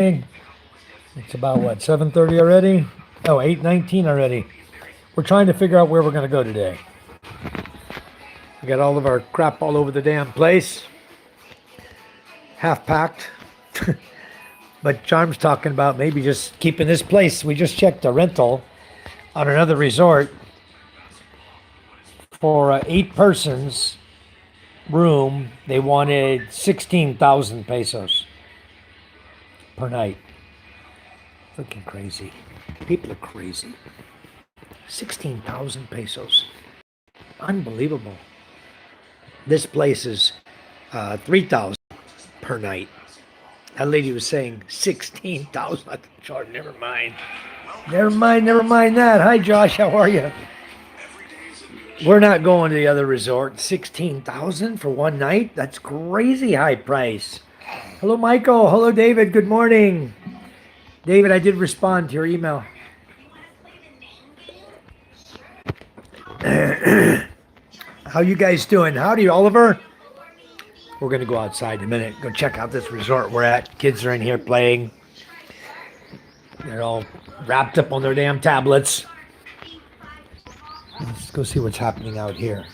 It's about what, 7:30 already? Oh, 8:19 already. We're trying to figure out where we're going to go today. We got all of our crap all over the damn place. Half packed. But Charm's talking about maybe just keeping this place. We just checked a rental on another resort for 8 persons room. They wanted 16,000 pesos per night. Freaking crazy. People are crazy. 16,000 pesos. Unbelievable. This place is 3,000 per night. That lady was saying 16,000. I thought, never mind. Never mind that. Hi, Josh. How are you? We're not going to the other resort. 16,000 for one night? That's crazy high price. Hello, Michael. Hello, David. Good morning. David, I did respond to your email. How you guys doing? Howdy, Oliver. We're going to go outside in a minute. Go check out this resort we're at. Kids are in here playing. They're all wrapped up on their damn tablets. Let's go see what's happening out here.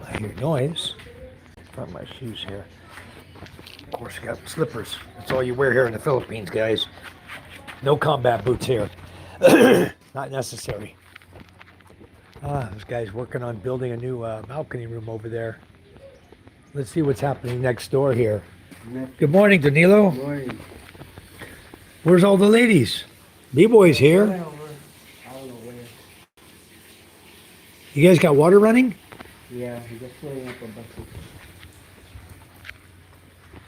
I hear noise. Got my shoes here. Of course, I got slippers. That's all you wear here in the Philippines, guys. No combat boots here. Not necessary. This guy's working on building a new balcony room over there. Let's see what's happening next door here. Good morning, Danilo. Good morning. Where's all the ladies? B-boy's here. You guys got water running? Yeah, he just pulling up a bucket.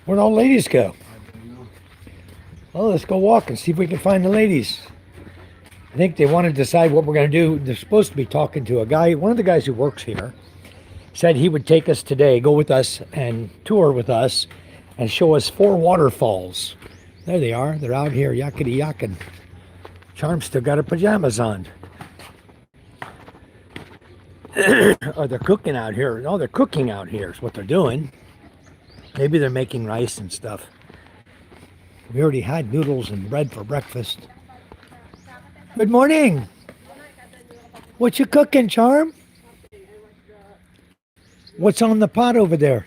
Where'd all the ladies go? I don't know. Well, let's go walk and see if we can find the ladies. I think they want to decide what we're going to do. They're supposed to be talking to a guy, one of the guys who works here, said he would take us today, go with us and tour with us and show us 4 waterfalls. There they are. They're out here yakety yakking. Charm still got her pajamas on. Oh, they're cooking out here. Oh, they're cooking out here is what they're doing. Maybe they're making rice and stuff. We already had noodles and bread for breakfast. Good morning. What you cooking, Charm? What's on the pot over there?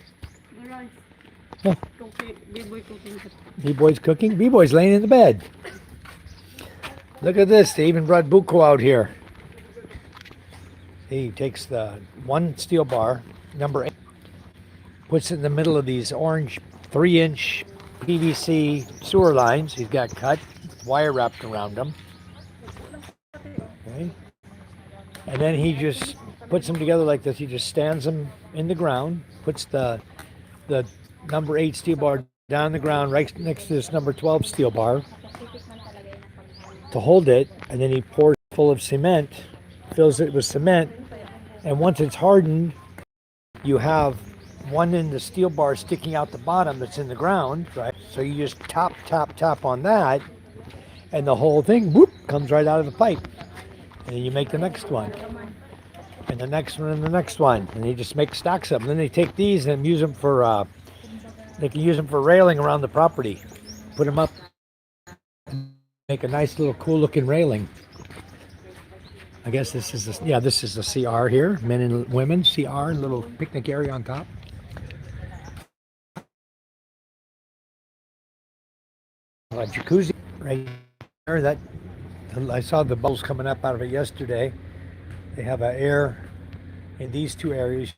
Oh. B-boy's cooking? B-boy's laying in the bed. Look at this. They even brought Buko out here. He takes the one steel bar, number 8, puts it in the middle of these orange 3-inch PVC sewer lines. He's got cut, wire wrapped around them. Okay. And then he just puts them together like this. He just stands them in the ground, puts the number 8 steel bar down the ground right next to this number 12 steel bar to hold it, and then he pours it full of cement, fills it with cement, and once it's hardened, you have one end of the steel bar sticking out the bottom that's in the ground, right? So you just tap on that, and the whole thing, whoop, comes right out of the pipe. And then you make the next one, and the next one, and the next one, and you just make stacks of them. Then they take these and use them for, they can use them for railing around the property. Put them up, and make a nice little cool looking railing. I guess this is the, yeah, this is the CR here, men and women CR, little picnic area on top. A jacuzzi right there. That I saw the bubbles coming up out of it yesterday. They have air in these 2 areas.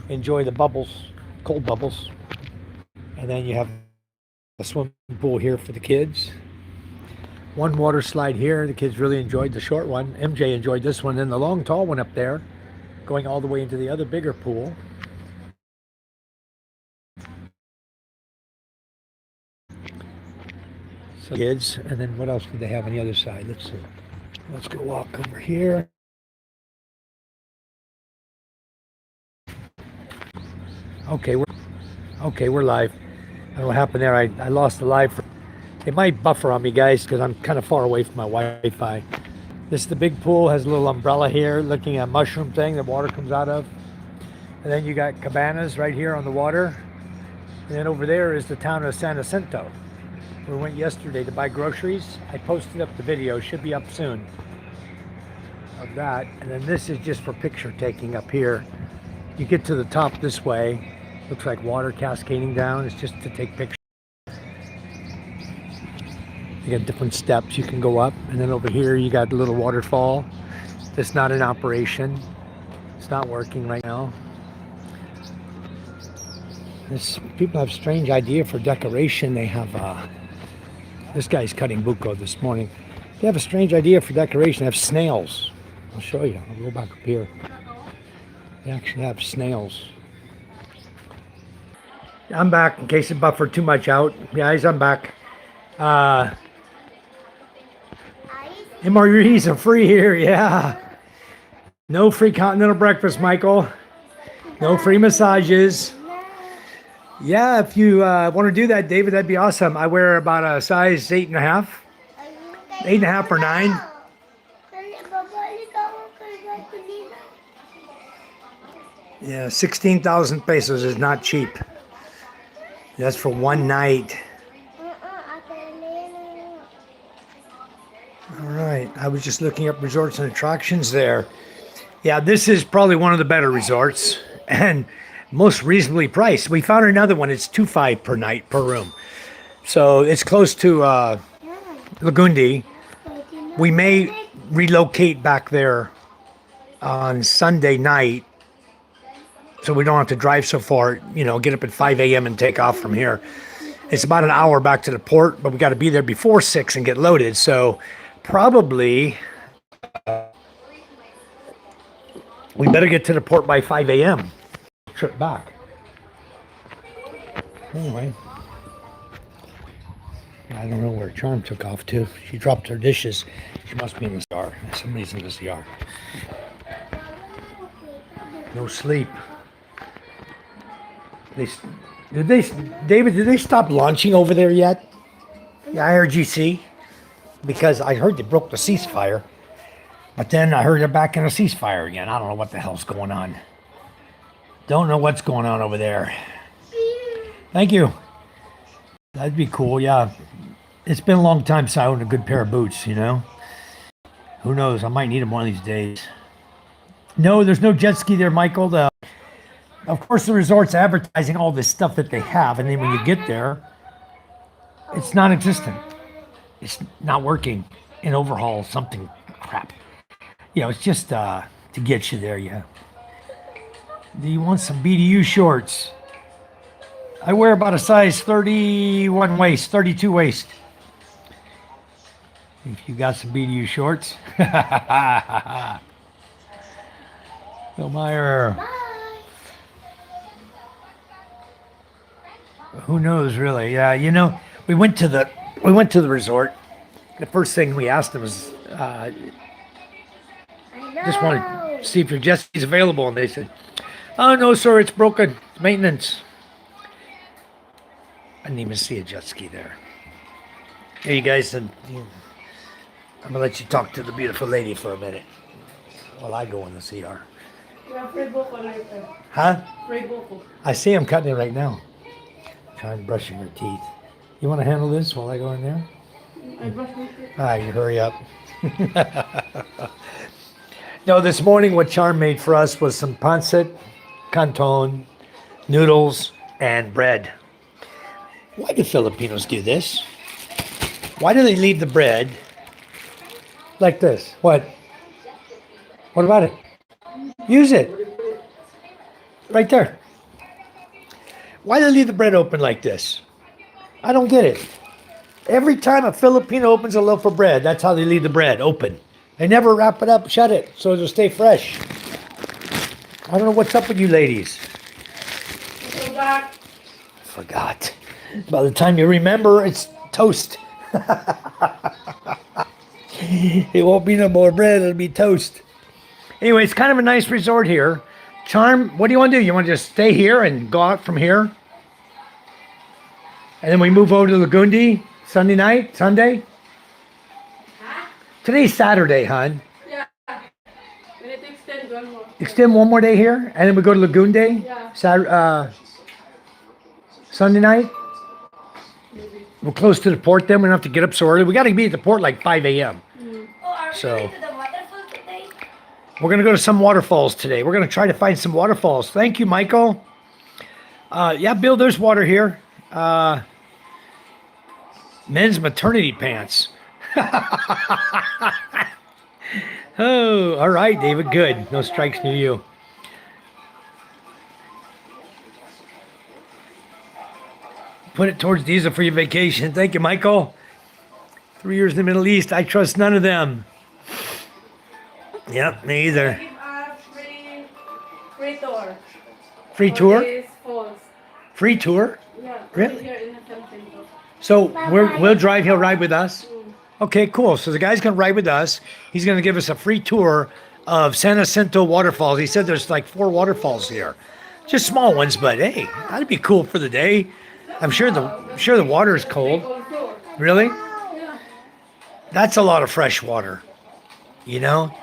Enjoy the bubbles, cold bubbles, and then you have a swimming pool here for the kids. One water slide here. The kids really enjoyed the short one. MJ enjoyed this one. Then the long, tall one up there, going all the way into the other bigger pool. So kids, and then what else did they have on the other side? Let's see. Let's go walk over here. Okay, we're live. I don't know what happened there. I lost the live. It might buffer on me, guys, because I'm kind of far away from my Wi-Fi. This is the big pool. Has a little umbrella here, looking at a mushroom thing that water comes out of. And then you got cabanas right here on the water. And then over there is the town of San Jacinto. We went yesterday to buy groceries. I posted up the video, should be up soon, of that. And then this is just for picture taking up here. You get to the top this way, looks like water cascading down. It's just to take pictures. You got different steps you can go up. And then over here you got the little waterfall. That's not in operation. It's not working right now. People have strange idea for decoration. They have, this guy's cutting buko this morning. They have a strange idea for decoration. They have snails. I'll show you. I'll go back up here. They actually have snails. I'm back in case it buffered too much out. Guys, I'm back. MREs are free here, yeah. No free continental breakfast, Michael. No free massages. Yeah, if you want to do that, David, that'd be awesome. I wear about a size 8.5. 8.5 or 9. Yeah, 16,000 pesos is not cheap. That's for one night. All right, I was just looking up resorts and attractions there. Yeah, this is probably one of the better resorts and most reasonably priced. We found another one. It's $2.5 per night per room. So it's close to Lagundi. We may relocate back there on Sunday night so we don't have to drive so far, you know, get up at 5 a.m. and take off from here. It's about an hour back to the port, but we got to be there before 6 and get loaded. So probably we better get to the port by 5 a.m. Trip back. Anyway, I don't know where Charm took off to. She dropped her dishes. She must be in the CR. Somebody's in the CR. No sleep. David, did they stop launching over there yet? The IRGC? Because I heard they broke the ceasefire. But then I heard they're back in a ceasefire again. I don't know what the hell's going on. Don't know what's going on over there. Thank you. That'd be cool, yeah. It's been a long time since I owned a good pair of boots, you know? Who knows? I might need them one of these days. No, there's no jet ski there, Michael. Of course, the resort's advertising all this stuff that they have, and then when you get there, it's non-existent. It's not working. An overhaul, something crap. You know, it's just to get you there, yeah. Do you want some BDU shorts? I wear about a size 31 waist, 32 waist. If you got some BDU shorts. Bill Meyer. Who knows, really? Yeah, you know, we went to the resort. The first thing we asked them was, just want to see if your jet ski's available, and they said, "Oh no, sir, it's broken. It's maintenance." I didn't even see a jet ski there. Hey, you guys, I'm gonna let you talk to the beautiful lady for a minute while I go in the CR. Huh? I see him cutting it right now. Trying brushing her teeth. You want to handle this while I go in there? I brush my teeth. All right, you hurry up. No, this morning what Charm made for us was some pancit, canton, noodles, and bread. Why do Filipinos do this? Why do they leave the bread like this? What? What about it? Use it. Right there. Why do they leave the bread open like this? I don't get it. Every time a Filipino opens a loaf of bread, that's how they leave the bread open. They never wrap it up, shut it, so it'll stay fresh. I don't know what's up with you ladies. Forgot. By the time you remember, it's toast. It won't be no more bread, it'll be toast. Anyway, it's kind of a nice resort here. Charm, what do you want to do? You want to just stay here and go out from here? And then we move over to Lagundi Sunday night, Sunday? Huh? Today's Saturday, hon. Yeah. We need to extend one more. Extend one more day here, and then we go to Lagundi? Yeah. Sunday night? Maybe. We're close to the port then. We don't have to get up so early. We got to be at the port like 5 a.m. Oh, are we So- going to the waterfall today? We're going to go to some waterfalls today. We're going to try to find some waterfalls. Thank you, Michael. Yeah, Bill, there's water here. Men's maternity pants. Oh, all right, David. Good. No strikes near you. Put it towards diesel for your vacation. Thank you, Michael. 3 years in the Middle East. I trust none of them. Yep, me either. Give us free tour. Free for tour? these falls. Free tour? Yeah. Really? Here in the Lampoon. So we'll drive. He'll ride with us. Mm. Okay, cool. So the guy's gonna ride with us. He's gonna give us a free tour of San Jacinto waterfalls. He said there's like 4 waterfalls here, just small ones, but hey, that'd be cool for the day. I'm sure the water is cold. Also, Really? yeah. That's a lot of fresh water. You know?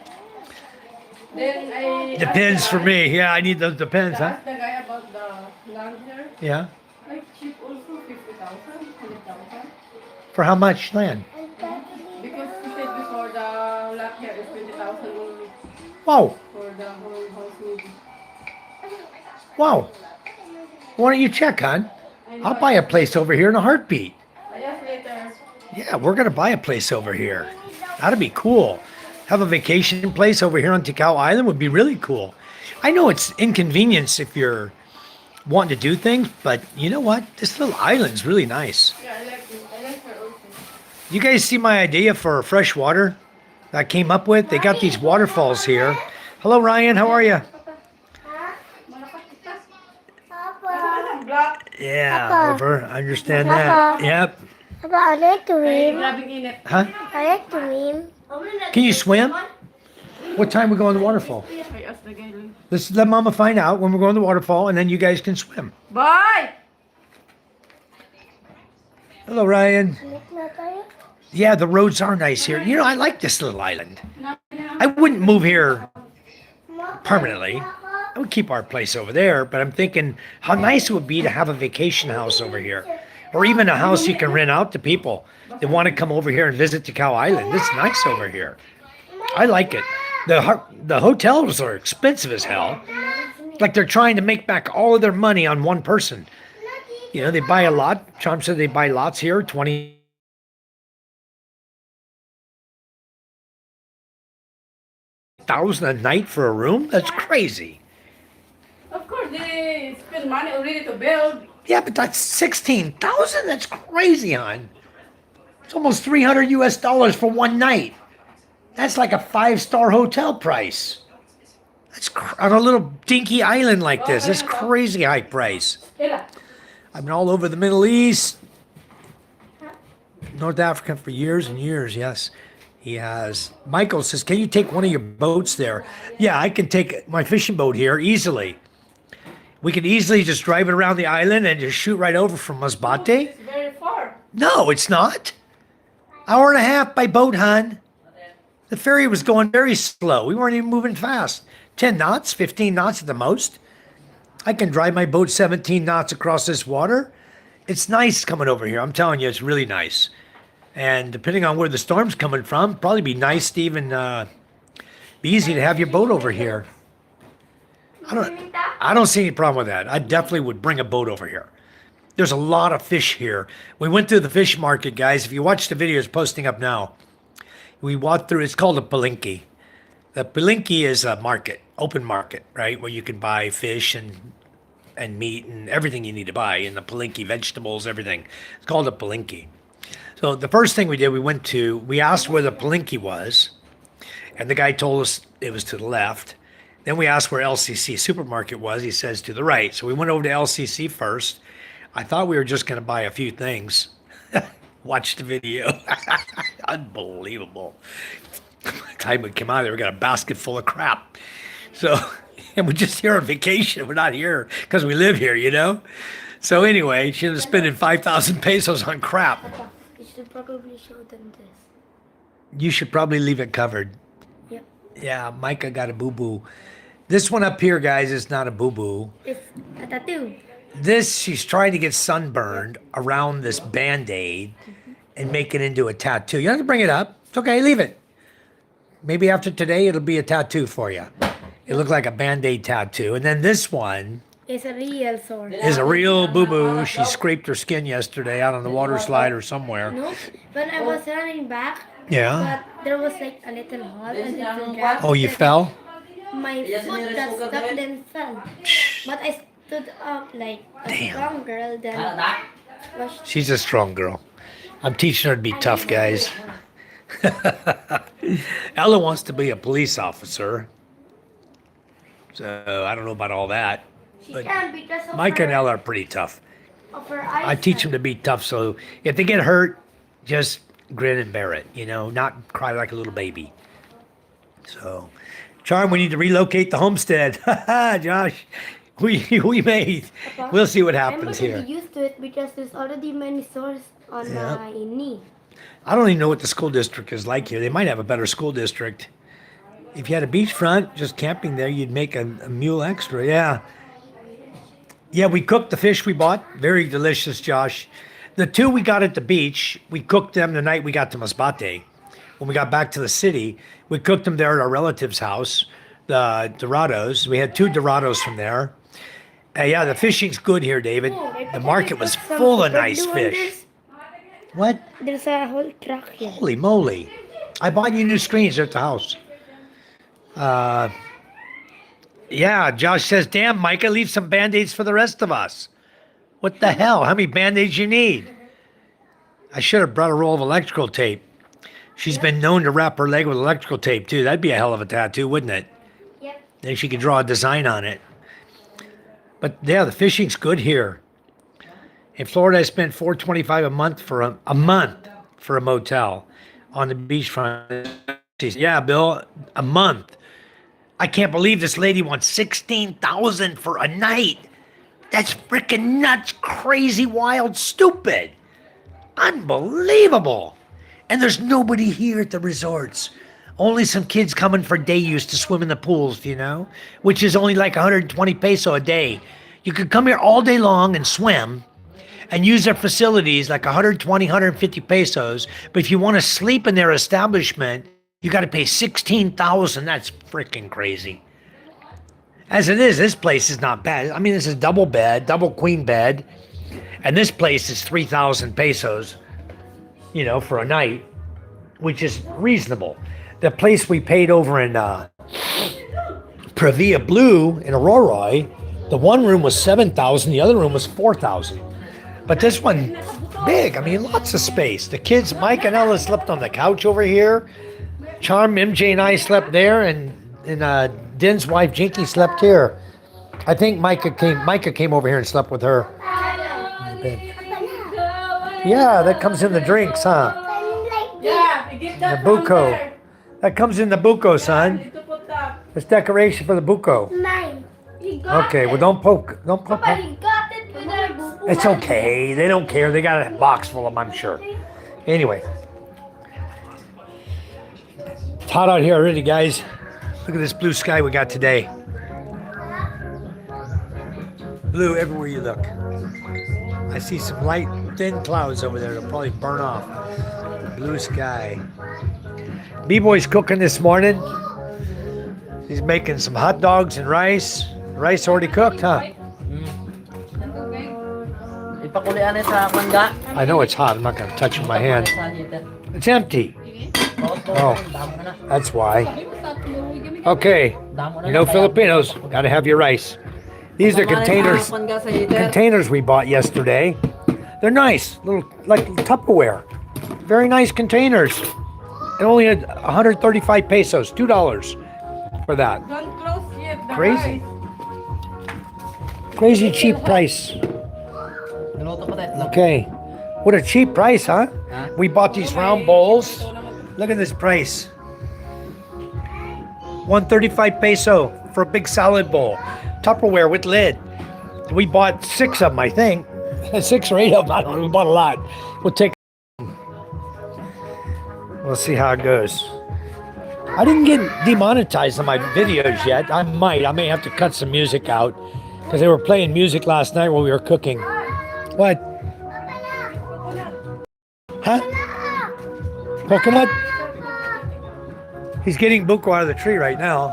Then I Depends asked for the me. Yeah, I need those depends, guy, I huh? asked the guy about the land here. Yeah. Like cheap also 50,000, 100,000. For how much land? Because he said before the lot here is 20,000 only Whoa, for the whole house maybe. wow. Why don't you check, hon? I'll buy a place over here in a heartbeat. I asked later. Yeah, we're gonna buy a place over here. That'd be cool. Have a vacation place over here on Ticao Island would be really cool. I know it's inconvenience if you're wanting to do things, but you know what? This little island's really nice. Yeah, I like it. I like her also. You guys see my idea for fresh water that I came up with? They got these waterfalls here. Hello, Ryan. How are you? Papa. Black. Yeah, Oliver. I understand that. Yep. Papa, I like to Ay, swim. grabing init. Huh? I like to swim. Can you swim? What time we go on the waterfall? I asked the guy. Let's let Mama find out when we're going to the waterfall, and then you guys can swim. Bye! Hello, Ryan. Look na tayo. Yeah, the roads are nice here. You know, I like this little island. I wouldn't move here permanently. I would keep our place over there, but I'm thinking how nice it would be to have a vacation house over here. Or even a house you can rent out to people that want to come over here and visit Ticao Island. It's nice over here. I like it. The hotels are expensive as hell. Like they're trying to make back all of their money on one person. You know, they buy a lot. Chom said they buy lots here, 20,000 a night for a room? That's crazy. Of course, they spend money already to build. Yeah, but that's 16,000. That's crazy, hon. It's almost 300 US dollars for one night. That's like a 5-star hotel price. That's on a little dinky island like this. That's crazy high price. Ella. I've been all over the Middle East, North Africa for years and years. Yes, he has. Michael says, "Can you take one of your boats there?" Yeah, I can take my fishing boat here easily. We could easily just drive it around the island and just shoot right over from Masbate. It's very far. No, it's not. Hour and a half by boat, hon. The ferry was going very slow. We weren't even moving fast. 10 knots, 15 knots at the most. I can drive my boat 17 knots across this water. It's nice coming over here. I'm telling you, it's really nice. And depending on where the storm's coming from, probably be nice to even be easy to have your boat over here. I don't see any problem with that. I definitely would bring a boat over here. There's a lot of fish here. We went through the fish market, guys. If you watch the videos posting up now, we walked through, it's called a palinki. The palinki is a market, open market, right? Where you can buy fish and meat and everything you need to buy in the palinki, vegetables, everything. It's called a palinki. So the first thing we did, we asked where the palinki was, and the guy told us it was to the left. Then we asked where LCC supermarket was. He says to the right. So we went over to LCC first. I thought we were just going to buy a few things. Watch the video. Unbelievable. By the time we came out of there, we got a basket full of crap. So, and we're just here on vacation. We're not here because we live here, you know? So anyway, she was spending 5,000 pesos on crap. Papa, you should probably show them this. You should probably leave it covered. Yep. Yeah, Micah got a boo-boo. This one up here, guys, is not a boo-boo. It's a tattoo. This, she's trying to get sunburned around this Band-Aid and make it into a tattoo. You don't have to bring it up. It's okay, leave it. Maybe after today, it'll be a tattoo for you. It looked like a Band-Aid tattoo. And then this one It's a real sword. is a real boo-boo. She scraped her skin yesterday out on the water slide or somewhere. No, when I was running back, Yeah. but there was like a little hole and it dropped. Oh, you fell? My foot got stuck then fell. But I stood up like a strong girl then. Was She's a strong girl. I'm teaching her to be tough, guys. Ella wants to be a police officer. So I don't know about all that. she But can't because of Mike and her, Ella are pretty tough. of her I eyes. teach them to be tough. So if they get hurt, just grin and bear it, not cry like a little baby. So, Charm, we need to relocate the homestead. Josh, we made. We'll see what I'm happens already here. used to it because there's already many sores on Yeah. my knee. I don't even know what the school district is like here. They might have a better school district. If you had a beachfront, just camping there, you'd make a mule extra. Yeah. Yeah, we cooked the fish we bought. Very delicious, Josh. The two we got at the beach, we cooked them the night we got to Masbate. When we got back to the city, we cooked them there at our relative's house, the Dorados. We had 2 Dorados from there. Yeah, the fishing's good here, David. The market was full of nice fish. What? There's a whole truck here. Holy moly. I bought you new screens at the house. Yeah, Josh says, damn, Micah, leave some Band-Aids for the rest of us. What the hell? How many Band-Aids you need? I should have brought a roll of electrical tape. She's been known to wrap her leg with electrical tape, too. That'd be a hell of a tattoo, wouldn't it? Yep. Then she could draw a design on it. But, yeah, the fishing's good here. In Florida, I spent $4.25 a month for a motel on the beachfront. She said, yeah, Bill, a month. I can't believe this lady wants $16,000 for a night. That's freaking nuts, crazy, wild, stupid. Unbelievable. And there's nobody here at the resorts. Only some kids coming for day use to swim in the pools, which is only like 120 peso a day. You could come here all day long and swim and use their facilities like 120, 150 pesos. But if you want to sleep in their establishment, you got to pay 16,000. That's freaking crazy. As it is, this place is not bad. I mean, this is double bed, double queen bed. And this place is 3,000 pesos, for a night, which is reasonable. The place we paid over in Pravia Blue in Aurora, the one room was 7,000, the other room was 4,000. But this one, big. I mean, lots of space. The kids, Mike and Ella slept on the couch over here. Charm, MJ, and I slept there, and Din's wife, Jinky, slept here. I think Micah came over here and slept with her. Yeah, that comes in the drinks, huh? Yeah, get that The from buko. there. That comes in the buko, son. Dito put that. It's decoration for the buko. Mine. Okay, well, don't poke. Don't poke. But he got it with a It's okay. They don't care. They got a box full of them, I'm sure. Anyway. It's hot out here already, guys. Look at this blue sky we got today. Blue everywhere you look. I see some light, thin clouds over there. They'll probably burn off. Blue sky. B-Boy's cooking this morning. He's making some hot dogs and rice. Rice already cooked, huh? Ipakulian na sa mangga. I know it's hot. I'm not going to touch it with my hand. It's empty. Oh, that's why. Okay. You know Filipinos, got to have your rice. These are containers we bought yesterday. They're nice, little like Tupperware. Very nice containers. And only 135 pesos, $2 for that. Don't close yet. The Crazy. rice. Crazy cheap price. Niluto ko tayo. Okay. What a cheap price, huh? Huh? We bought these round bowls. Look at this price. 135 peso for a big salad bowl. Tupperware with lid. We bought 6 of them, I think. 6 or 8 of them. I don't know. We bought a lot. We'll take. We'll see how it goes. I didn't get demonetized on my videos yet. I may have to cut some music out. Because they were playing music last night while we were cooking. What? Huh? Coconut? He's getting buko out of the tree right now.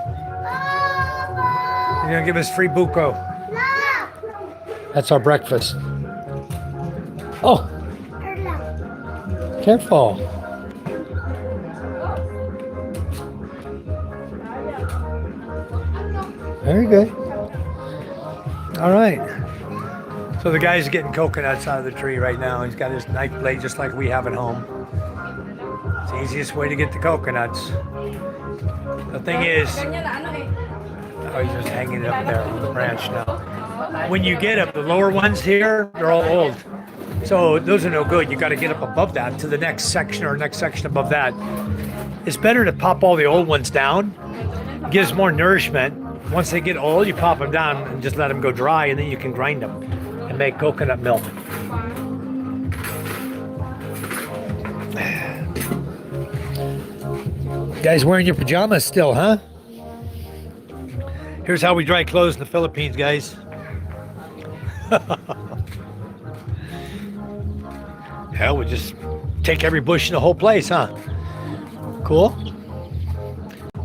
He's gonna give us free buko. That's our breakfast. Oh, careful. Very good. All right. So the guy's getting coconuts out of the tree right now. He's got his knife blade just like we have at home. It's the easiest way to get the coconuts. The thing is, oh, he's just hanging it up there on the branch now. When you get up, the lower ones here, they're all old. So those are no good. You got to get up above that to the next section or next section above that. It's better to pop all the old ones down. It gives more nourishment. Once they get old, you pop them down and just let them go dry, and then you can grind them and make coconut milk. You guys wearing your pajamas still, huh? Here's how we dry clothes in the Philippines, guys. Hell, we just take every bush in the whole place, huh? Cool.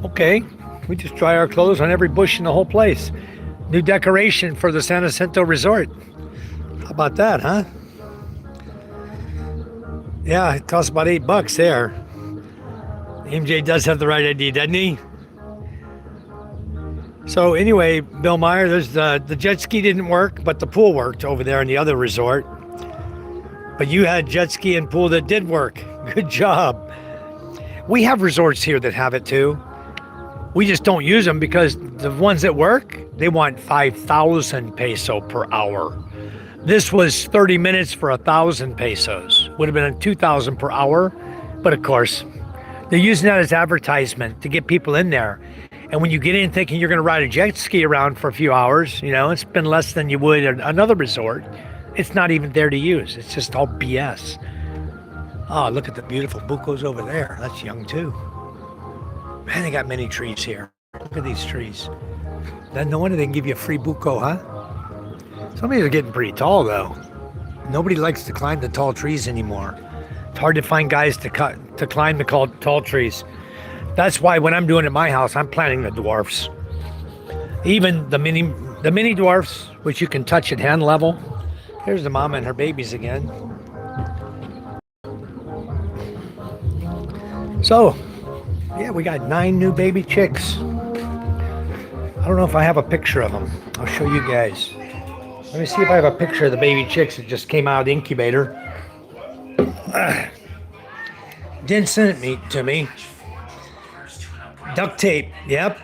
Okay, we just dry our clothes on every bush in the whole place. New decoration for the San Jacinto Resort. How about that, huh? Yeah, it costs about $8 there. MJ does have the right idea, doesn't he? So anyway, Bill Meyer, there's the jet ski didn't work, but the pool worked over there in the other resort. But you had jet ski and pool that did work. Good job. We have resorts here that have it too. We just don't use them because the ones that work, they want 5,000 peso per hour. This was 30 minutes for 1,000 pesos. Would have been 2,000 per hour. But of course, they're using that as advertisement to get people in there. And when you get in thinking you're going to ride a jet ski around for a few hours, you know, it's been less than you would at another resort. It's not even there to use. It's just all BS. Oh, look at the beautiful bucos over there. That's young too. Man, they got many trees here. Look at these trees. Then no wonder they can give you a free buco, huh? Some of these are getting pretty tall though. Nobody likes to climb the tall trees anymore. It's hard to find guys to climb the tall trees. That's why when I'm doing it at my house, I'm planting the dwarfs. Even the mini dwarfs, which you can touch at hand level. Here's the mama and her babies again. So, yeah, we got 9 new baby chicks. I don't know if I have a picture of them. I'll show you guys. Let me see if I have a picture of the baby chicks that just came out of the incubator. Didn't send it to me. Duct tape, yep.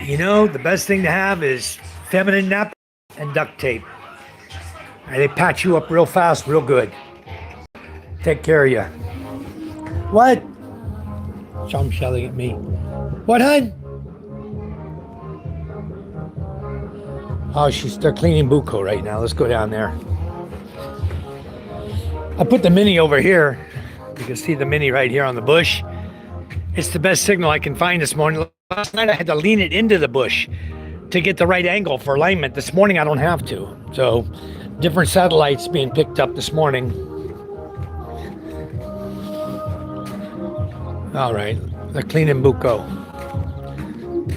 You know, the best thing to have is feminine nap and duct tape. And they patch you up real fast, real good. Take care of you. What? Chom's yelling at me. What, hon? Oh, they're cleaning buco right now. Let's go down there. I put the mini over here. You can see the mini right here on the bush. It's the best signal I can find this morning. Last night I had to lean it into the bush to get the right angle for alignment. This morning I don't have to. So different satellites being picked up this morning. All right, they're cleaning buco.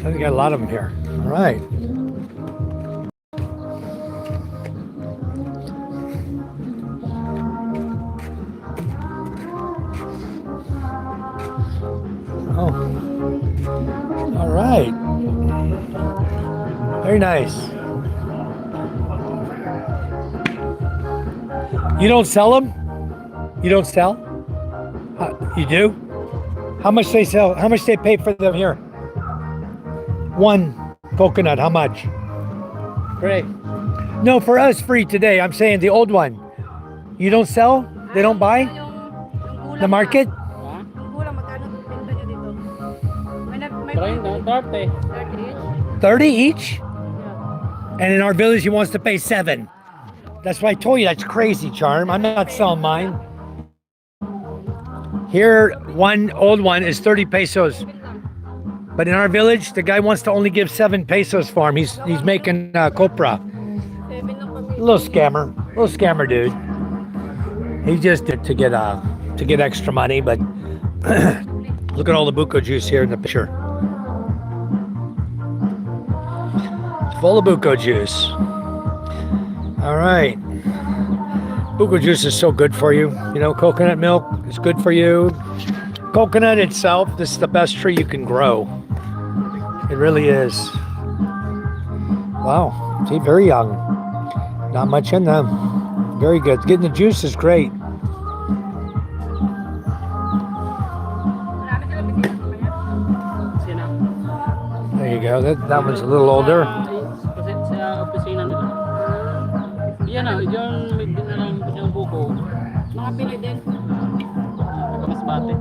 I got a lot of them here. All right. Oh, all right. Very nice. You don't sell them? You don't sell? You do? How much they sell? How much they pay for them here? 1 coconut, how much? Free. No, for us free today. I'm saying the old one. You don't sell? They don't buy? The market? 30 each? And in our village, he wants to pay 7. That's why I told you that's crazy, Charm. I'm not selling mine. Here, one old one is 30 pesos. But in our village, the guy wants to only give 7 pesos for him. He's making copra. Little scammer dude. He just did to get extra money, but look at all the buko juice here in the picture. It's full of buko juice. All right. Buko juice is so good for you. You know, coconut milk is good for you. Coconut itself, this is the best tree you can grow. It really is. Wow, see, very young. Not much in them. Very good. Getting the juice is great. There you go. That one's a little older. Kasi sa opisina nila. Yan na, yung may dinalang yung buko. Mga pili din. Kamasbate.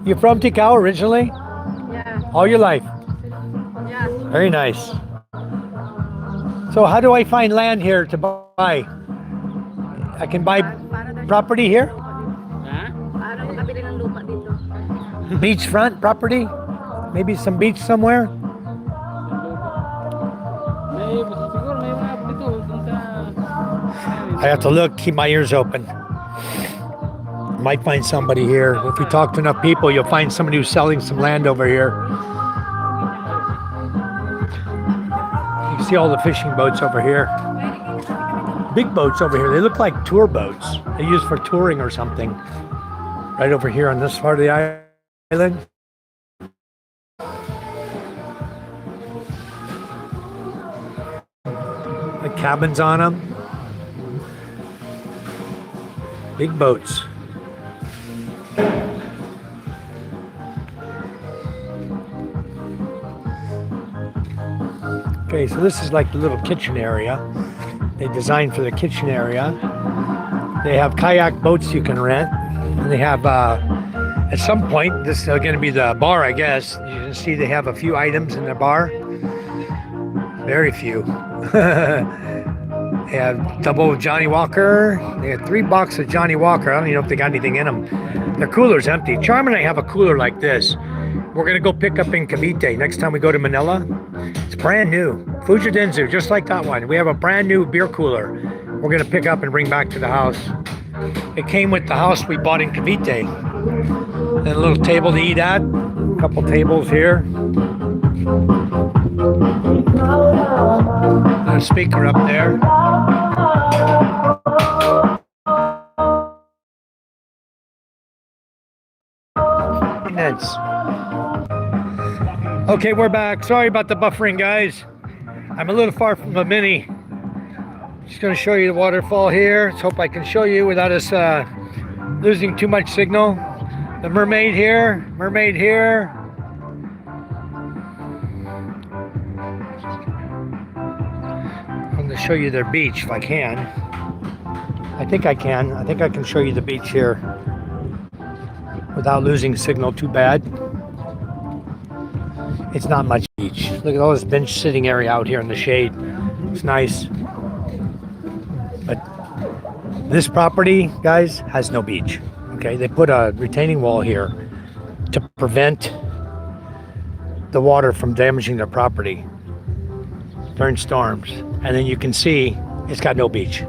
You're from Ticao originally? Yeah. All your life? Yeah. Very nice. So how do I find land here to buy? I can buy property here? Ha? Para makabili ng lupa dito. Beachfront property? Maybe some beach somewhere? May, siguro may mga dito dun sa... I have to look, keep my ears open. Might find somebody here. If we talk to enough people, you'll find somebody who's selling some land over here. You can see all the fishing boats over here. Big boats over here. They look like tour boats. They use for touring or something. Right over here on this part of the island. The cabins on them. Big boats. Okay, so this is like the little kitchen area. They designed for the kitchen area. They have kayak boats you can rent. And they have, at some point, this is going to be the bar, I guess. You can see they have a few items in their bar. Very few. They have double Johnny Walker. They have 3 boxes of Johnny Walker. I don't even know if they got anything in them. Their cooler's empty. Charm and I have a cooler like this. We're going to go pick up in Cavite next time we go to Manila. It's brand new. Fujidenzu, just like that one. We have a brand new beer cooler. We're going to pick up and bring back to the house. It came with the house we bought in Cavite. And a little table to eat at. A couple tables here. There's a speaker up there. Okay, we're back. Sorry about the buffering, guys. I'm a little far from the mini. Just going to show you the waterfall here. Let's hope I can show you without us losing too much signal. The mermaid here. Mermaid here. I'm going to show you their beach if I can. I think I can. I think I can show you the beach here without losing signal too bad. It's not much beach. Look at all this bench sitting area out here in the shade. It's nice. But this property, guys, has no beach. Okay, they put a retaining wall here to prevent the water from damaging their property during storms. And then you can see it's got no beach.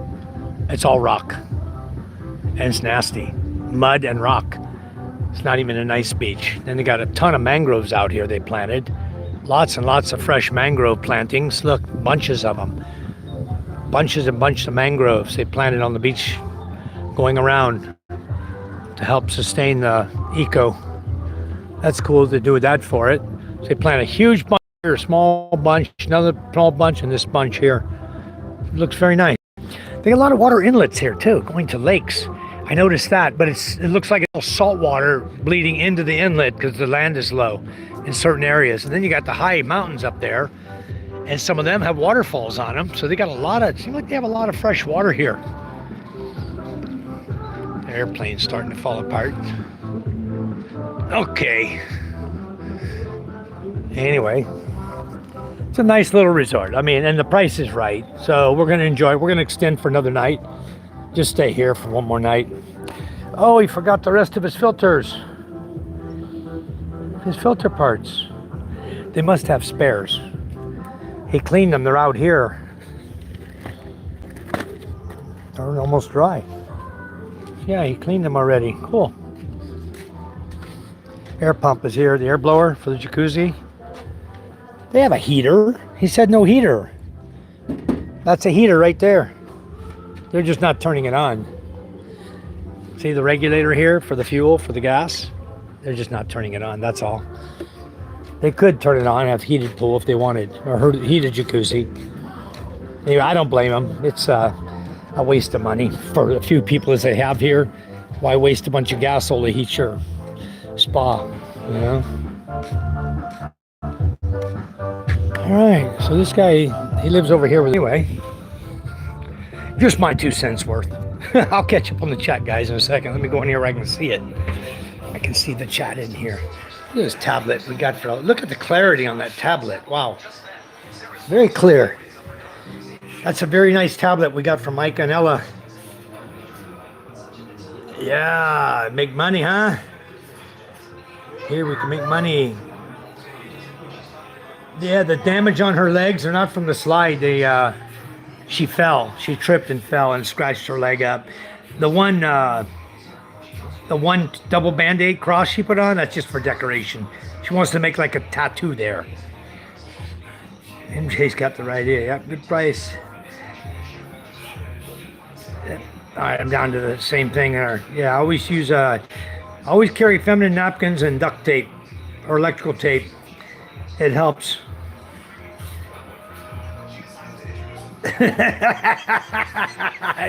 It's all rock. And it's nasty. Mud and rock. It's not even a nice beach. Then they got a ton of mangroves out here they planted. Lots and lots of fresh mangrove plantings. Look, bunches of them. Bunches and bunches of mangroves they planted on the beach going around to help sustain the eco. That's cool to do that for it. So they plant a huge bunch here, a small bunch, another small bunch, and this bunch here. It looks very nice. They got a lot of water inlets here too, going to lakes. I noticed that, but it looks like it's salt water bleeding into the inlet because the land is low in certain areas. And then you got the high mountains up there, and some of them have waterfalls on them. So they got a lot of, it seems like they have a lot of fresh water here. The airplane's starting to fall apart. Okay. Anyway, it's a nice little resort. I mean, and the price is right. So we're going to enjoy it. We're going to extend for another night. Just stay here for one more night. Oh, he forgot the rest of his filters. his filter parts. They must have spares. He cleaned them. They're out here. They're almost dry. Yeah, he cleaned them already. Cool. Air pump is here. The air blower for the jacuzzi. They have a heater. He said no heater. That's a heater right there. They're just not turning it on. See the regulator here for the fuel, for the gas? They're just not turning it on, that's all. They could turn it on, have heated pool if they wanted, or heated jacuzzi. Anyway, I don't blame them. It's a waste of money for a few people as they have here. Why waste a bunch of gas to heat your spa, you know? All right, so this guy, he lives over here with, anyway, just my 2 cents worth. I'll catch up on the chat, guys, in a second. Let me go in here where I can see it. I can see the chat in here. Look at this tablet we got for, look at the clarity on that tablet. Wow. Very clear. That's a very nice tablet we got from Mike and Ella. Yeah, make money, huh? Here we can make money. Yeah, the damage on her legs are not from the slide. She fell. She tripped and fell and scratched her leg up. The one double Band-Aid cross she put on, that's just for decoration. She wants to make like a tattoo there. MJ's got the right idea. Yep, good price. Yep. All right, I'm down to the same thing there. Yeah, I always use always carry feminine napkins and duct tape or electrical tape. It helps.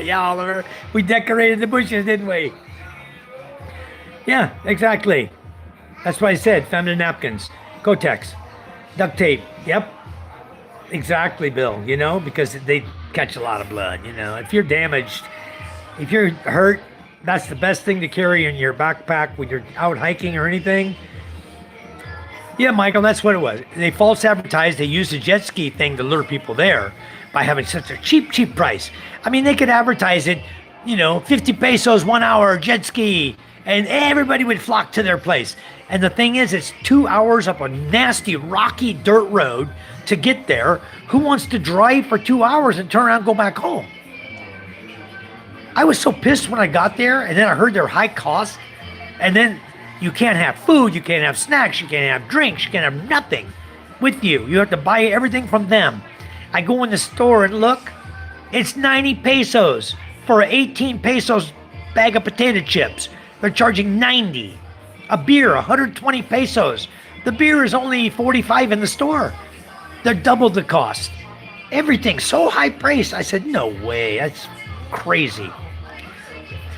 Yeah, Oliver, we decorated the bushes, didn't we? Yeah, exactly. That's what I said. Feminine napkins, Kotex, duct tape. Yep, exactly, Bill. You know, because they catch a lot of blood. You know, if you're damaged, if you're hurt, that's the best thing to carry in your backpack when you're out hiking or anything. Yeah, Michael, that's what it was. They false advertised. They used the jet ski thing to lure people there by having such a cheap price. I mean, they could advertise it, you know, 50 pesos 1 hour jet ski, and everybody would flock to their place. And the thing is, it's 2 hours up a nasty, rocky dirt road to get there. Who wants to drive for 2 hours and turn around and go back home? I was so pissed when I got there, and then I heard their high costs, and then you can't have food, you can't have snacks, you can't have drinks, you can't have nothing with you. You have to buy everything from them. I go in the store and look, it's 90 pesos for an 18 pesos bag of potato chips. They're charging 90. A beer, 120 pesos. The beer is only 45 in the store. They're double the cost. Everything's so high priced. I said, no way, that's crazy.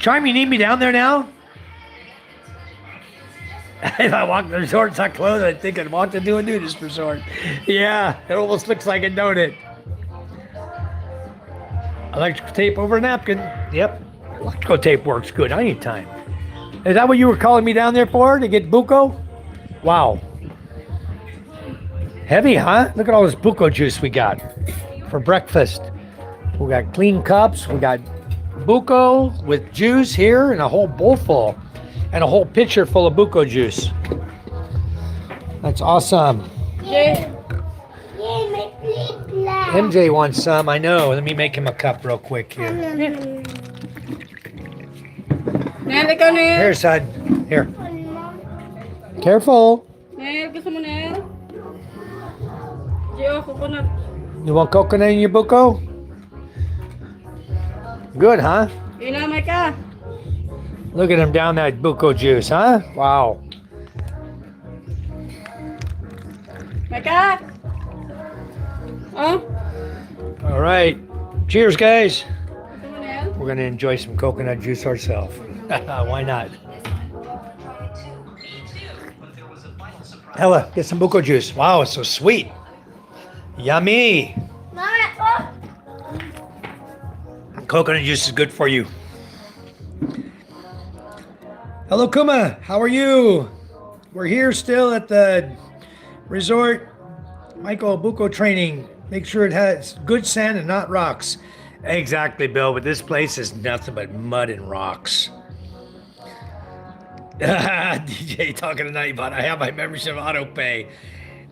Charm, you need me down there now? If I walk the resort's not closed, I think I'd walk to do a nudist resort. Yeah, it almost looks like it, don't it? Electrical tape over a napkin. Yep, electrical tape works good anytime. Is that what you were calling me down there for, to get buco? Wow. Heavy, huh? Look at all this buco juice we got for breakfast. We got clean cups, we got buco with juice here and a whole bowl full. And a whole pitcher full of buco juice. That's awesome. Yay. Yay, my plate black. MJ wants some, I know. Let me make him a cup real quick here. Nel, ikaw, Nel. Here, son. Here. Careful. Nel, gusto mo, Nel? Gio, coconut. You want coconut in your buco? Good, huh? Inamay ka. Look at him down that buco juice, huh? Wow. May ka? Oh? All right. Cheers, guys. Gusto mo, Nel? We're going to enjoy some coconut juice ourselves. Why not? Ella, get some buco juice. Wow, it's so sweet. Yummy. Mama, Coconut juice is good for you. Hello, Kuma. How are you? We're here still at the resort. Michael Buco training. Make sure it has good sand and not rocks. Exactly, Bill. But this place is nothing but mud and rocks. DJ talking to Nightbot. I have my membership auto pay.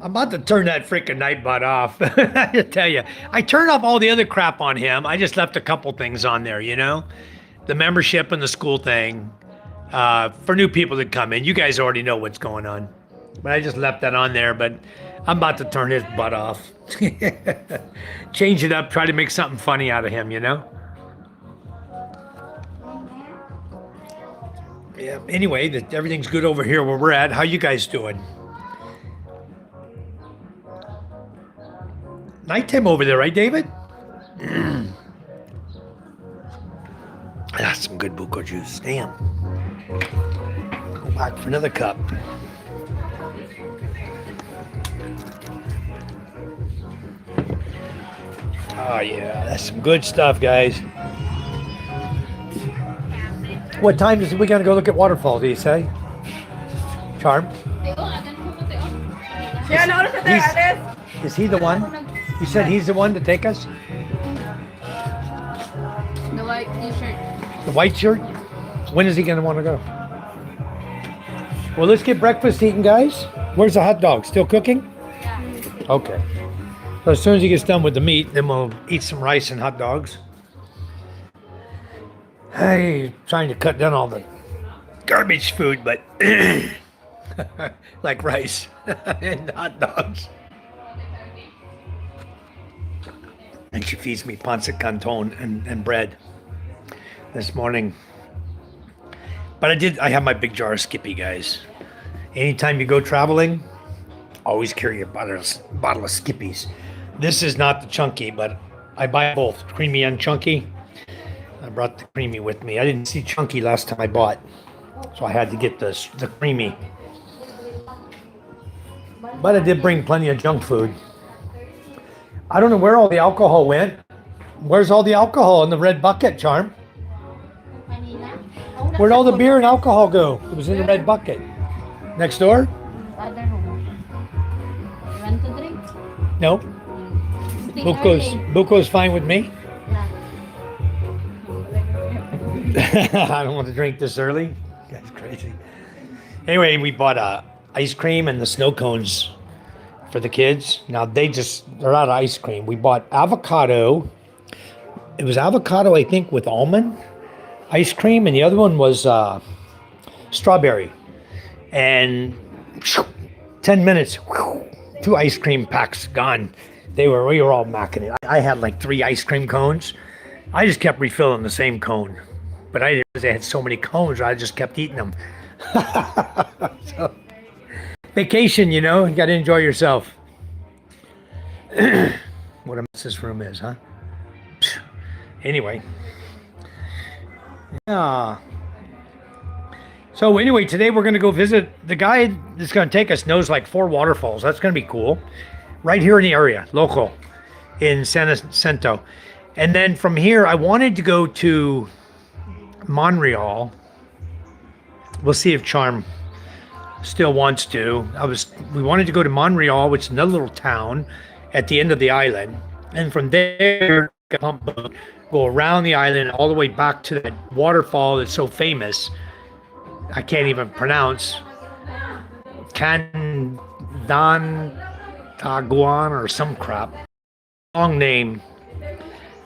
I'm about to turn that freaking Nightbot off. I tell you, I turned off all the other crap on him. I just left a couple things on there, you know, the membership and the school thing for new people that come in. You guys already know what's going on, but I just left that on there. But I'm about to turn his butt off, change it up, try to make something funny out of him, you know. Yeah. Anyway, everything's good over here where we're at. How you guys doing? Nighttime over there, right, David? That's some good buko juice. Damn. Go back for another cup. Oh yeah, that's some good stuff, guys. What time is it? We gonna go look at waterfalls? Do you say? Charm. Siya, ano oras na tayo, Ades? Is he the one? You said he's the one to take us? The white t-shirt. The white shirt? When is he gonna want to go? Well, let's get breakfast eaten, guys. Where's the hot dog? Still cooking? Yeah. Okay. So as soon as he gets done with the meat, then we'll eat some rice and hot dogs. Hey, trying to cut down all the garbage food, but like rice and hot dogs. And she feeds me pancit canton and bread this morning. But I have my big jar of Skippy, guys. Anytime you go traveling, always carry a bottle of Skippies. This is not the chunky, but I buy both, creamy and chunky. I brought the creamy with me. I didn't see chunky last time I bought, so I had to get the creamy. But I did bring plenty of junk food. I don't know where all the alcohol went. Where's all the alcohol in the red bucket, Charm? Where'd all the beer and alcohol go? It was in the red bucket. Next door? Other room. You want to drink? No. Buko's fine with me. I don't want to drink this early. That's crazy. Anyway, we bought ice cream and the snow cones for the kids. Now they're out of ice cream. We bought avocado. It was avocado, I think, with almond ice cream, and the other one was strawberry. And 10 minutes, 2 ice cream packs gone. We were all macking it. I had like 3 ice cream cones. I just kept refilling the same cone. But I didn't realize they had so many cones, I just kept eating them. So, vacation, you know, you got to enjoy yourself. What a mess this room is, huh? Anyway. Yeah. So anyway, today we're going to go visit. The guy that's going to take us knows like 4 waterfalls. That's going to be cool. Right here in the area, local, in San Jacinto. And then from here, I wanted to go to Montreal. We'll see if Charm still wants to. We wanted to go to Montreal, which is another little town at the end of the island. And from there, go around the island all the way back to that waterfall that's so famous. I can't even pronounce. Taguan or some crap. Long name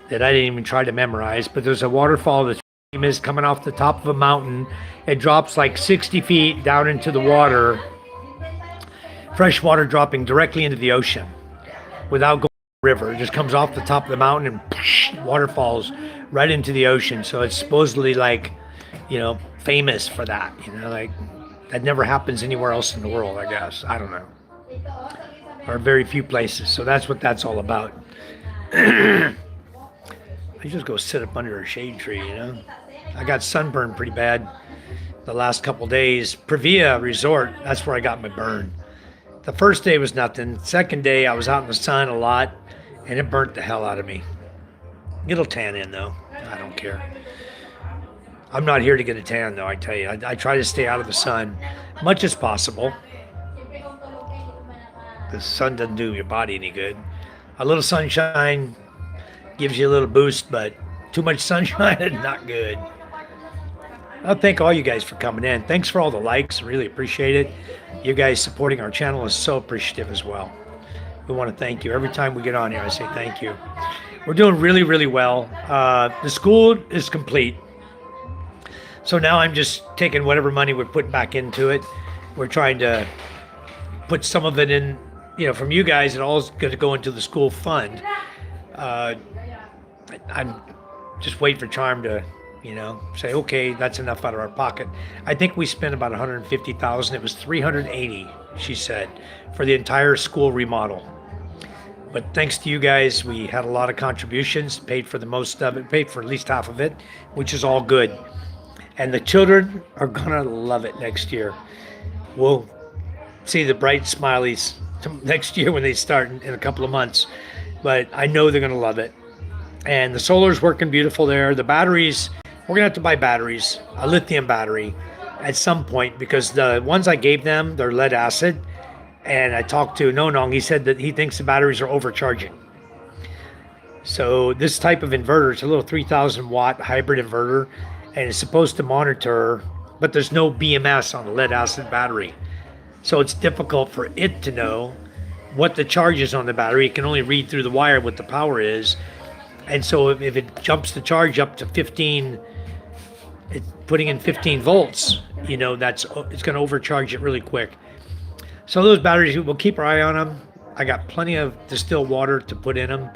that I didn't even try to memorize. But there's a waterfall that's famous coming off the top of a mountain. It drops like 60 feet down into the water. Fresh water dropping directly into the ocean without going to the river. It just comes off the top of the mountain and water falls right into the ocean. So it's supposedly like, you know, famous for that. You know, like that never happens anywhere else in the world, I guess. I don't know. Or very few places. So that's what that's all about. I just go sit up under a shade tree, you know. I got sunburned pretty bad the last couple days. Previa Resort, that's where I got my burn. The first day was nothing. Second day, I was out in the sun a lot, and it burnt the hell out of me. It'll tan in, though. I don't care. I'm not here to get a tan, though, I tell you. I try to stay out of the sun much as possible. The sun doesn't do your body any good. A little sunshine gives you a little boost, but too much sunshine is not good. I'll thank all you guys for coming in. Thanks for all the likes. Really appreciate it. You guys supporting our channel is so appreciative as well. We want to thank you. Every time we get on here, I say thank you. We're doing really, really well. The school is complete. So now I'm just taking whatever money we're putting back into it. We're trying to put some of it in, from you guys, and all is going to go into the school fund. I'm just waiting for Charm to, say, okay, that's enough out of our pocket. I think we spent about $150,000. It was $380, she said, for the entire school remodel. But thanks to you guys, we had a lot of contributions, paid for the most of it, paid for at least half of it, which is all good. And the children are gonna love it next year. We'll see the bright smileys next year when they start in a couple of months. But I know they're gonna love it. And the solar's working beautiful there. The batteries, we're gonna have to buy batteries, a lithium battery at some point, because the ones I gave them, they're lead acid. And I talked to Nonong, he said that he thinks the batteries are overcharging. So this type of inverter, it's a little 3,000 watt hybrid inverter, and it's supposed to monitor, but there's no BMS on the lead acid battery. So it's difficult for it to know what the charge is on the battery. It can only read through the wire what the power is. And so if it jumps the charge up to 15, putting in 15 volts, it's going to overcharge it really quick. So those batteries, we'll keep our eye on them. I got plenty of distilled water to put in them.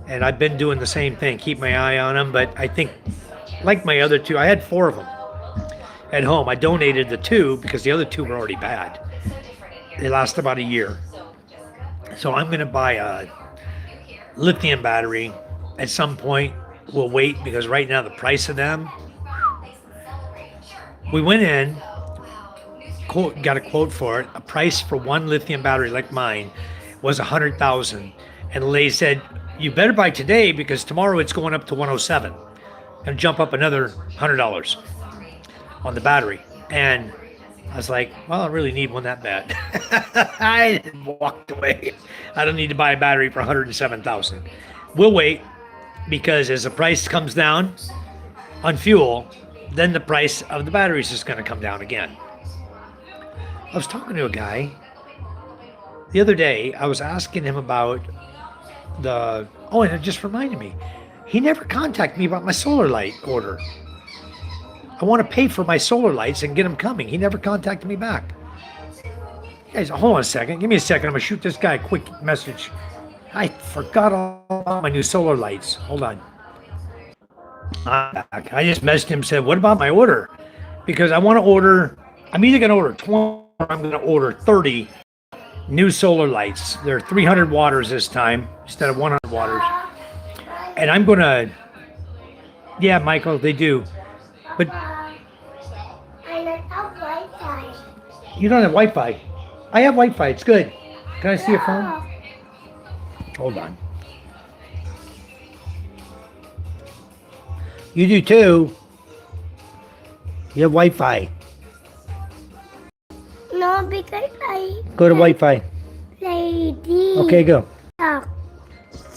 And I've been doing the same thing, keep my eye on them. But I think, like my other two, I had 4 of them at home. I donated the 2 because the other 2 were already bad. They last about a year. So I'm going to buy a lithium battery at some point. We'll wait because right now the price of them, we went in, got a quote for it. A price for one lithium battery like mine was $100,000, and the lady said, "You better buy today because tomorrow it's going up to 107, and jump up another $100 on the battery." And I was like, "Well, I really need one that bad." I walked away. I don't need to buy a battery for $107,000. We'll wait because as the price comes down on fuel, then the price of the batteries is going to come down again. I was talking to a guy the other day. I was asking him about and it just reminded me. He never contacted me about my solar light order. I want to pay for my solar lights and get them coming. He never contacted me back. Guys, hold on a second. Give me a second. I'm going to shoot this guy a quick message. I forgot all about my new solar lights. Hold on. I'm back. I just messaged him and said, what about my order? Because I'm either going to order 20 or I'm going to order 30 new solar lights. They're 300 waters this time instead of 100 waters. And I'm going to, yeah, Michael, they do. But I don't have Wi-Fi. you don't have Wi-Fi. I have Wi-Fi. It's good. Can I see your phone? Hold on. You do too. You have Wi-Fi. No, because I Go to Wi-Fi. lady. Okay, go.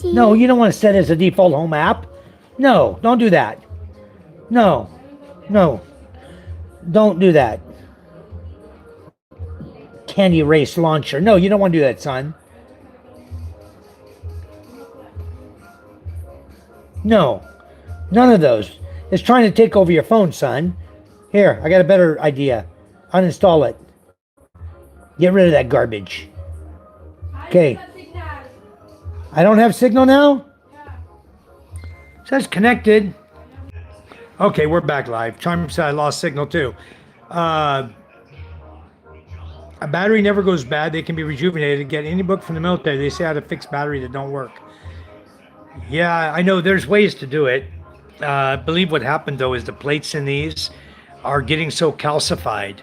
No, you don't want to set it as a default home app. No, don't do that. No, don't do that. Candy erase launcher. No, you don't want to do that, son. No, none of those. It's trying to take over your phone, son. Here, I got a better idea. Uninstall it. Get rid of that garbage. Okay. I don't have signal now? It says connected. Okay, we're back live. Charm said I lost signal too. A battery never goes bad. They can be rejuvenated. Get any book from the military. They say how to fix battery that don't work. Yeah, I know there's ways to do it. I believe what happened though is the plates in these are getting so calcified.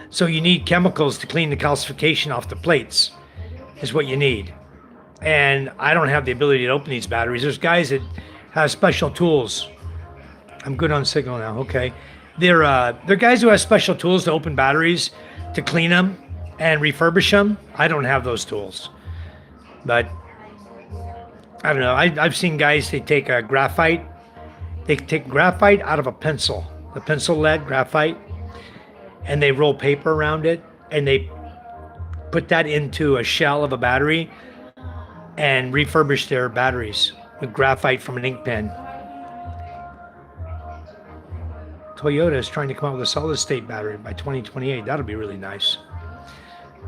So you need chemicals to clean the calcification off the plates is what you need. And I don't have the ability to open these batteries. There's guys that have special tools. I'm good on signal now. Okay. They're guys who have special tools to open batteries, to clean them and refurbish them. I don't have those tools. But I don't know. I've seen guys, they take a graphite. They take graphite out of a pencil the pencil lead graphite, and they roll paper around it, and they put that into a shell of a battery and refurbish their batteries with graphite from an ink pen. Toyota is trying to come out with a solid state battery by 2028. That'll be really nice.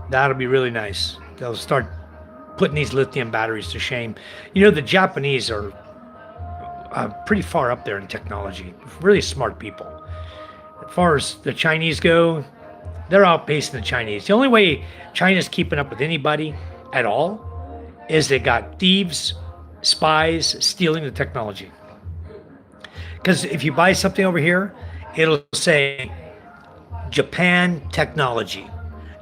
That'll be really nice. They'll start putting these lithium batteries to shame. You know, the Japanese are pretty far up there in technology. Really smart people. As far as the Chinese go, they're outpacing the Chinese. The only way China's keeping up with anybody at all is they got thieves, spies stealing the technology. Because if you buy something over here, it'll say Japan technology,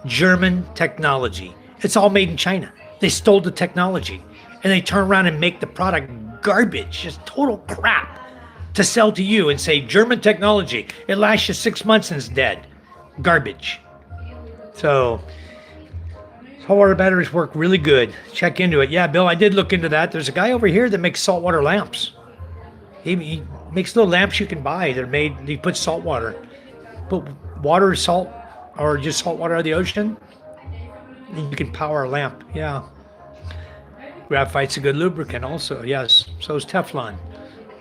German technology. It's all made in China. They stole the technology and they turn around and make the product garbage, just total crap to sell to you and say German technology. It lasts you 6 months and it's dead. Garbage. So saltwater batteries work really good. Check into it. Yeah, Bill, I did look into that. There's a guy over here that makes saltwater lamps. He makes little lamps you can buy. They're made, he puts salt water. Put water, salt, or just salt water out of the ocean, and you can power a lamp. Yeah. Graphite's a good lubricant also. Yes. So is Teflon.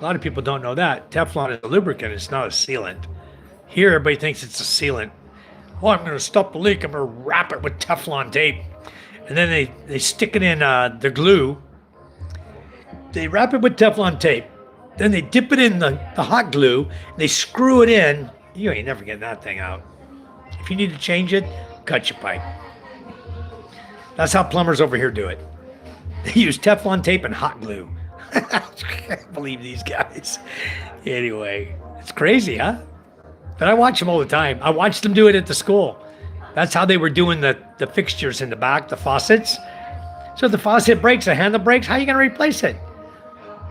A lot of people don't know that. Teflon is a lubricant. It's not a sealant. Here, everybody thinks it's a sealant. Oh, I'm going to stop the leak. I'm going to wrap it with Teflon tape. And then they stick it in the glue. They wrap it with Teflon tape. Then they dip it in the hot glue. They screw it in. You ain't never getting that thing out. If you need to change it, cut your pipe. That's how plumbers over here do it. They use Teflon tape and hot glue. I can't believe these guys. Anyway, it's crazy, huh? But I watch them all the time. I watched them do it at the school. That's how they were doing the fixtures in the back, the faucets. So if the faucet breaks, the handle breaks, how are you going to replace it?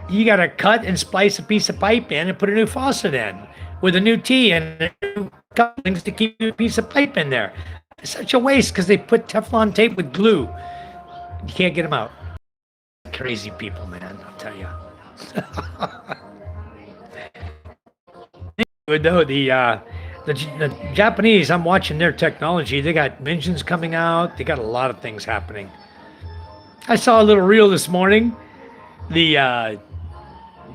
You got to cut and splice a piece of pipe in and put a new faucet in with a new T and new couplings to keep a piece of pipe in there. It's such a waste because they put Teflon tape with glue. You can't get them out. Crazy people, man, I'll tell you. Good though, the Japanese, I'm watching their technology. They got engines coming out. They got a lot of things happening. I saw a little reel this morning. The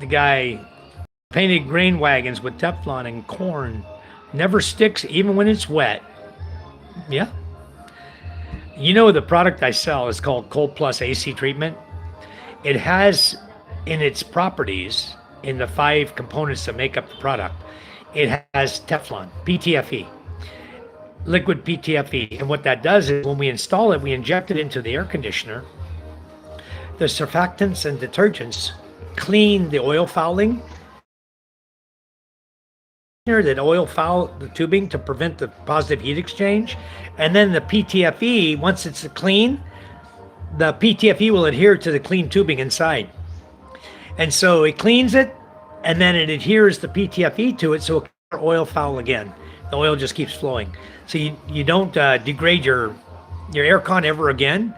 guy painted grain wagons with Teflon and corn. Never sticks even when it's wet. Yeah. You know, the product I sell is called Cold Plus AC treatment. It has in its properties, in the 5 components that make up the product, it has Teflon, PTFE, liquid PTFE. And what that does is when we install it, we inject it into the air conditioner. The surfactants and detergents clean the oil fouling, that oil foul the tubing to prevent the positive heat exchange. And then the PTFE, once it's clean, the PTFE will adhere to the clean tubing inside. And so it cleans it, and then it adheres the PTFE to it, so it can't oil foul again. The oil just keeps flowing. So you don't degrade your aircon ever again.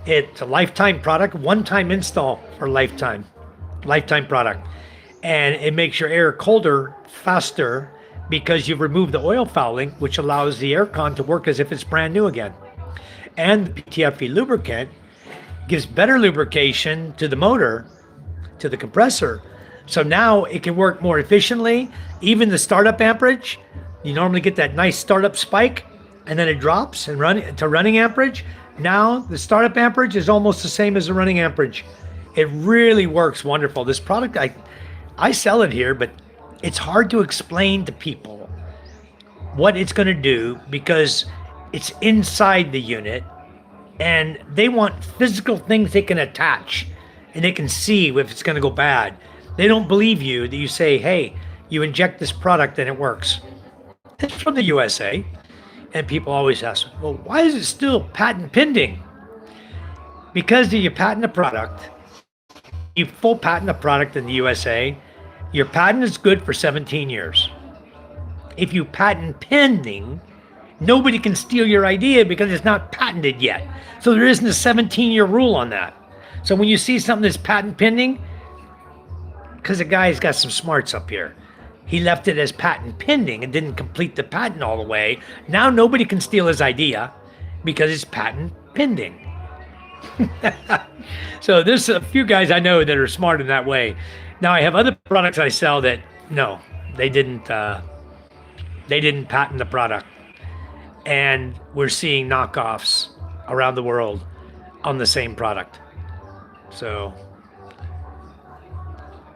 It's a lifetime product, one-time install for lifetime product. And it makes your air colder faster because you've removed the oil fouling, which allows the aircon to work as if it's brand new again. And the PTFE lubricant gives better lubrication to the motor, to the compressor. So now it can work more efficiently. Even the startup amperage, you normally get that nice startup spike and then it drops and to running amperage. Now the startup amperage is almost the same as the running amperage. It really works wonderful. This product, I sell it here, but it's hard to explain to people what it's going to do because it's inside the unit and they want physical things they can attach and they can see if it's going to go bad. They don't believe you that you say, hey, you inject this product and it works. It's from the USA. And people always ask, well, why is it still patent pending? Because if you patent a product, you full patent a product in the USA, your patent is good for 17 years. If you patent pending, nobody can steal your idea because it's not patented yet. So there isn't a 17-year rule on that. So when you see something that's patent pending, because the guy's got some smarts up here, He left it as patent pending and didn't complete the patent all the way. Now nobody can steal his idea because it's patent pending. So there's a few guys I know that are smart in that way. Now I have other products I sell that no, they didn't patent the product, and we're seeing knockoffs around the world on the same product. So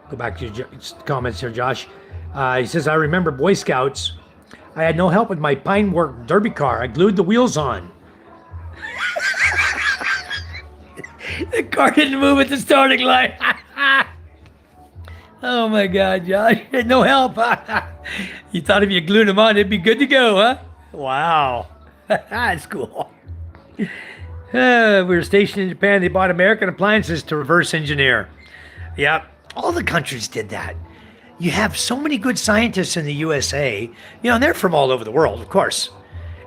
go back to your comments here, Josh. He says, I remember Boy Scouts. I had no help with my pine work derby car. I glued the wheels on. The car didn't move at the starting line. Oh my God, Josh. No help. You thought if you glued them on, it'd be good to go, huh? Wow. That's cool. We were stationed in Japan. They bought American appliances to reverse engineer. Yep. All the countries did that. You have so many good scientists in the USA, and they're from all over the world, of course.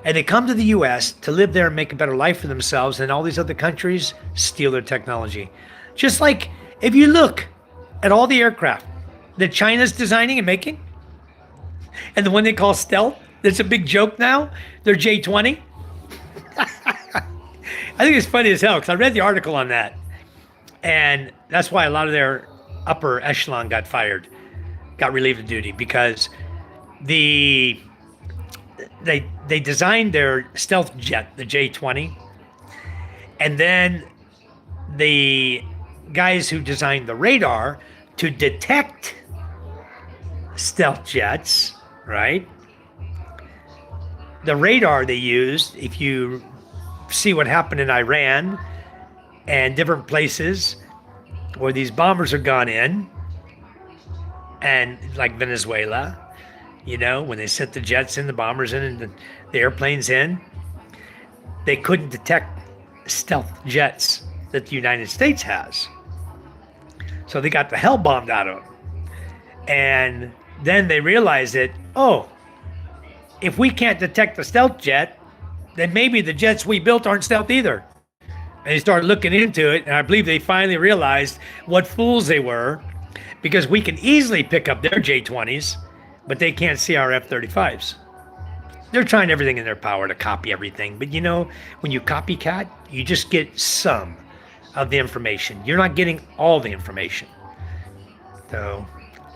And they come to the US to live there and make a better life for themselves, and all these other countries steal their technology. Just like if you look at all the aircraft that China's designing and making, and the one they call stealth, that's a big joke now, they're J-20. I think it's funny as hell because I read the article on that. And that's why a lot of their upper echelon got fired, got relieved of duty, because they designed their stealth jet, the J-20, and then the guys who designed the radar to detect stealth jets, right? The radar they used, if you see what happened in Iran and different places where these bombers are gone in, and like Venezuela, when they sent the jets in, the bombers in, and the airplanes in, they couldn't detect stealth jets that the United States has. So they got the hell bombed out of them. And then they realized that, if we can't detect the stealth jet, then maybe the jets we built aren't stealth either. And they started looking into it, and I believe they finally realized what fools they were, because we can easily pick up their J-20s, but they can't see our F-35s. They're trying everything in their power to copy everything. But when you copycat, you just get some of the information. You're not getting all the information. So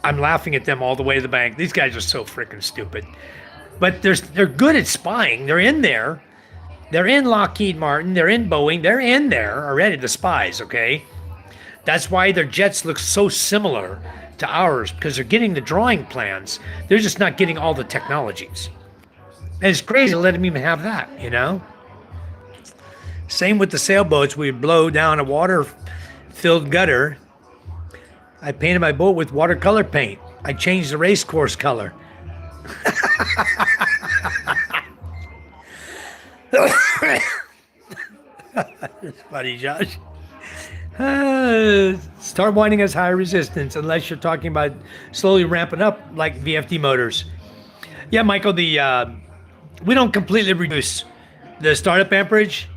I'm laughing at them all the way to the bank. These guys are so freaking stupid. But they're good at spying. They're in there. They're in Lockheed Martin. They're in Boeing. They're in there already, the spies, okay? That's why their jets look so similar to ours, because they're getting the drawing plans. They're just not getting all the technologies. And it's crazy to let them even have that, Same with the sailboats. We'd blow down a water-filled gutter. I painted my boat with watercolor paint. I changed the race course color. It's funny, Josh. Start winding as high resistance, unless you're talking about slowly ramping up like VFD motors. Yeah, Michael, we don't completely reduce the startup amperage.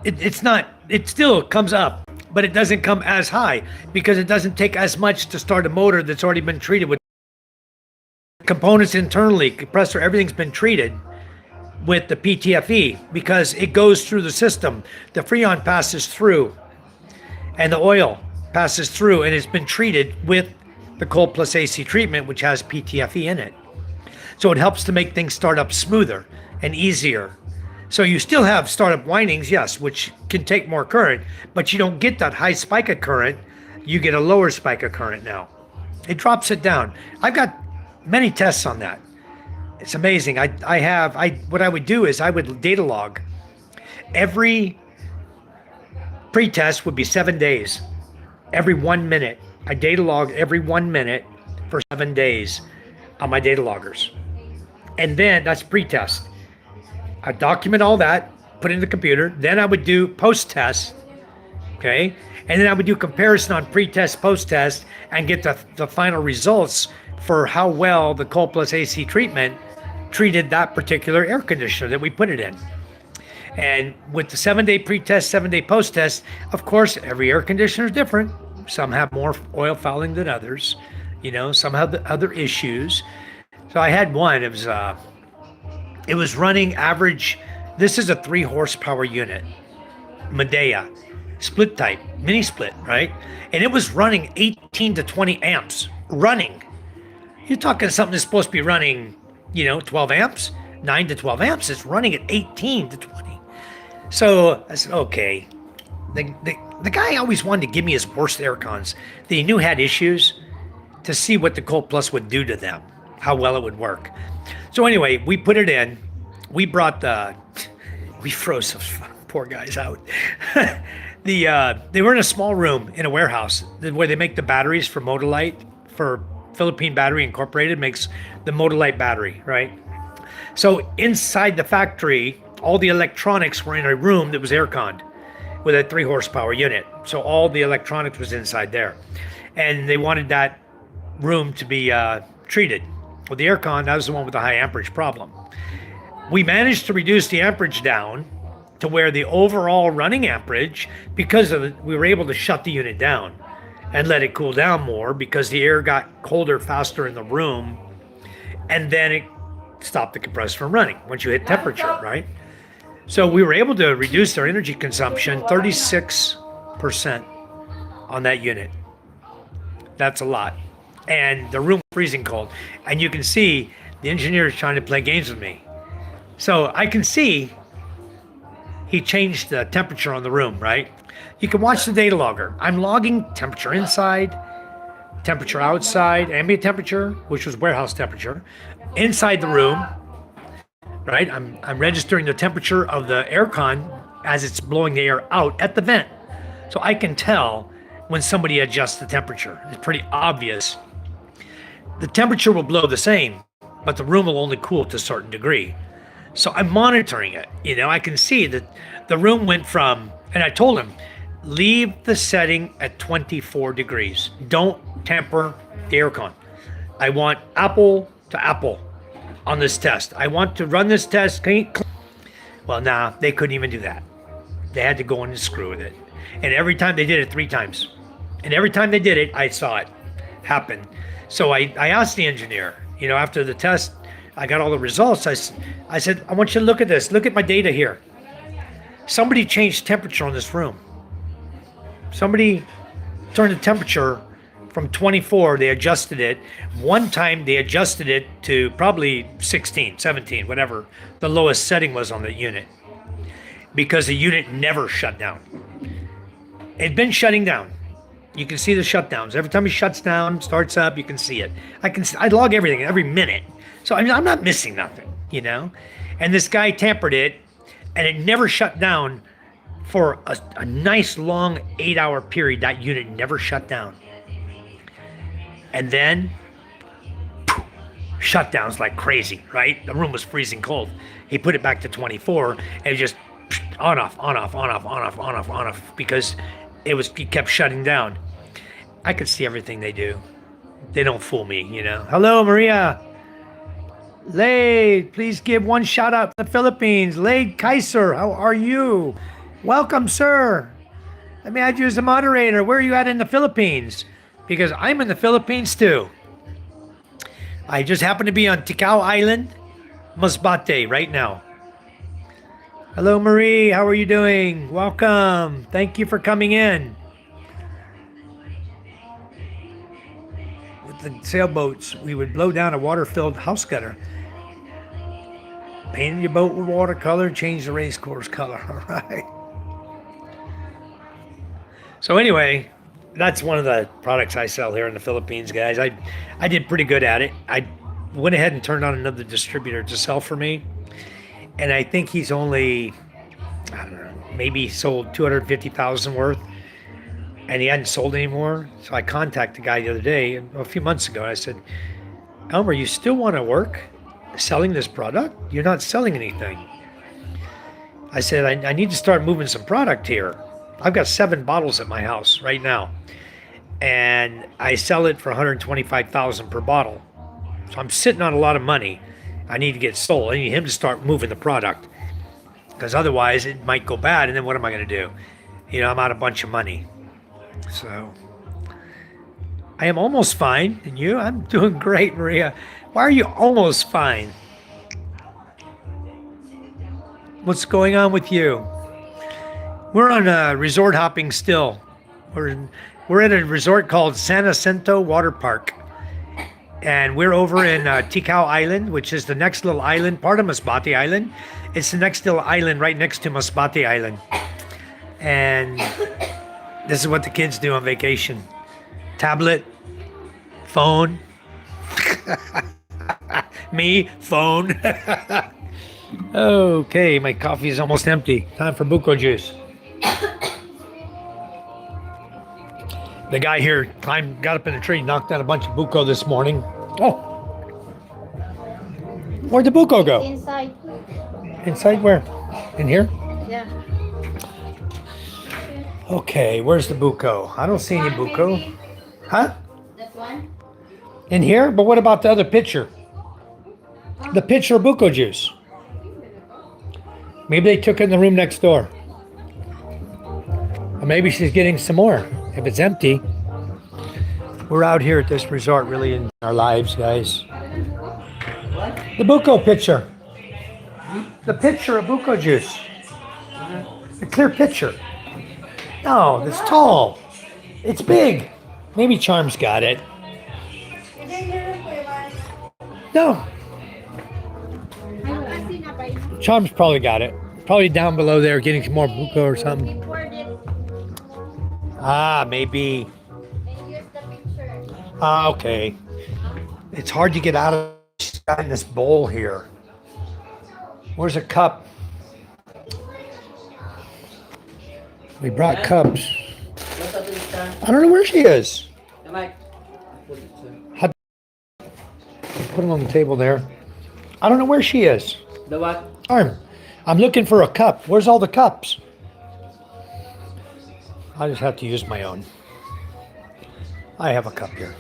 It still comes up, but it doesn't come as high because it doesn't take as much to start a motor that's already been treated with components internally, compressor, everything's been treated with the PTFE because it goes through the system. The Freon passes through and the oil passes through, and it's been treated with the cold plus AC treatment, which has PTFE in it. So it helps to make things start up smoother and easier. So you still have startup windings, yes, which can take more current, but you don't get that high spike of current. You get a lower spike of current now. It drops it down. I've got many tests on that. It's amazing. What I would do is I would data log. Every pre-test would be 7 days. Every 1 minute. I data log every 1 minute for 7 days on my data loggers. And then that's pre-test. I document all that, put it in the computer. Then I would do post-test, okay? And then I would do comparison on pre-test, post-test, and get the final results for how well the cold plus AC treatment treated that particular air conditioner that we put it in. And with the 7-day pre-test, 7-day post-test, of course, every air conditioner is different. Some have more oil fouling than others. some other issues. So I had one. It was running average. This is a 3 horsepower unit, Medea, split type, mini split, right? And it was running 18 to 20 amps running. You're talking something that's supposed to be running, 12 amps, 9 to 12 amps. It's running at 18 to 20. So I said, okay. The guy always wanted to give me his worst air cons that he knew had issues to see what the Cold Plus would do to them, how well it would work. So anyway, we put it in. We froze those poor guys out. They were in a small room in a warehouse where they make the batteries for Motolite, for Philippine Battery Incorporated makes the Motolite battery, right? So inside the factory, all the electronics were in a room that was air-conned with a 3 horsepower unit. So all the electronics was inside there. And they wanted that room to be treated. Well, the aircon, that was the one with the high amperage problem. We managed to reduce the amperage down to where the overall running amperage, because of we were able to shut the unit down and let it cool down more because the air got colder faster in the room, and then it stopped the compressor from running once you hit temperature, right? So we were able to reduce their energy consumption 36% on that unit. That's a lot. And the room was freezing cold. And you can see the engineer is trying to play games with me. So I can see he changed the temperature on the room, right? You can watch the data logger. I'm logging temperature inside, temperature outside, ambient temperature, which was warehouse temperature, inside the room, right? I'm registering the temperature of the aircon as it's blowing the air out at the vent. So I can tell when somebody adjusts the temperature. It's pretty obvious. The temperature will blow the same, but the room will only cool to a certain degree. So I'm monitoring it. I can see that the room went from, and I told him, leave the setting at 24 degrees. Don't temper the aircon. I want apple to apple on this test. I want to run this test. Well, nah, they couldn't even do that. They had to go in and screw with it. And every time they did it 3 times. And every time they did it, I saw it happen. So I asked the engineer, after the test, I got all the results. I said, I want you to look at this. Look at my data here. Somebody changed temperature on this room. Somebody turned the temperature from 24, they adjusted it. One time they adjusted it to probably 16, 17, whatever the lowest setting was on the unit, because the unit never shut down. It'd been shutting down. You can see the shutdowns. Every time it shuts down, starts up, you can see it. I log everything every minute. So I'm not missing nothing, And this guy tampered it, and it never shut down for a nice long 8-hour period. That unit never shut down. And then shutdowns like crazy, right? The room was freezing cold. He put it back to 24, and it just on off, because it kept shutting down. I could see everything they do. They don't fool me, Hello, Maria. Lade, please give one shout out to the Philippines. Lade Kaiser, how are you? Welcome, sir. Let me add you as a moderator. Where are you at in the Philippines? Because I'm in the Philippines too. I just happen to be on Ticao Island, Masbate, right now. Hello, Marie. How are you doing? Welcome. Thank you for coming in. With the sailboats, we would blow down a water-filled house gutter. Painted your boat with watercolor, change the race course color. All right. So anyway, that's one of the products I sell here in the Philippines, guys. I did pretty good at it. I went ahead and turned on another distributor to sell for me. And I think he's only, I don't know, maybe sold 250,000 worth. And he hadn't sold anymore. So I contacted the guy the other day, a few months ago. And I said, Elmer, you still want to work selling this product? You're not selling anything. I said, I need to start moving some product here. I've got 7 bottles at my house right now, and I sell it for 125,000 per bottle. So I'm sitting on a lot of money. I need to get sold. I need him to start moving the product, because otherwise it might go bad. And then what am I going to do? I'm out a bunch of money. So I am almost fine. And you? I'm doing great, Maria. Why are you almost fine? What's going on with you? We're on resort hopping still. We're at a resort called San Jacinto Water Park. And we're over in Ticao Island, which is the next little island, part of Masbate Island. It's the next little island right next to Masbate Island. And this is what the kids do on vacation. Tablet, phone. Me, phone. Okay, my coffee is almost empty. Time for buko juice. The guy here got up in a tree, knocked down a bunch of buko this morning. Oh, where'd the buko go? Inside. Inside where? In here? Yeah. Okay, where's the buko? I don't see any buko. Huh? That one? In here? But what about the other pitcher? The pitcher of buko juice. Maybe they took it in the room next door. Or maybe she's getting some more. If it's empty. We're out here at this resort really in our lives, guys. The buko pitcher. The pitcher of buko juice. The clear pitcher. No, it's tall. It's big. Maybe Charm's got it. No. Charm's probably got it. Probably down below there getting some more buko or something. Ah, maybe. Ah, okay. It's hard to get out of in this bowl here. Where's a cup? We brought cups. I don't know where she is. Put them on the table there. I don't know where she is. The what? I'm looking for a cup. Where's all the cups? I just have to use my own. I have a cup here.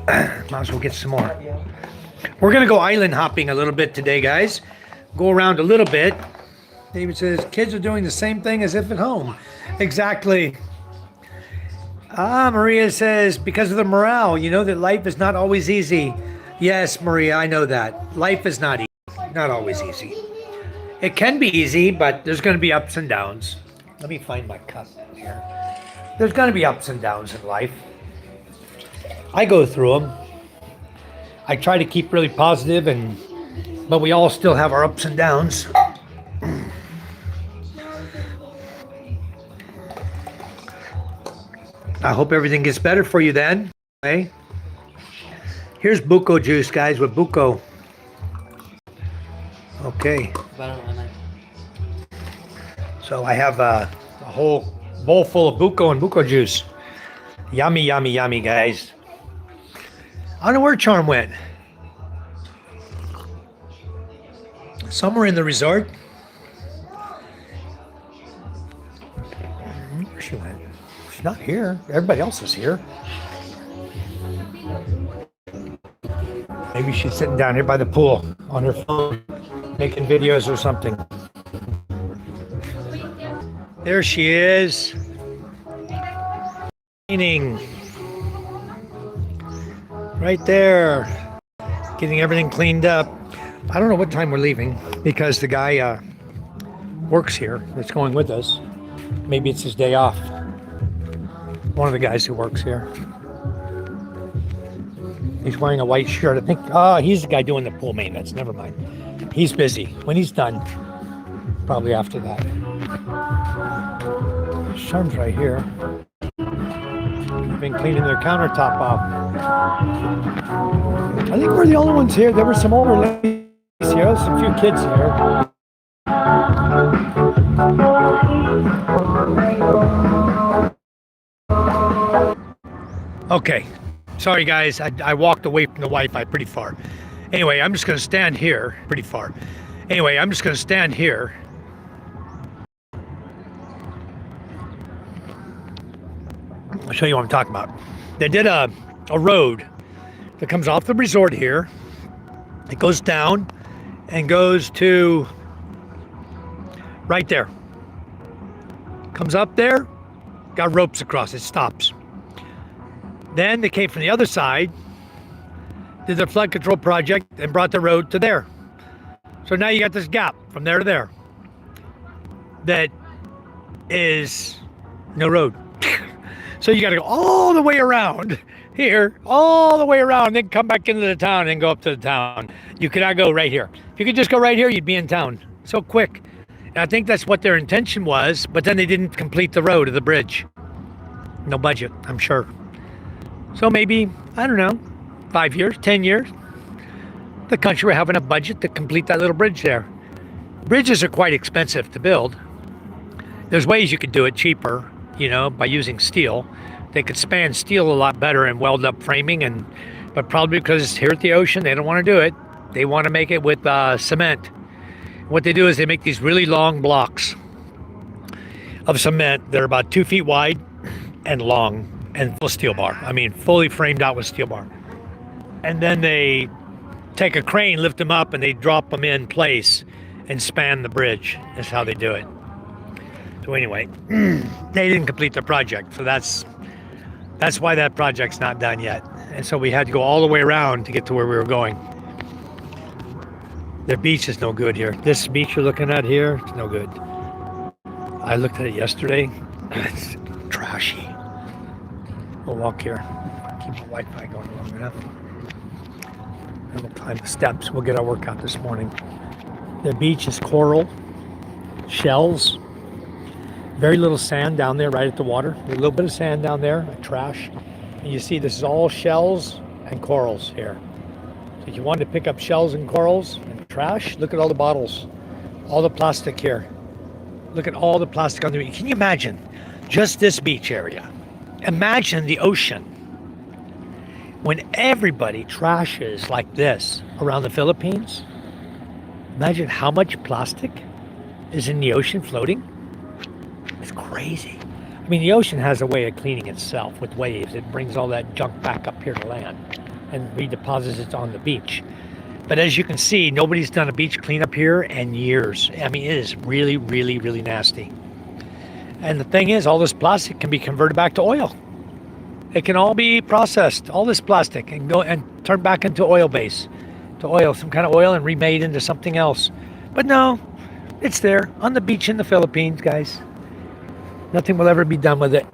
Might as well get some more. We're going to go island hopping a little bit today, guys. Go around a little bit. David says, kids are doing the same thing as if at home. Exactly. Maria says, because of the morale, you know that life is not always easy. Yes, Maria, I know that. Life is not easy. Not always easy. It can be easy, but there's going to be ups and downs. Let me find my cup here. There's going to be ups and downs in life. I go through them. I try to keep really positive, but we all still have our ups and downs. I hope everything gets better for you then. Okay. Here's buko juice, guys, with buko. Okay. So I have a whole bowl full of buko and buko juice. Yummy, yummy, yummy, guys. I don't know where Charm went. Somewhere in the resort. Where she went? She's not here. Everybody else is here. Maybe she's sitting down here by the pool on her phone, making videos or something. There she is. Cleaning. Right there. Getting everything cleaned up. I don't know what time we're leaving because the guy works here that's going with us. Maybe it's his day off. One of the guys who works here. He's wearing a white shirt. I think, he's the guy doing the pool maintenance. Never mind. He's busy. When he's done, probably after that. Charm's right here. They've been cleaning their countertop off. I think we're the only ones here. There were some older ladies here, some few kids here. Okay. Sorry, guys. I walked away from the Wi-Fi pretty far. Anyway, I'm just going to stand here. Pretty far. Anyway, I'm just going to stand here. I'll show you what I'm talking about. They did a road that comes off the resort here. It goes down and goes to right there. Comes up there, got ropes across, it stops. Then they came from the other side, did the flood control project, and brought the road to there. So now you got this gap from there to there that is no road. So you got to go all the way around here, all the way around, then come back into the town and go up to the town. You cannot go right here. If you could just go right here, you'd be in town so quick. And I think that's what their intention was, but then they didn't complete the road or the bridge. No budget, I'm sure. So maybe, I don't know, 5 years, 10 years, the country will have enough budget to complete that little bridge there. Bridges are quite expensive to build. There's ways you could do it cheaper, you know, by using steel. They could span steel a lot better and weld up framing, but probably because here at the ocean, they don't want to do it. They want to make it with cement. What they do is they make these really long blocks of cement that are about 2 feet wide and long and full steel bar. I mean, fully framed out with steel bar. And then they take a crane, lift them up, and they drop them in place and span the bridge. That's how they do it. So anyway, they didn't complete the project. So that's why that project's not done yet. And so we had to go all the way around to get to where we were going. Their beach is no good here. This beach you're looking at here, it's no good. I looked at it yesterday. It's trashy. We'll walk here. Keep the Wi-Fi going long enough. And we'll climb the steps. We'll get our workout this morning. The beach is coral, shells, very little sand down there right at the water. A little bit of sand down there, trash. And you see this is all shells and corals here. So if you wanted to pick up shells and corals and trash, look at all the bottles, all the plastic here. Look at all the plastic on the beach. Can you imagine just this beach area? Imagine the ocean. When everybody trashes like this around the Philippines, imagine how much plastic is in the ocean floating. It's crazy. I mean, the ocean has a way of cleaning itself with waves. It brings all that junk back up here to land and redeposits it on the beach. But as you can see, nobody's done a beach cleanup here in years. I mean, it is really, really, really nasty. And the thing is, all this plastic can be converted back to oil. It can all be processed, all this plastic, and go and turn back into oil base, to oil, some kind of oil, and remade into something else. But no, it's there on the beach in the Philippines, guys. Nothing will ever be done with it.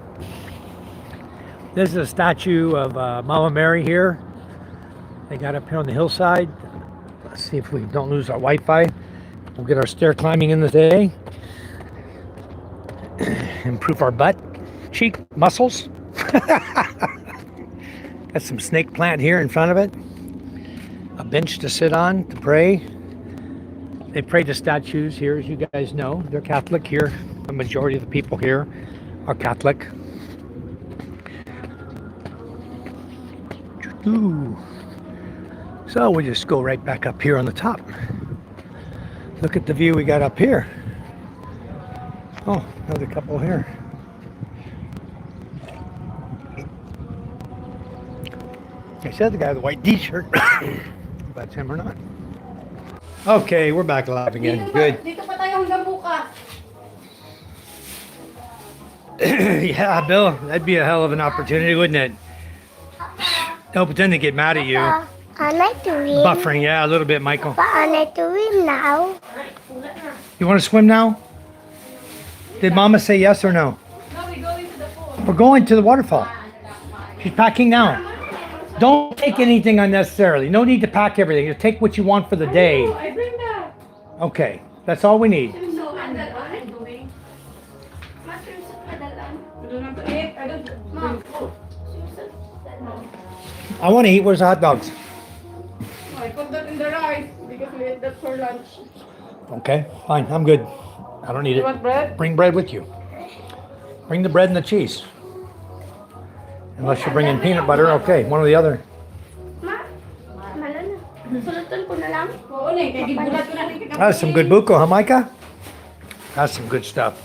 This is a statue of Mama Mary here. They got up here on the hillside. Let's see if we don't lose our Wi-Fi. We'll get our stair climbing in today. Improve our butt cheek muscles. Got some snake plant here in front of it. A bench to sit on to pray. They pray to statues here, as you guys know. They're Catholic here. The majority of the people here are Catholic. Ooh. So we just go right back up here on the top. Look at the view we got up here. Oh, another couple here. I said the guy with the white t-shirt. If that's him or not. Okay, we're back live again. Good. Dito pa tayo hanggang bukas. Yeah, Bill, that'd be a hell of an opportunity, wouldn't it? Don't pretend to get mad at you. I like to win. Buffering, yeah, a little bit, Michael. But I like to win now. You want to swim now? Did Mama say yes or no? No, we going to the pool. We're going to the waterfall. She's packing now. Don't take anything unnecessarily. No need to pack everything. Just take what you want for the day. I bring that. Okay, that's all we need. So, and then what I'm doing. You don't have to eat. I don't. Mom. I want to eat. Where's the hot dogs? I put that in the rice because we ate that for lunch. Okay, fine. I'm good. I don't need You it. want bread? Bring bread with you. Bring the bread and the cheese. Unless you're bringing peanut butter, okay, one or the other. Ma, malala. Sulutan ko na lang. Oo, Neng. Kaya gibulat ko na rin. That's some good buko, huh, Micah? That's some good stuff.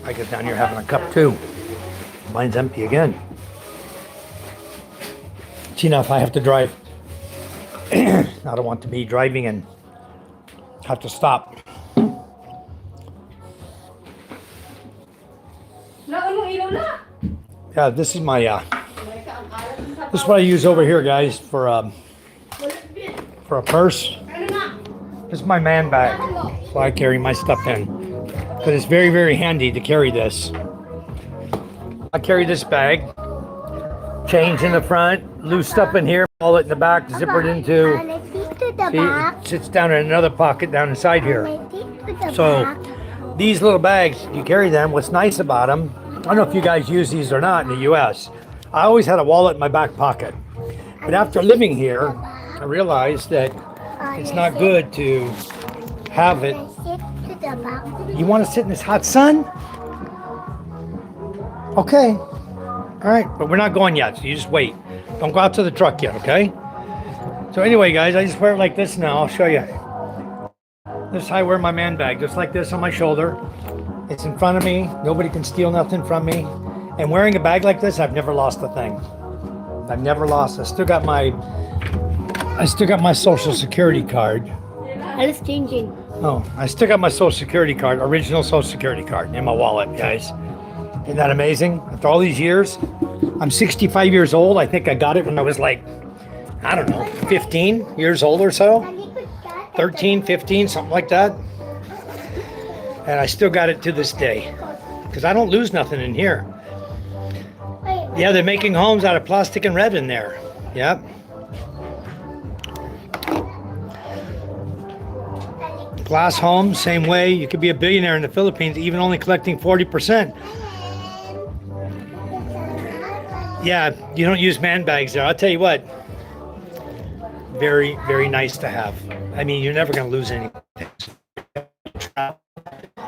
I get down here having a cup too. Mine's empty again. See, now if I have to drive, I don't want to be driving and have to stop. Naunong ilaw na. Yeah, this is my This is what I use over here, guys, for a purse. This is my man bag, so I carry my stuff in. But it's very, very handy to carry this. I carry this bag, change in the front, loose stuff in here, wallet in the back, zipper it into. See, it sits down in another pocket down inside here. So these little bags, you carry them. What's nice about them, I don't know if you guys use these or not in the US. I always had a wallet in my back pocket. But after living here, I realized that it's not good to have it. You want to sit in this hot sun? Okay. All right, but we're not going yet, so you just wait. Don't go out to the truck yet, okay? So anyway, guys, I just wear it like this now. I'll show you. This is how I wear my man bag, just like this on my shoulder. It's in front of me. Nobody can steal nothing from me. And wearing a bag like this, I've never lost a thing. I've never lost. I still got my Social Security card. I was changing. Oh, I still got my Social Security card, original Social Security card in my wallet, guys. Isn't that amazing? After all these years, I'm 65 years old. I think I got it when I was like, I don't know, 15 years old or so. 13, 15, something like that. And I still got it to this day. Because I don't lose nothing in here. Yeah, they're making homes out of plastic and red in there. Yep. Glass homes, same way. You could be a billionaire in the Philippines, even only collecting 40%. Yeah, you don't use man bags there. I'll tell you what. Very, very nice to have. I mean, you're never going to lose anything.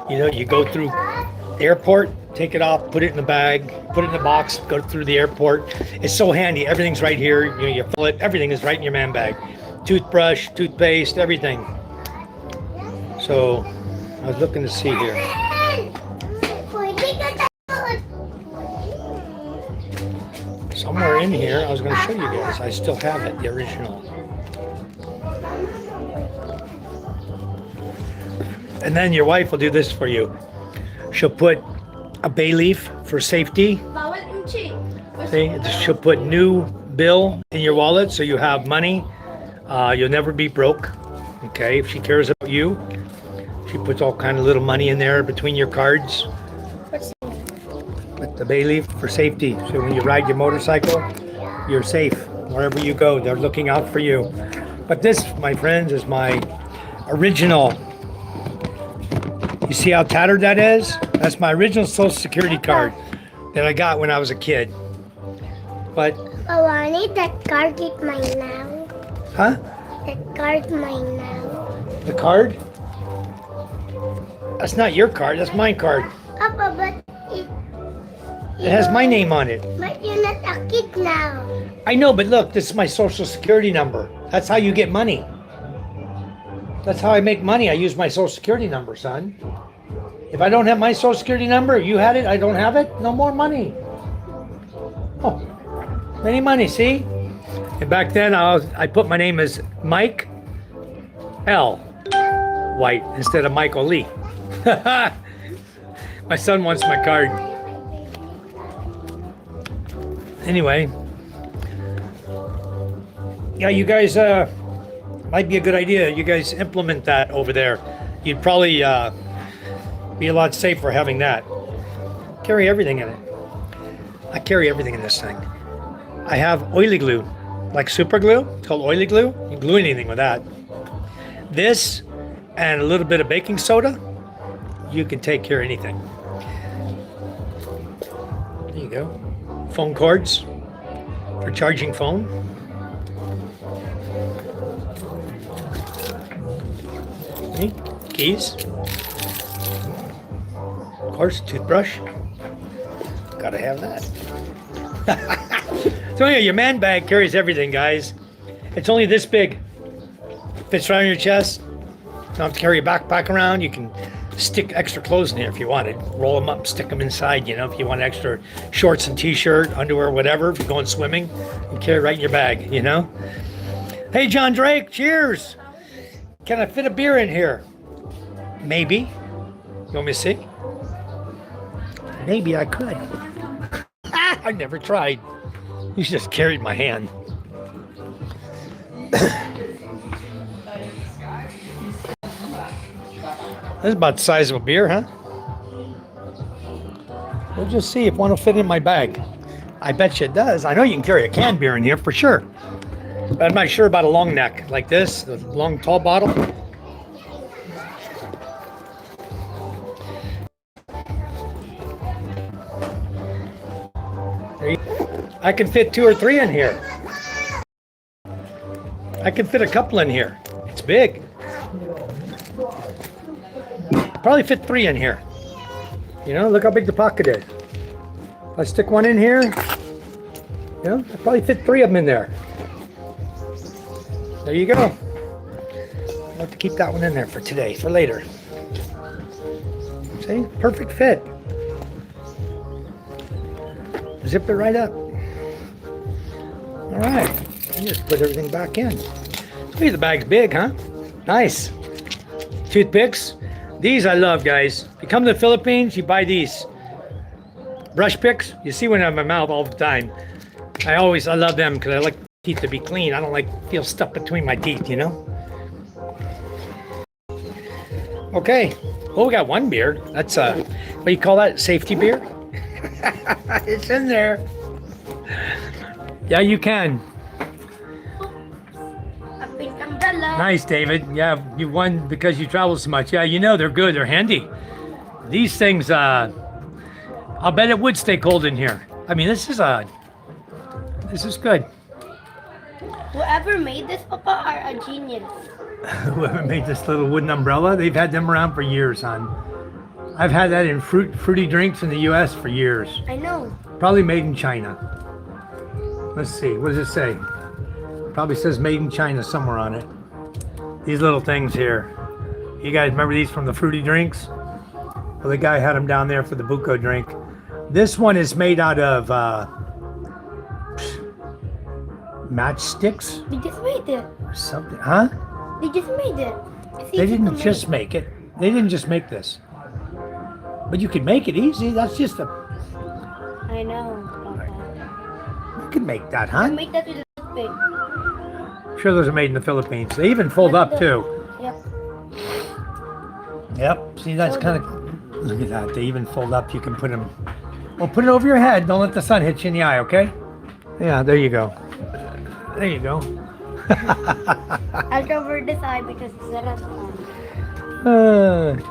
You know, you go through the airport, take it off, put it in the bag, put it in the box, go through the airport. It's so handy. Everything's right here. You know, you fill it. Everything is right in your man bag. Toothbrush, toothpaste, everything. So, I was looking to see here. Somewhere in here, I was going to show you guys. I still have it, the original. And then your wife will do this for you. She'll put a bay leaf for safety. See, she'll put new bill in your wallet so you have money. You'll never be broke. Okay, if she cares about you, she puts all kind of little money in there between your cards. With the bay leaf for safety. So when you ride your motorcycle, you're safe. Wherever you go, they're looking out for you. But this, my friends, is my original. You see how tattered that is? That's my original Social Security card that I got when I was a kid. But Oh, I need that card with mine now. huh? That card mine now. The card? That's not your card. That's my card. Papa, but It has my name on it. but you're not a kid now. I know, but look, this is my Social Security number. That's how you get money. That's how I make money. I use my Social Security number, son. If I don't have my Social Security number, you had it, I don't have it, no more money. Oh, any money, see? And back then, I put my name as Mike L. White instead of Michael Lee. My son wants my card. Anyway, yeah, you guys might be a good idea. You guys implement that over there. You'd probably be a lot safer having that. Carry everything in it. I carry everything in this thing. I have oily glue, like super glue. It's called oily glue. You can glue anything with that. This and a little bit of baking soda, you can take care of anything. There you go. Phone cords for charging phone. Okay. Keys. Of course, toothbrush. Gotta have that. So yeah, your man bag carries everything, guys. It's only this big. Fits right on your chest. You don't have to carry your backpack around. You can stick extra clothes in here if you wanted. Roll them up, stick them inside, you know, if you want extra shorts and t-shirt, underwear, whatever. If you're going swimming, you carry it right in your bag, you know. Hey, John Drake, cheers. Can I fit a beer in here? Maybe. You want me to see? Maybe I could. I never tried. You just carried my hand. That's about the size of a beer, huh? We'll just see if one will fit in my bag. I bet you it does. I know you can carry a canned beer in here for sure. But I'm not sure about a long neck like this, the long tall bottle. I can fit 2 or 3 in here. I can fit a couple in here. It's big. Probably fit 3 in here. You know, look how big the pocket is. If I stick one in here, you know, I probably fit 3 of them in there. There you go. I'll have to keep that one in there for today, for later. See, perfect fit. Zip it right up. All right, and just put everything back in. Hey, the bag's big, huh? Nice. Toothpicks. These I love, guys. If you come to the Philippines, you buy these. Brush picks. You see one in my mouth all the time. I love them because I like teeth to be clean. I don't like feel stuff between my teeth, you know? Okay. Well, we got one beer. That's what do you call that? Safety beer? It's in there. Yeah, you can. A pink umbrella. Nice, David. Yeah, you won because you travel so much. Yeah, you know, they're good. They're handy. These things, I'll bet it would stay cold in here. I mean, this is good. Whoever made this, Papa, are a genius. Whoever made this little wooden umbrella, they've had them around for years, hon. I've had that in fruity drinks in the U.S. for years. I know. Probably made in China. Let's see, what does it say? Probably says made in China somewhere on it. These little things here. You guys remember these from the fruity drinks? Well, the guy had them down there for the buko drink. This one is made out of matchsticks They just made it. or something, huh? They just made it. It's They easy to didn't just make it. They didn't just make this. But you can make it easy. That's just a... I know, Papa. You can make that, I huh? made that with a toothpick. I'm sure those are made in the Philippines. They even fold up too. Yep. Yep. See, that's kind of... Look at that. They even fold up. You can put them... Well, put it over your head. Don't let the sun hit you in the eye, okay? Yeah, there you go. There you go. I'll cover this eye because it's not fun.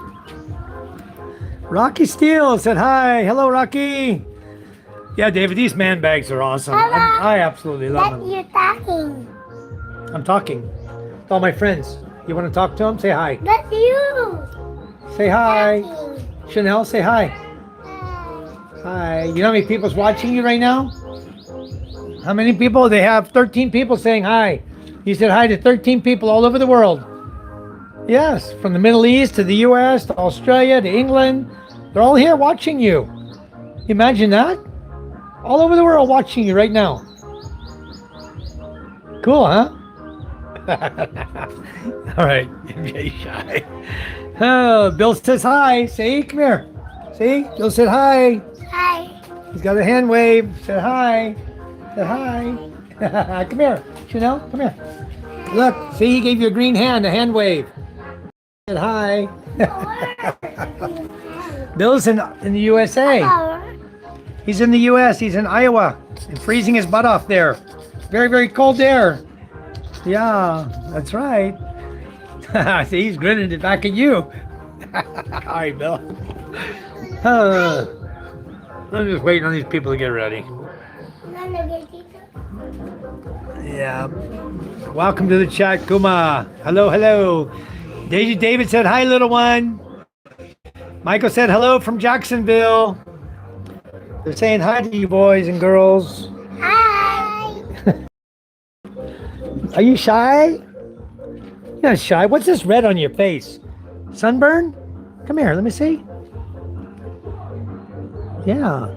Rocky Steele said hi. Hello, Rocky. Yeah, David, these man bags are awesome. I absolutely love them. You're talking. I'm talking to all my friends. You want to talk to them? Say hi. That's you. Say hi. Chanel, say hi. Hi. You know how many people's watching you right now? How many people? They have 13 people saying hi. You said hi to 13 people all over the world. Yes, from the Middle East to the U.S. to Australia to England. They're all here watching you. Imagine that? All over the world watching you right now. Cool, huh? All right, you're shy. Oh, Bill says hi. See, come here. See, Bill said hi. Hi. He's got a hand wave. Said hi. Said hi. Come here, Chanel. Come here. Look, see, he gave you a green hand, a hand wave. Said hi. Bill's in the USA. He's in the US. He's in Iowa. And freezing his butt off there. Very, very cold there. Yeah, that's right. See, he's grinning it back at you. All right, Bill. I'm just waiting on these people to get ready. Yeah. Welcome to the chat, Kuma. Hello, hello. David said, hi, little one. Michael said, hello from Jacksonville. They're saying hi to you boys and girls. Hi. Are you shy? You're not shy. What's this red on your face? Sunburn? Come here, let me see. Yeah.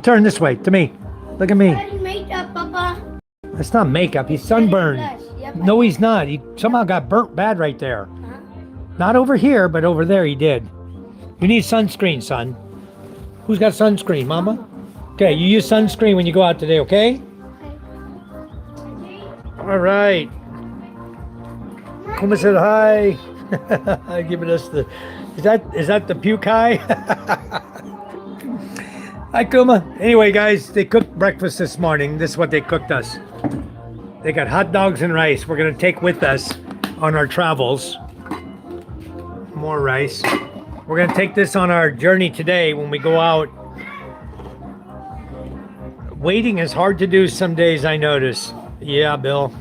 Turn this way, to me. Look at me. Makeup, Papa. That's not makeup. He's sunburned. Yep. No, he's not. He somehow got burnt bad right there. Huh? Not over here, but over there he did. You need sunscreen, son. Who's got sunscreen, Mama? Okay, you use sunscreen when you go out today, okay? All right. Kuma said hi. Giving us the. Is that the puke hi? Hi, Kuma. Anyway, guys, they cooked breakfast this morning. This is what they cooked us. They got hot dogs and rice. We're gonna take with us on our travels. More rice. We're gonna take this on our journey today when we go out. Waiting is hard to do some days, I notice. Yeah, Bill.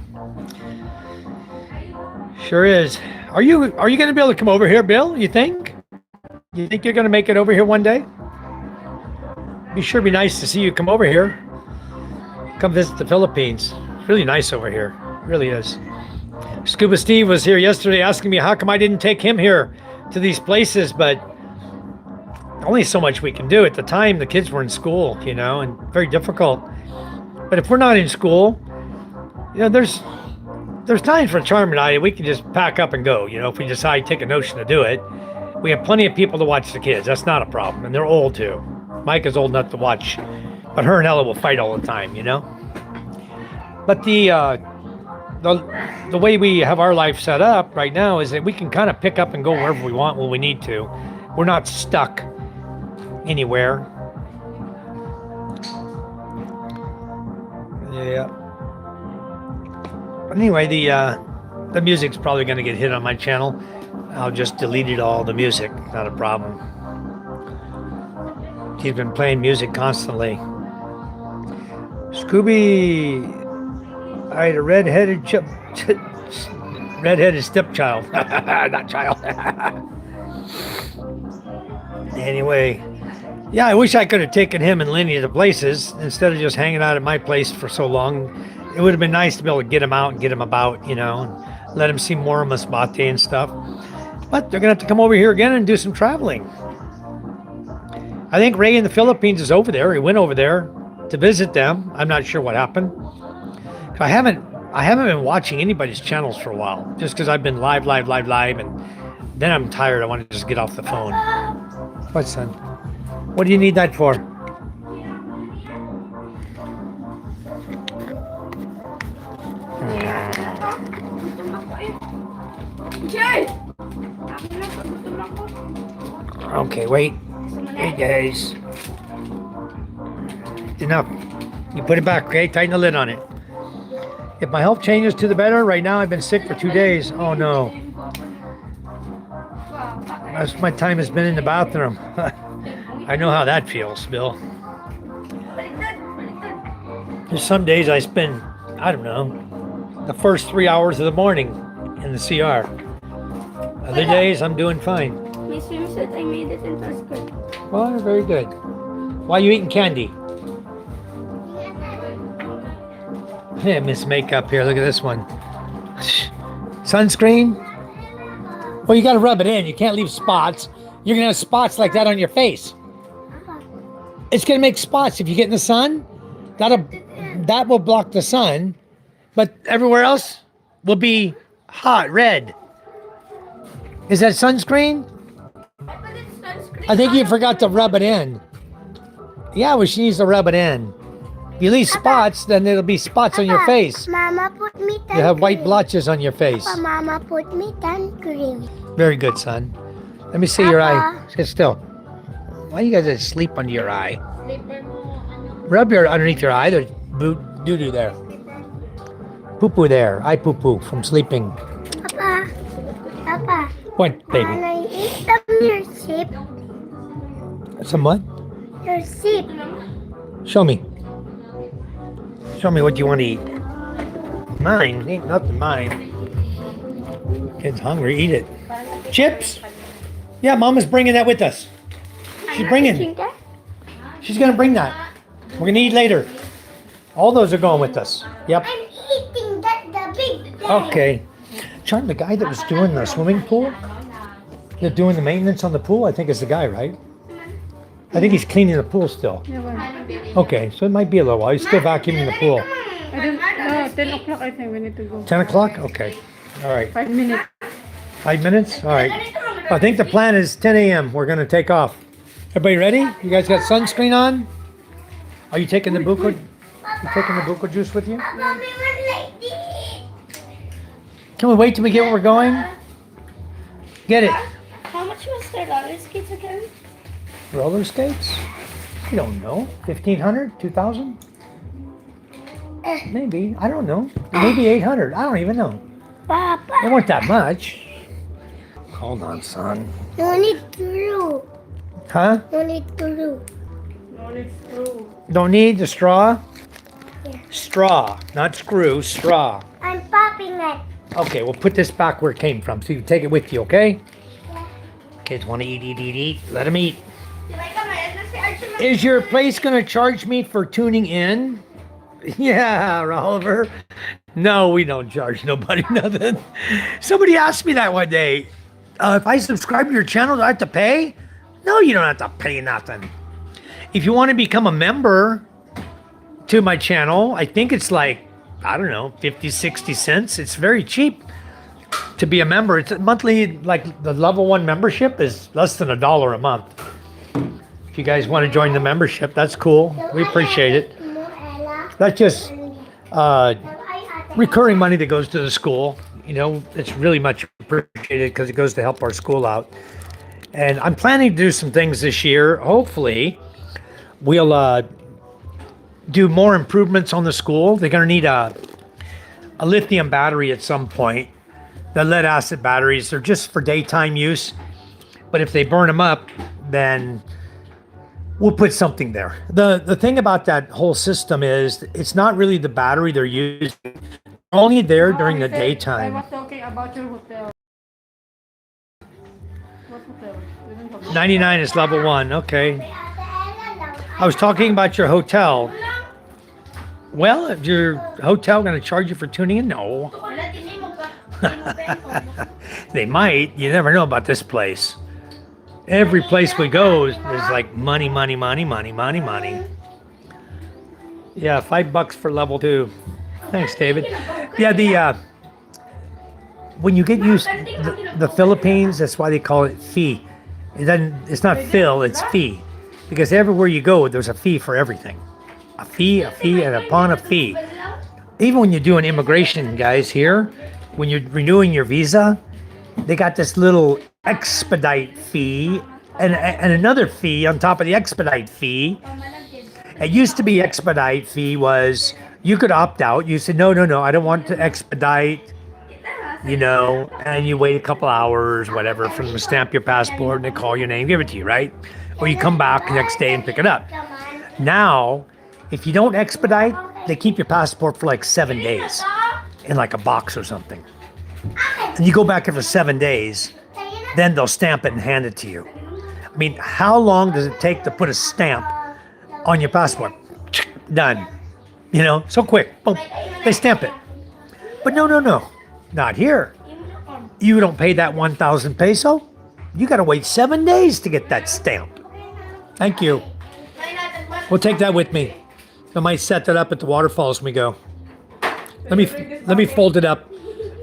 Sure is. Are you going to be able to come over here, Bill? You think? You think you're going to make it over here one day? Be sure be nice to see you come over here. Come visit the Philippines. Really nice over here. Really is. Scuba Steve was here yesterday asking me how come I didn't take him here to these places, but only so much we can do. At the time, the kids were in school, you know, and very difficult. But if we're not in school, you know, there's times for Charm and I, we can just pack up and go, you know, if we decide, take a notion to do it. We have plenty of people to watch the kids. That's not a problem. And they're old too. Mike is old enough to watch, but her and Ella will fight all the time, you know. But the way we have our life set up right now is that we can kind of pick up and go wherever we want when we need to. We're not stuck anywhere. Yeah. Anyway, the music's probably going to get hit on my channel. I'll just delete it all. The music, not a problem. He's been playing music constantly. Scooby, I had a redheaded stepchild. Not child. Anyway, yeah, I wish I could have taken him and Lenny to places instead of just hanging out at my place for so long. It would have been nice to be able to get him out and get him about, you know, and let him see more of Masbate and stuff. But they're going to have to come over here again and do some traveling. I think Ray in the Philippines is over there. He went over there to visit them. I'm not sure what happened. I haven't been watching anybody's channels for a while, just because I've been live, and then I'm tired. I want to just get off the phone. What, son? What do you need that for? Okay, wait. Hey, guys. Enough. You put it back, okay? Tighten the lid on it. If my health changes to the better, right now I've been sick for 2 days. Oh, no. Most of my time has been in the bathroom. I know how that feels, Bill. There's some days I spend, I don't know, the first 3 hours of the morning in the CR. Other days I'm doing fine. My swimsuit, I made it in Pascal. Well, very good. Why are you eating candy? Yeah, Miss Makeup here. Look at this one. Sunscreen? Well, you got to rub it in. You can't leave spots. You're going to have spots like that on your face. It's going to make spots if you get in the sun. That will block the sun. But everywhere else will be hot, red. Is that sunscreen? I think you forgot to rub it in. Yeah, well, she needs to rub it in. If you leave spots, then there'll be spots on your face. Mama put me tan You have white cream. blotches on your face. Mama put me tan cream. Very good, son. Let me see your eye. Sit still. Why you guys asleep under your eye? Rub your underneath your eye. There's doo-doo there. Poo-poo there. Eye poo-poo from sleeping. Papa, What, baby? can I eat your sheep? Some what? Your sheep. Show me. Show me what you want to eat. Mine? Ain't nothing mine. Kid's hungry. Eat it. Chips? Yeah, Mama's bringing that with us. She's bringing. She's going to bring that. We're going to eat later. All those are going with us. Yep. I'm eating the big guy. Okay. Charm, the guy that was doing the swimming pool, they're doing the maintenance on the pool, I think is the guy, right? I think he's cleaning the pool still. Okay, so it might be a little while. He's still vacuuming the pool. No, 10 o'clock I think we need to go. 10 o'clock? Okay. All right. 5 minutes. 5 minutes? All right. I think the plan is 10 a.m. We're going to take off. Everybody ready? You guys got sunscreen on? Are you taking the buko? You taking the buko juice with you? Mommy, what like this? Can we wait till we get where we're going? Get it. How much was the roller skates again? Roller skates? I don't know. 1,500? 2,000? Maybe. I don't know. Maybe 800. I don't even know. They Papa, weren't that much. Hold on, son. no need to do. Huh? No need to do. No, it's true. Don't need the straw? Yeah. Straw, not screw, straw. I'm popping it. Okay, we'll put this back where it came from so you can take it with you, okay? Kids want to eat. Let them eat. Is your place going to charge me for tuning in? Yeah, Oliver. No, we don't charge nobody nothing. Somebody asked me that one day. If I subscribe to your channel, do I have to pay? No, you don't have to pay nothing. If you want to become a member to my channel, I think it's like, I don't know, 50, 60 cents. It's very cheap to be a member. It's a monthly, like the level 1 membership is less than $1 a month. If you guys want to join the membership, that's cool. We appreciate it. That's just recurring money that goes to the school. You know, it's really much appreciated because it goes to help our school out. And I'm planning to do some things this year. Hopefully, we'll do more improvements on the school. They're going to need a lithium battery at some point. The lead acid batteries, they're just for daytime use. But if they burn them up, then we'll put something there. The thing about that whole system is it's not really the battery they're using. Only there during the I daytime. was talking about your hotel. What hotel? We didn't talk about- 99 is level 1. Okay. I was talking about your hotel. Well, is your hotel going to charge you for tuning in? No. They might. You never know about this place. Every place we go is like money. Yeah, $5 for level 2. Thanks, David. Yeah, when you get used the Philippines, that's why they call it fee. It's not fill, it's fee. Because everywhere you go, there's a fee for everything. A fee, and upon a fee. Even when you're doing immigration, guys, here, when you're renewing your visa, they got this little expedite fee and another fee on top of the expedite fee. It used to be expedite fee was you could opt out. You said, no, I don't want to expedite, and you wait a couple hours, whatever, for them to stamp your passport and they call your name, give it to you, right? Or you come back the next day and pick it up. Now, if you don't expedite, they keep your passport for like 7 days in like a box or something. And you go back every 7 days, then they'll stamp it and hand it to you. I mean, how long does it take to put a stamp on your passport? Done. So quick. Boom. They stamp it. But no. Not here. You don't pay that 1,000 peso. You got to wait 7 days to get that stamp. Thank you. We'll take that with me. I might set that up at the waterfalls when we go. Let me fold it up.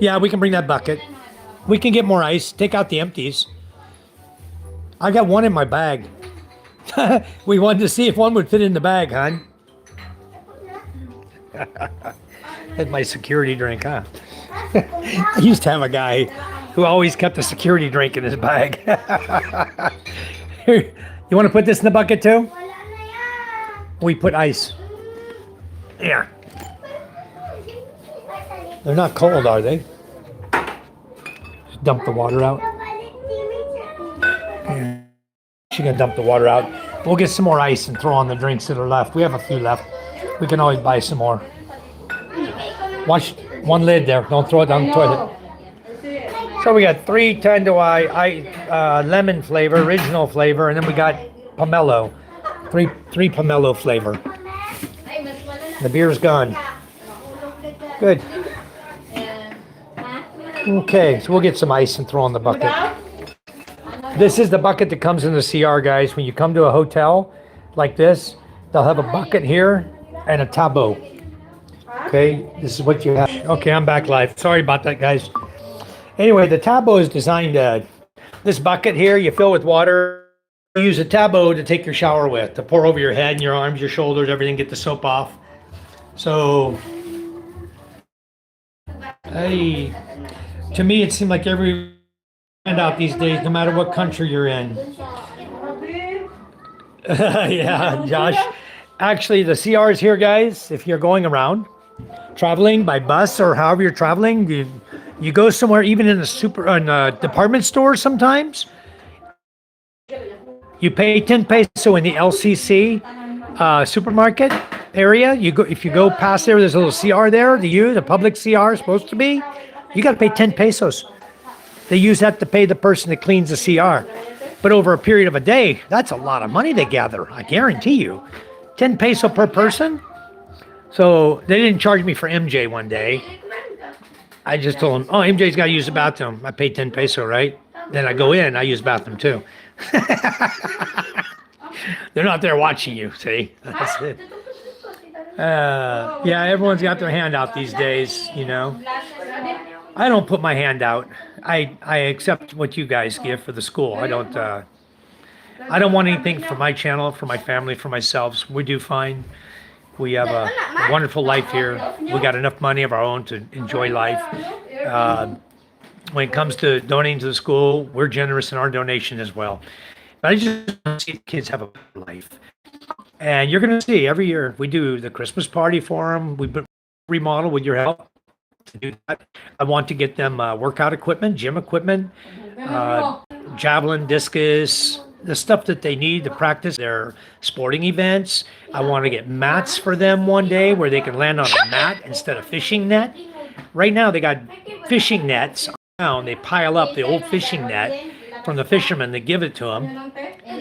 Yeah, we can bring that bucket. We can get more ice. Take out the empties. I got one in my bag. We wanted to see if one would fit in the bag, hon. That's my security drink, huh? I used to have a guy who always kept a security drink in his bag. Here, you want to put this in the bucket too? We put ice. Yeah. They're not cold, are they? Just dump the water out. Yeah. She's gonna dump the water out. We'll get some more ice and throw on the drinks that are left. We have a few left. We can always buy some more. Watch one lid there. Don't throw it down the toilet. So we got 3 Tanduay lemon flavor, original flavor, and then we got pomelo. Three pomelo flavor. The beer's gone. Good. Okay, so we'll get some ice and throw in the bucket. This is the bucket that comes in the CR, guys. When you come to a hotel like this, they'll have a bucket here and a tabo. Okay, this is what you have. Okay, I'm back live. Sorry about that, guys. Anyway, the tabo is designed to, this bucket here, you fill with water. You use a tabo to take your shower with, to pour over your head and your arms, your shoulders, everything, get the soap off. So, hey, To me, it seemed like every handout these days, no matter what country you're in. Yeah, Josh. Actually, the CR is here, guys. If you're going around, traveling by bus or however you're traveling, you go somewhere, even in a department store sometimes. You pay 10 peso in the LCC supermarket area. If you go past there, there's a little CR there. The public CR is supposed to be. You got to pay 10 pesos. They use that to pay the person that cleans the CR. But over a period of a day, that's a lot of money they gather. I guarantee you, 10 peso per person. So they didn't charge me for MJ one day. I just told them, oh, MJ's got to use the bathroom. I paid 10 peso, right? Then I go in, I use the bathroom too. They're not there watching you, see? That's it. Yeah, everyone's got their hand out these days, you know. I don't put my hand out. I accept what you guys give for the school. I don't want anything for my channel, for my family, for myself. We do fine. We have a wonderful life here. We got enough money of our own to enjoy life. When it comes to donating to the school, we're generous in our donation as well. But I just want to see the kids have a better life. And you're going to see every year we do the Christmas party for them. We remodel with your help to do that. I want to get them workout equipment, gym equipment, javelin, discus, the stuff that they need to practice their sporting events. I want to get mats for them one day where they can land on a mat instead of fishing net. Right now they got fishing nets around. They pile up the old fishing net from the fishermen. They give it to them.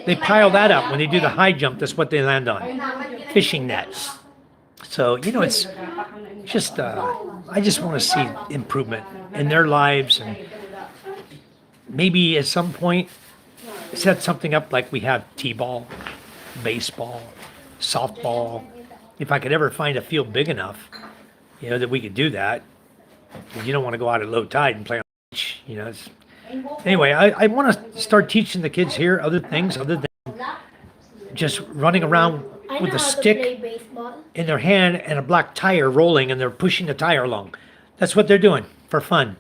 They pile that up. When they do the high jump, that's what they land on. Fishing nets. So, you know, it's just, I just want to see improvement in their lives, and maybe at some point set something up like we have t-ball, baseball, softball. If I could ever find a field big enough, you know, that we could do that. You don't want to go out at low tide and play on the beach, you know. Anyway, I want to start teaching the kids here other things other than just running around with a stick in their hand and a black tire rolling, and they're pushing the tire along. That's what they're doing for fun.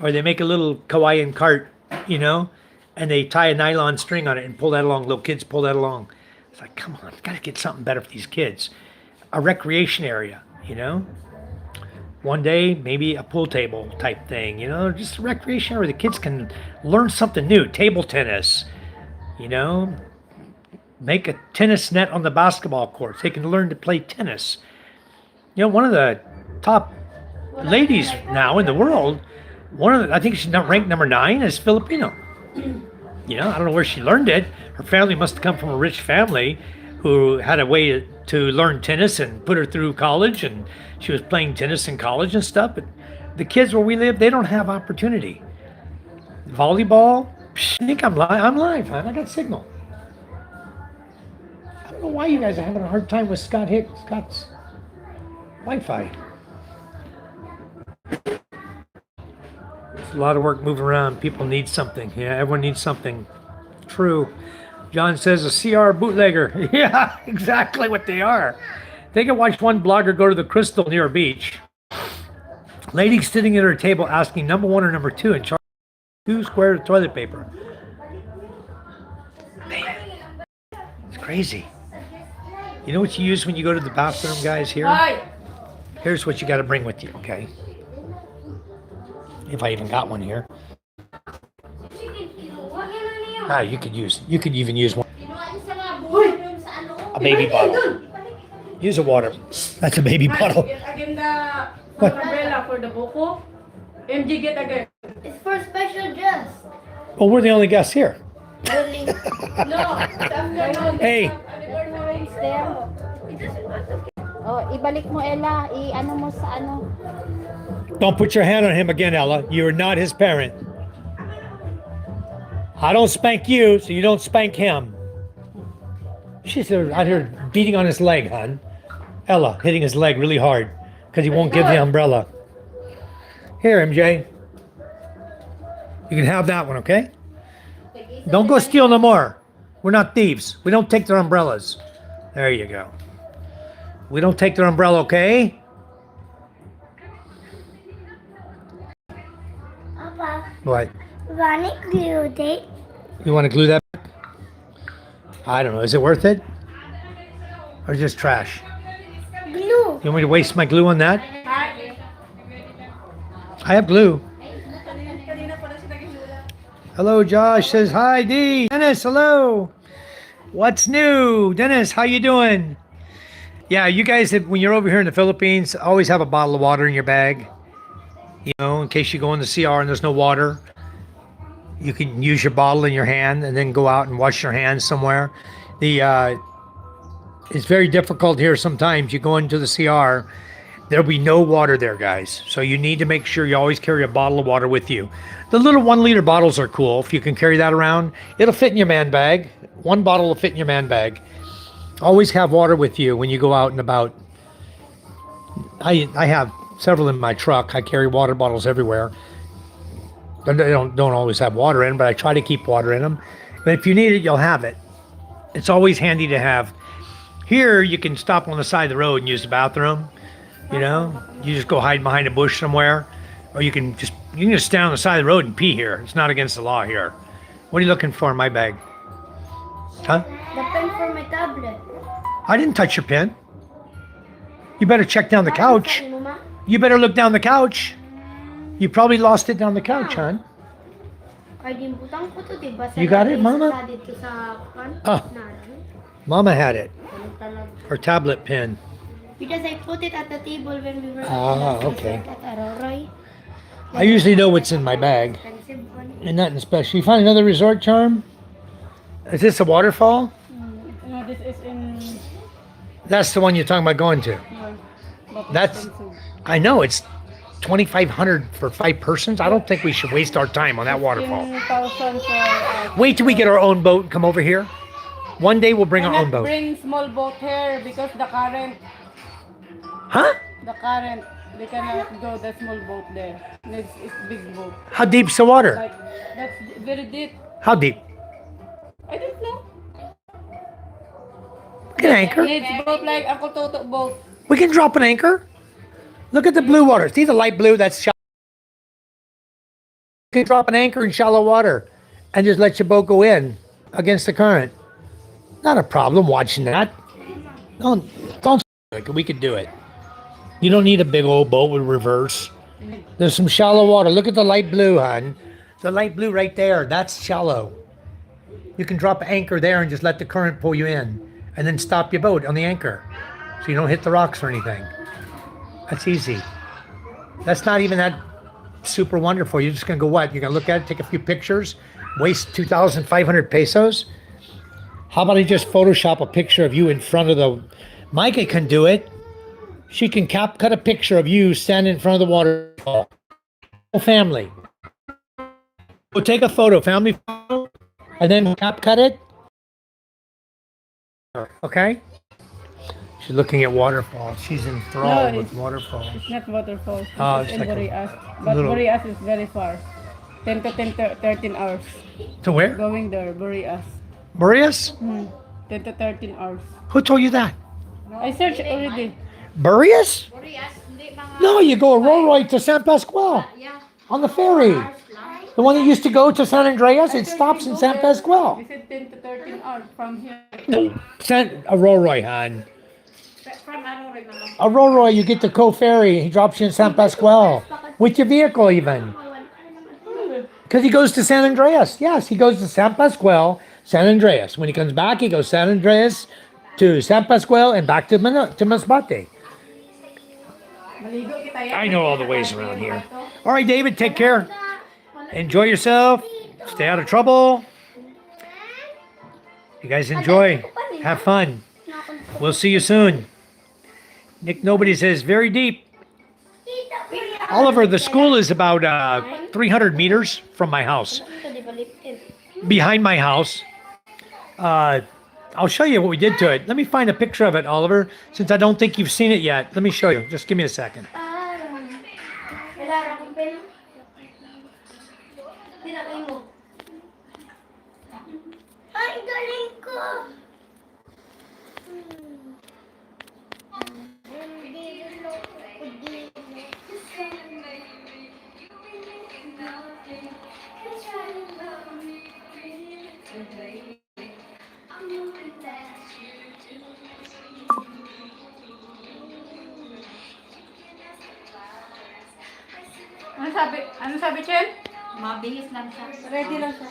Or they make a little Hawaiian cart, you know, and they tie a nylon string on it and pull that along. Little kids pull that along. It's like, come on, got to get something better for these kids. A recreation area, you know. One day, maybe a pool table type thing, you know, just a recreation area where the kids can learn something new. Table tennis, you know, make a tennis net on the basketball courts. They can learn to play tennis. You know, one of the top ladies now in the world, I think she's not ranked number 9, is Filipino. You know, I don't know where she learned it. Her family must have come from a rich family who had a way to learn tennis and put her through college, and she was playing tennis in college and stuff. But the kids where we live, they don't have opportunity. Volleyball, I think I'm live, huh? I got signal. I don't know why you guys are having a hard time with Scott's Wi-Fi. It's a lot of work moving around. People need something. Yeah, everyone needs something. True. John says a CR bootlegger. Yeah, exactly what they are. They can watch one blogger go to the Crystal near a beach. Lady sitting at her table asking number 1 or number 2 and charging 2 squares of toilet paper. Man, it's crazy. You know what you use when you go to the bathroom, guys, here? Here's what you got to bring with you, okay? If I even got one here. You could even use one. A baby bottle. Use a water. That's a baby bottle. Again, the What? umbrella for the buko. MG get again. It's for special dress. Well, we're the only guests here. Only. No. Hey, Oh, ibalik mo, Ella. I-ano mo sa ano. don't put your hand on him again, Ella. You are not his parent. I don't spank you, so you don't spank him. She's out here beating on his leg, hon. Ella hitting his leg really hard because he won't give the umbrella. Here, MJ. You can have that one, okay? Don't go steal no more. We're not thieves. We don't take their umbrellas. There you go. We don't take their umbrella, okay? Papa, What? wanna glue it? You want to glue that back? I don't know. Is it worth it? Or just trash? Glue. You want me to waste my glue on that? I have glue. Hello, Josh says hi. D. Dennis, hello. What's new? Dennis, how you doing? Yeah, you guys, when you're over here in the Philippines, always have a bottle of water in your bag. You know, in case you go in the CR and there's no water. You can use your bottle in your hand and then go out and wash your hands somewhere. It's very difficult here sometimes. You go into the CR, there'll be no water there, guys. So you need to make sure you always carry a bottle of water with you. The little 1 liter bottles are cool. If you can carry that around, it'll fit in your man bag. One bottle will fit in your man bag. Always have water with you when you go out and about. I have several in my truck. I carry water bottles everywhere. They don't always have water in them, but I try to keep water in them. But if you need it, you'll have it. It's always handy to have. Here, you can stop on the side of the road and use the bathroom. You know, you just go hide behind a bush somewhere, or you can just stand on the side of the road and pee here. It's not against the law here. What are you looking for in my bag? Huh? The pen for my tablet. I didn't touch your pen. You better check down the couch. You better look down the couch. You probably lost it down the couch, hon. You got it, Mama? Oh, Mama had it. Her tablet pen. Because I put it at the table when we were Okay. at Aroy. I usually know what's in my bag. And nothing special. You find another resort charm? Is this a waterfall? No, this is in. That's the one you're talking about going to. That's, I know, it's 2,500 for 5 persons. I don't think we should waste our time on that waterfall. 15,000 for. Wait till we get our own boat and come over here. One day we'll bring our own boat. Bring small boat here because the current. Huh? The current. They cannot go the small boat there. It's big boat. How deep's the water? Like that's very deep. How deep? I don't know. We can anchor. It's boat like Uncle Toto boat. We can drop an anchor. Look at the blue water. See the light blue? That's shallow. You can drop an anchor in shallow water and just let your boat go in against the current. Not a problem watching that. Don't. We could do it. You don't need a big old boat with reverse. There's some shallow water. Look at the light blue, hon. The light blue right there. That's shallow. You can drop an anchor there and just let the current pull you in, and then stop your boat on the anchor, so you don't hit the rocks or anything. That's easy. That's not even that super wonderful. You're just gonna go what? You're gonna look at it, take a few pictures, waste 2,500 pesos. How about I just Photoshop a picture of you in front of the... Micah can do it. She can cut a picture of you standing in front of the waterfall. Whole family. We'll take a photo, family photo, and then cut it. Okay? She's looking at waterfalls. She's enthralled with waterfalls. It's not waterfalls. Oh, It's it's in like a Burias. But little- Burias is very far. 10 to 13 hours. To where? Going there, Burias. Burias? 10 to 13 hours. Who told you that? I searched already. Burias? No, you go Aurora to San Pascual on the ferry. The one that used to go to San Andreas, it stops in San Pascual. They said 10 to 13 hours from here. No, San Aurora, hon. Aurora, you get the co-ferry. He drops you in San Pascual with your vehicle even. Because he goes to San Andreas. Yes, he goes to San Pascual, San Andreas. When he comes back, he goes San Andreas to San Pascual and back to Masbate. I know all the ways around here. All right, David, take care. Enjoy yourself. Stay out of trouble. You guys enjoy. Have fun. We'll see you soon. Nick Nobody says, very deep. Oliver, the school is about 300 meters from my house. Behind my house. I'll show you what we did to it. Let me find a picture of it, Oliver, since I don't think you've seen it yet. Let me show you. Just give me a second. Ay, galing ko. Ano sabi, Chen? Mabilis lang siya. Ready lang siya.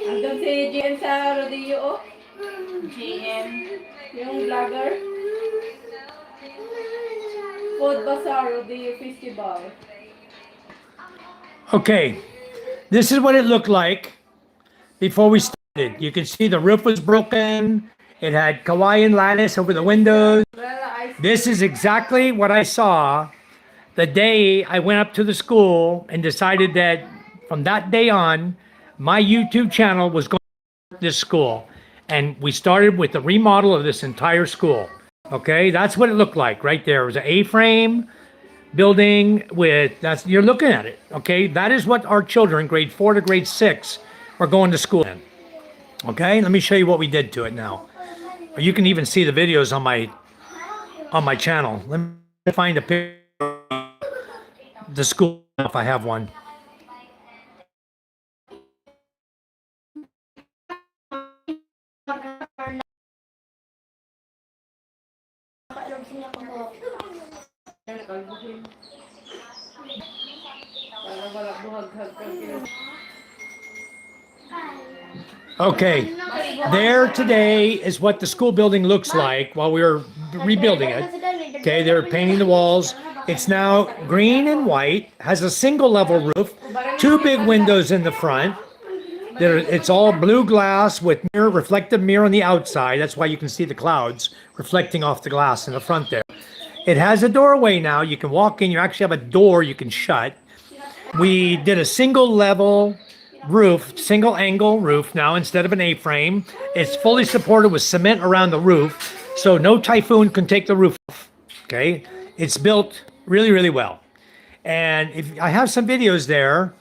Andun si GM sa rodeo, oh. GM. Yung vlogger. Food Bazaar Rodeo Festival. Okay, this is what it looked like before we started. You can see the roof was broken. It had Hawaiian lattice over the windows. This is exactly what I saw the day I went up to the school and decided that from that day on, my YouTube channel was going to this school. And we started with the remodel of this entire school. Okay, that's what it looked like right there. It was an A-frame building with, that's, you're looking at it. Okay, that is what our children, grade 4 to grade 6, are going to school in. Okay, let me show you what we did to it now. You can even see the videos on my channel. Let me find a picture of the school if I have one. Okay, there today is what the school building looks like while we were rebuilding it. Okay, they're painting the walls. It's now green and white, has a single level roof, 2 big windows in the front. It's all blue glass with reflective mirror on the outside. That's why you can see the clouds reflecting off the glass in the front there. It has a doorway now. You can walk in. You actually have a door you can shut. We did a single level roof, single angle roof now instead of an A-frame. It's fully supported with cement around the roof, so no typhoon can take the roof off. Okay, it's built really, really well. And if I have some videos there,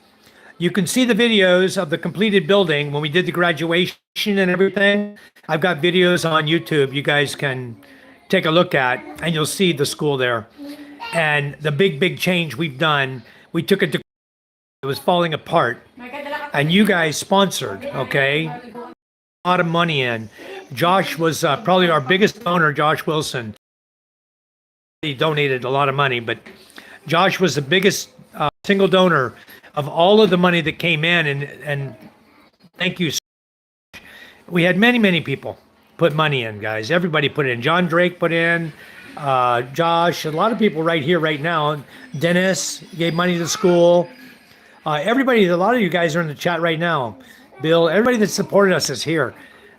you can see the videos of the completed building when we did the graduation and everything. I've got videos on YouTube you guys can take a look at, and you'll see the school there. And the big change we've done, we took it to, it was falling apart. And you guys sponsored, okay? A lot of money in. Josh was probably our biggest donor, Josh Wilson. He donated a lot of money, but Josh was the biggest single donor of all of the money that came in, and thank you so much. We had many people put money in, guys. Everybody put in. John Drake put in, Josh, a lot of people right here, right now. Dennis gave money to the school. Everybody, a lot of you guys are in the chat right now. Bill, everybody that supported us is here.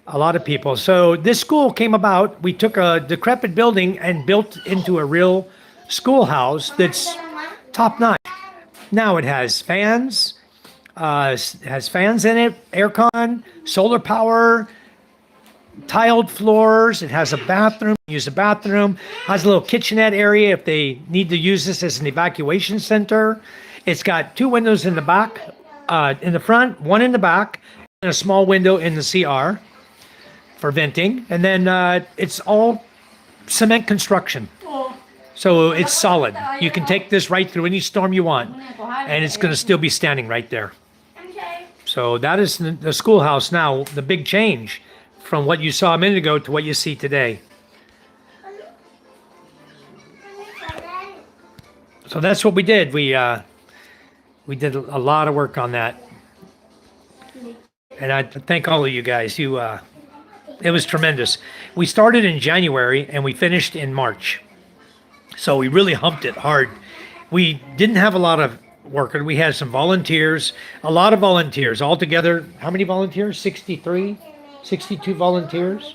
A lot of people. So this school came about. We took a decrepit building and built into a real schoolhouse that's top notch. Now it has fans, in it, aircon, solar power, tiled floors. It has a bathroom, use a bathroom, has a little kitchenette area if they need to use this as an evacuation center. It's got 2 windows in the back, in the front, 1 in the back, and a small window in the CR for venting. And then it's all cement construction. So it's solid. You can take this right through any storm you want, and it's going to still be standing right there. So that is the schoolhouse now, the big change from what you saw a minute ago to what you see today. So that's what we did. We did a lot of work on that. And I thank all of you guys. It was tremendous. We started in January and we finished in March. So we really humped it hard. We didn't have a lot of workers. We had some volunteers, a lot of volunteers. Altogether, how many volunteers? 63? 62 volunteers?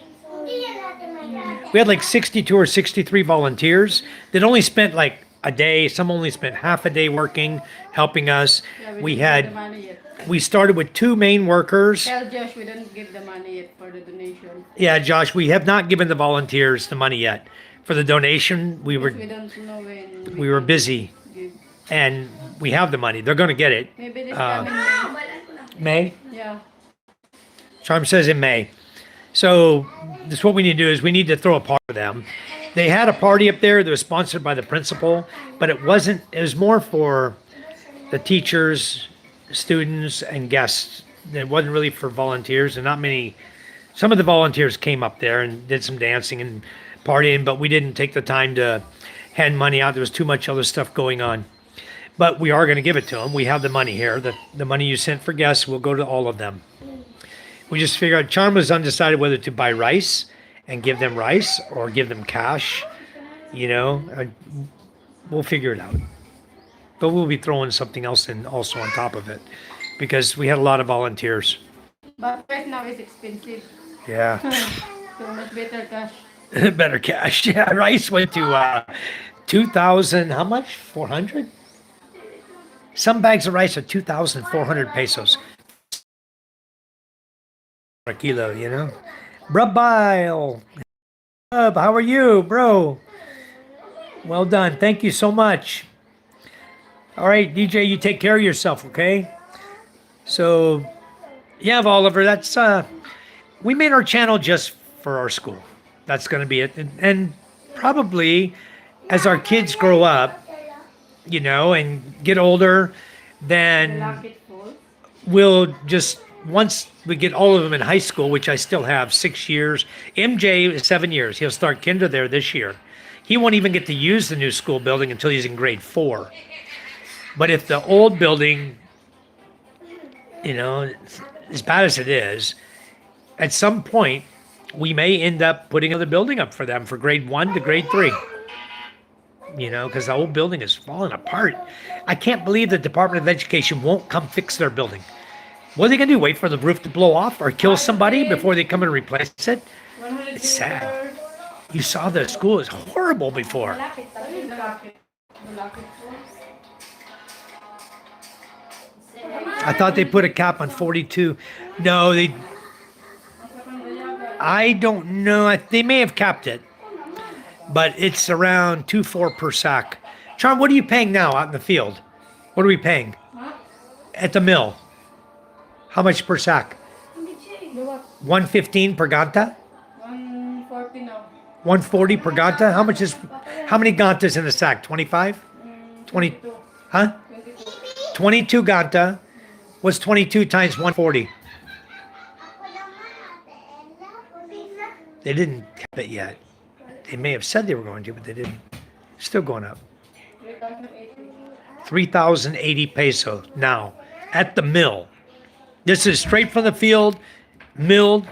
We had like 62 or 63 volunteers that only spent like a day. Some only spent half a day working, helping us. We started with 2 main workers. Tell Josh we didn't give the money yet for the donation. Yeah, Josh, we have not given the volunteers the money yet. For the donation, we We don't know when were busy, give. and we have the money. They're going to get it. Maybe this coming May? May. Yeah. Charm says in May. So this what we need to do is we need to throw a party for them. They had a party up there that was sponsored by the principal, but it wasn't. It was more for the teachers, students, and guests. It wasn't really for volunteers, and not many. Some of the volunteers came up there and did some dancing and partying, but we didn't take the time to hand money out. There was too much other stuff going on. But we are going to give it to them. We have the money here. The money you sent for guests will go to all of them. We just figured out, Charm was undecided whether to buy rice and give them rice or give them cash. You know, we'll figure it out. But we'll be throwing something else in also on top of it because we had a lot of volunteers. But right now it's expensive. Yeah. So much better cash. Better cash. Yeah, rice went to 2,000, how much? 400? Some bags of rice are 2,400 pesos. A kilo, you know? Brabile. How are you, bro? Well done. Thank you so much. All right, DJ, you take care of yourself, okay? So, yeah, Oliver, that's, we made our channel just for our school. That's going to be it. And probably as our kids grow up, you know, and get older, then we'll just, once we get all of them in high school, which I still have 6 years, MJ is 7 years. He'll start kinder there this year. He won't even get to use the new school building until he's in grade 4. But if the old building, you know, as bad as it is, at some point, we may end up putting another building up for them for grade 1 to grade 3. You know, because the old building is falling apart. I can't believe the Department of Education won't come fix their building. What are they going to do? Wait for the roof to blow off or kill somebody before they come and replace it? It's sad. You saw the school is horrible before. I thought they put a cap on 42. No, they. I don't know. They may have capped it, but it's around 2.4 per sack. Charm, what are you paying now out in the field? What are we paying at the mill? How much per sack? 115 per ganta? 140 now. 140 per ganta? How many gantas in a sack? 25? 20, huh? 22 ganta. What's 22 times 140? They didn't cap it yet. They may have said they were going to, but they didn't. Still going up. 3,080 peso now at the mill. This is straight from the field, milled,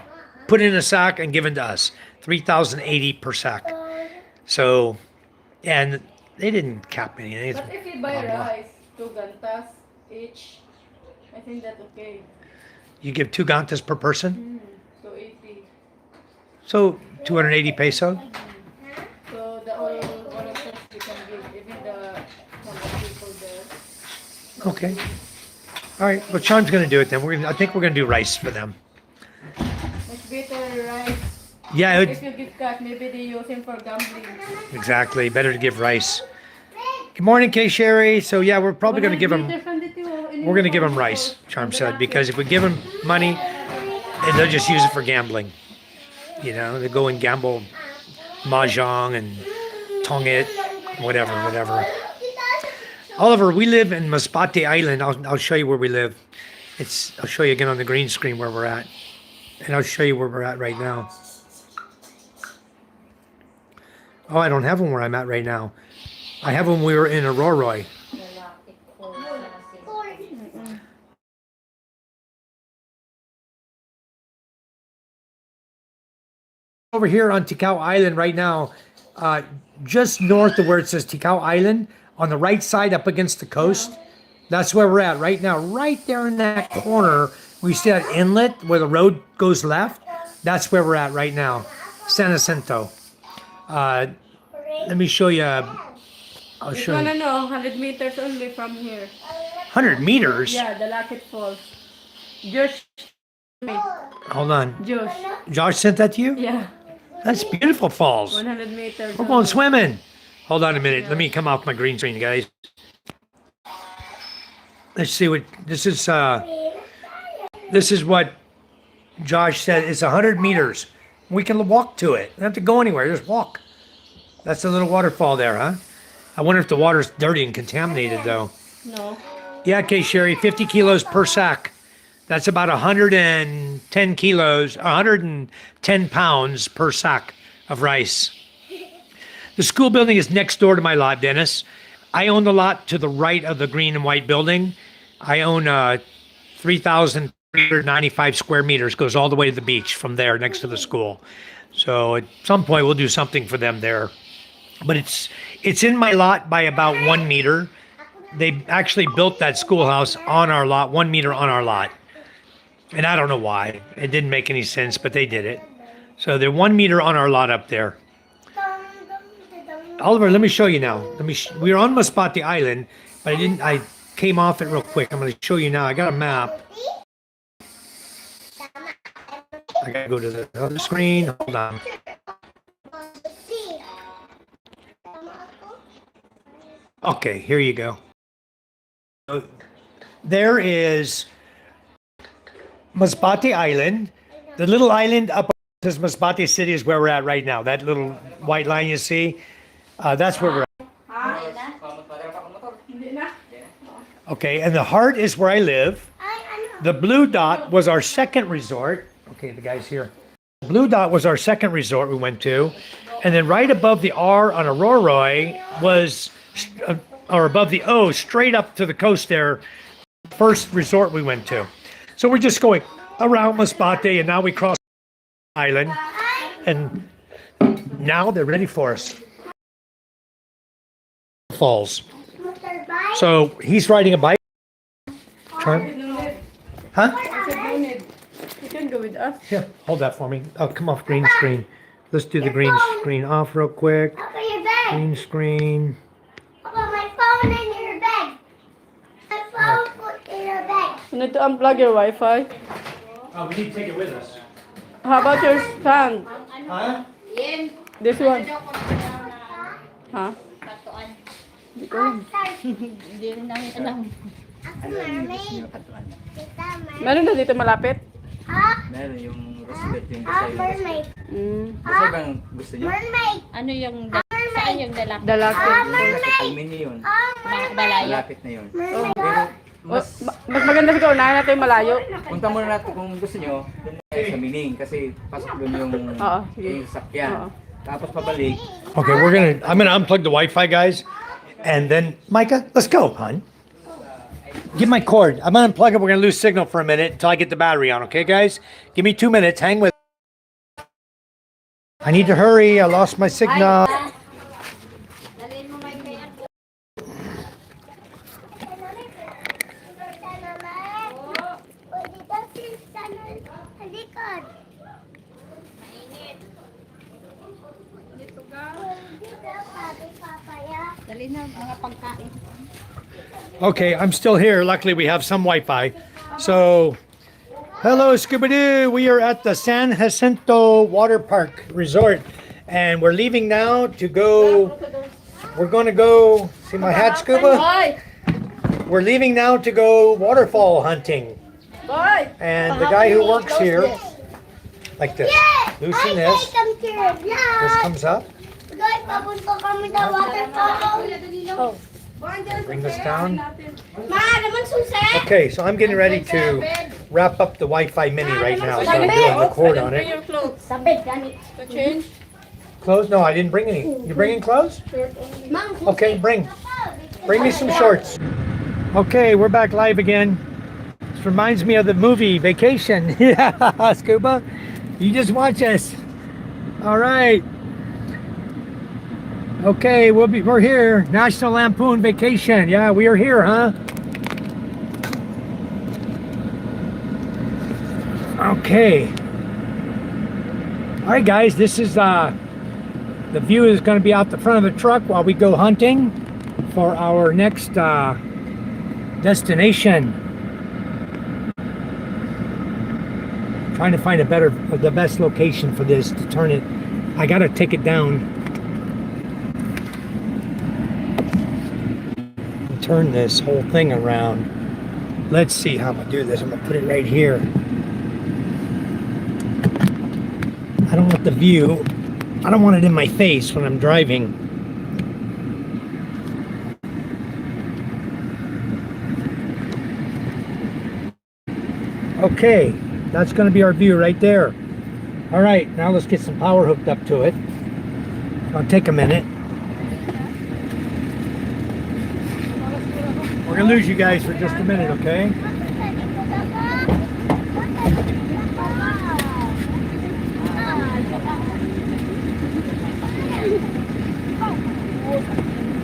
put in a sack, and given to us. 3,080 per sack. So, and they didn't cap anything. But if you buy rice, 2 gantas each, I think that's okay. You give 2 gantas per person? 280. So 280 peso? So the all volunteers we can give, even the people there. Okay. All right. Well, Charm's going to do it then. I think we're going to do rice for them. It's better rice. Yeah. If you give cash, maybe they use him for gambling. Exactly. Better to give rice. Good morning, Kay Sherry. So yeah, we're probably going to give them. We're going to give them rice. Charm said because if we give them money, they'll just use it for gambling. You know, they go and gamble, mahjong and tong it, whatever. Oliver, we live in Masbate Island. I'll show you where we live. I'll show you again on the green screen where we're at, and I'll show you where we're at right now. Oh, I don't have them where I'm at right now. I have them when we were in Aroroy. Over here on Ticao Island right now, just north of where it says Ticao Island, on the right side up against the coast, that's where we're at right now. Right there in that corner, we see that inlet where the road goes left. That's where we're at right now, San Jacinto. Let me show you. I'll show you. No, 100 meters only from here. 100 meters? Yeah, the Locket Falls. Josh. Hold on. Josh. Josh sent that to you? Yeah. That's beautiful falls. 100 meters. We're going swimming. Hold on a minute. Let me come off my green screen, guys. Let's see what this is. This is what Josh said. It's 100 meters. We can walk to it. We don't have to go anywhere. Just walk. That's a little waterfall there, huh? I wonder if the water's dirty and contaminated, though. No. Yeah, okay, Sherry, 50 kilos per sack. That's about 110 kilos, 110 pounds per sack of rice. The school building is next door to my lot, Dennis. I own the lot to the right of the green and white building. I own 3,395 square meters, goes all the way to the beach from there next to the school. So at some point we'll do something for them there. But it's in my lot by about 1 meter. They actually built that schoolhouse on our lot, 1 meter on our lot. And I don't know why. It didn't make any sense, but they did it. So they're 1 meter on our lot up there. Oliver, let me show you now. We're on Masbate Island, but I came off it real quick. I'm going to show you now. I got a map. I got to go to the other screen. Hold on. Okay, here you go. So there is Masbate Island. The little island up says Masbate City is where we're at right now. That little white line you see, that's where we're at. Okay, and the heart is where I live. The blue dot was our second resort. Okay, the guy's here. The blue dot was our second resort we went to. And then right above the R on Aroroy was, or above the O, straight up to the coast there, first resort we went to. So we're just going around Masbate, and now we cross the island, and now they're ready for us. Falls. So he's riding a bike. Huh? You can go with us. Here, hold that for me. Oh, come off green screen. Let's do the green screen off real quick. Papa, your bag. Green screen. Papa, my phone in your bag. My phone put in your bag. You need to unplug your Wi-Fi. Oh, we need to take it with us. How about your stand? Huh? This one. Huh? Hindi ko alam. Hindi rin namin alam. Ako, mermaid. Kita, mermaid. Meron na dito malapit? Ha? Meron yung roasted yung Ah, basta yung mermaid. basta bang gusto niyo? Mermaid. Ano yung, saan yung dalak? Dalaki. Sa mini yun. Dalayo. Malapit na yun. Mermaid. Pero Mas maganda siguro, unahin natin yung malayo. punta muna natin kung gusto niyo doon tayo sa mining kasi pasok doon yung Oo, sige. yung sakyan. Oo. Tapos pabalik. Okay, I'm gonna unplug the Wi-Fi, guys, and then Micah, let's go, hon. Give my cord. I'm gonna unplug it. We're gonna lose signal for a minute until I get the battery on. Okay, guys? Give me 2 minutes. Hang with. I need to hurry. I lost my signal. Dali na mga pagkain. Okay, I'm still here. Luckily, we have some Wi-Fi. So, hello, Scooby-Doo. We are at the San Jacinto Water Park Resort, and we're leaving now to go. We're going to go. See my hat, Scuba? We're leaving now to go waterfall hunting. And the guy who works here, like this, loosen this. This comes up. Guys, papunta kami sa waterfall. Oh. Bring this down. Ma, naman susi. Okay, so I'm getting ready to wrap up the Wi-Fi mini right now. So I'm doing the cord on it. Your clothes. Sabit, ganit. To change? Clothes? No, I didn't bring any. You bringing clothes? Mang, Okay, bring me some shorts. Okay, we're back live again. This reminds me of the movie Vacation. Yeah, Scuba, you just watch us. All right. Okay, we're here. National Lampoon Vacation. Yeah, we are here, huh? Okay. All right, guys. This is the view is going to be out the front of the truck while we go hunting for our next destination. Trying to find the best location for this to turn it. I got to take it down. Turn this whole thing around. Let's see how I'm gonna do this. I'm gonna put it right here. I don't want the view I don't want it in my face when I'm driving. Okay, that's going to be our view right there. All right, now let's get some power hooked up to it. It'll take a minute. We're going to lose you guys for just a minute, okay?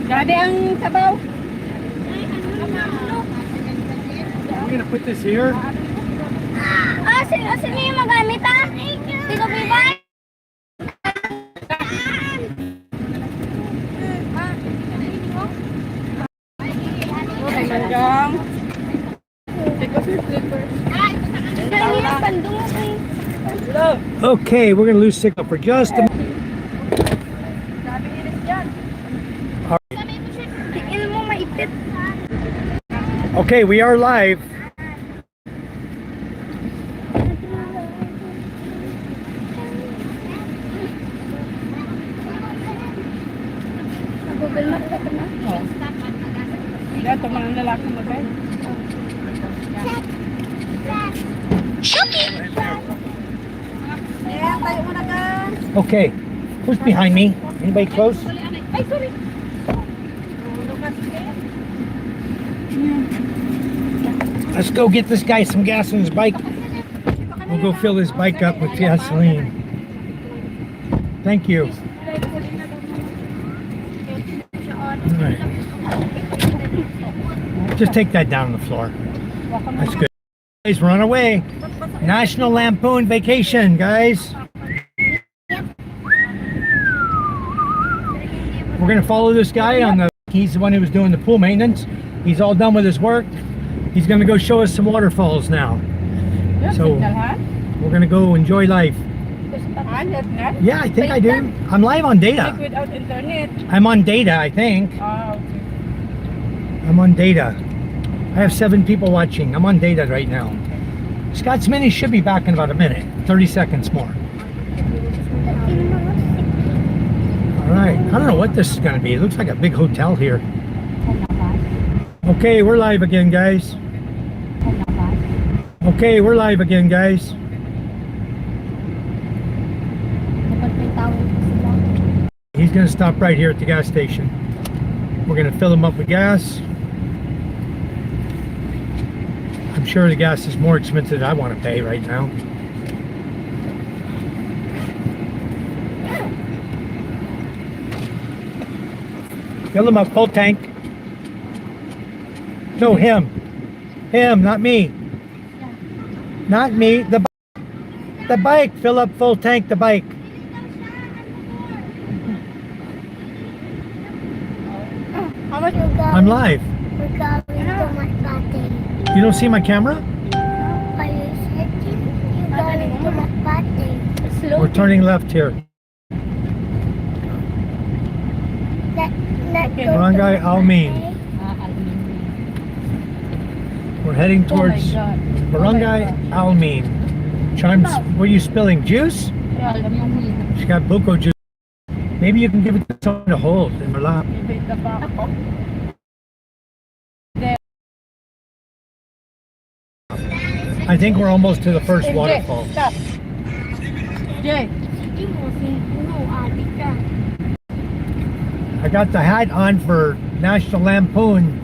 Grabe ang sabaw. We're going to put this here. Sino yung magamit ha? Sino bibay? Hanggang. Take off your slippers. Okay, we're going to lose signal for just a minute. Tingin mo maipit. Okay, we are live. Ito mga lalaki mo ba? Okay, who's behind me? Anybody close? Ay, sorry. Let's go get this guy some gas on his bike. We'll go fill his bike up with gasoline. Thank you. All right. Just take that down on the floor. That's good. Guys, we're on our way. National Lampoon vacation, guys. We're gonna follow this guy on the. He's the one who was doing the pool maintenance. He's all done with his work. He's gonna go show us some waterfalls now. So we're gonna go enjoy life. Yeah, I think I do. I'm live on data. Without internet. I'm on data, I think. I'm on data. I have 7 people watching. I'm on data right now. Scott's Mini should be back in about a minute. 30 seconds more. All right. I don't know what this is going to be. It looks like a big hotel here. Okay, we're live again, guys. Okay, we're live again, guys. He's going to stop right here at the gas station. We're going to fill him up with gas. I'm sure the gas is more expensive than I want to pay right now. Fill him up full tank. No, him. Him, not me. Not me. The bike. Fill up full tank the bike. I'm live. We're going to my party. You don't see my camera? Are you sitting? You're going to my party. We're turning left here. Barangay Almin. We're heading towards Barangay Almin. Chimes, what are you spilling? Juice? She's got buko juice. Maybe you can give it to someone to hold in her lap. I think we're almost to the first waterfall. Stop. Jay. I got the hat on for National Lampoon.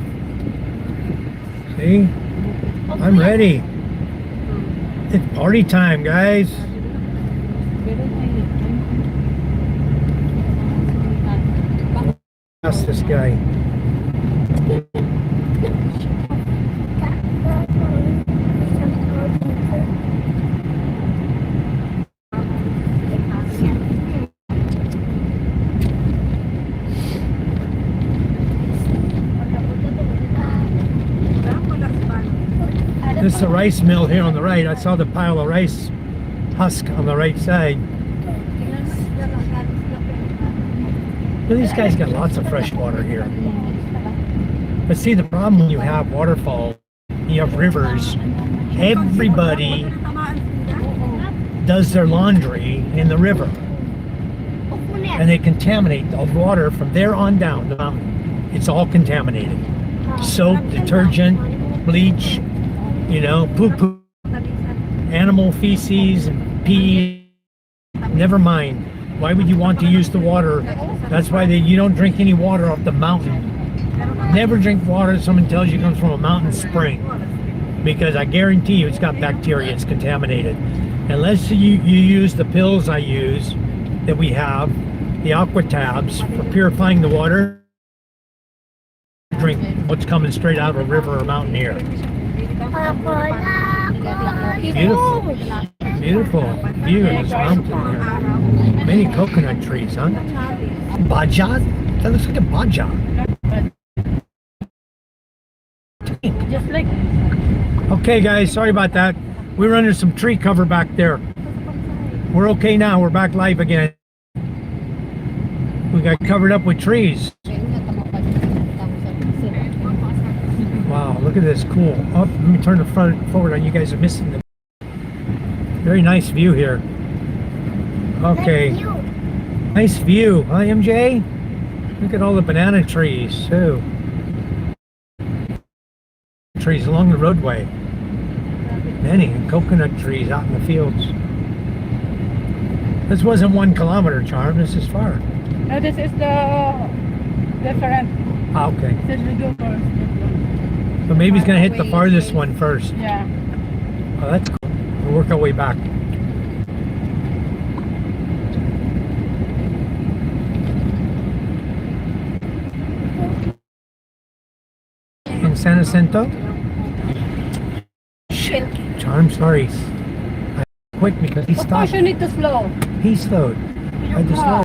See? I'm ready. It's party time, guys. Ask this guy. This is a rice mill here on the right. I saw the pile of rice husk on the right side. Well, these guys got lots of fresh water here. But see, the problem when you have waterfalls, you have rivers, everybody does their laundry in the river. and they contaminate the water from there on down the mountain. It's all contaminated. Soap, detergent, bleach, you know, poo, animal feces and pee. Never mind. Why would you want to use the water? That's why you don't drink any water off the mountain. Never drink water someone tells you comes from a mountain spring, because I guarantee you it's got bacteria, it's contaminated. Unless you use the pills I use that we have, the aqua tabs for purifying the water, drink what's coming straight out of a river or mountain here. Beautiful, beautiful view in this mountain here. Many coconut trees, huh? Baja? That looks like a baja. Just like Okay guys, sorry about that. We were under some tree cover back there. We're okay now, we're back live again. We got covered up with trees. Wow, look at this, cool. Oh, let me turn the front forward on you guys are missing the very nice view here. Okay. Nice view, huh MJ? Look at all the banana trees too. Trees along the roadway. Many coconut trees out in the fields. This wasn't 1 kilometer, Charm. This is far. no, this is the different. Ah, okay. This is the first. So maybe he's gonna hit the farthest one first. Yeah. Oh, that's cool. We'll work our way back. In San Jacinto? Charm, sorry. I quick because he Of course stopped. you need to slow. He slowed. I just slowed.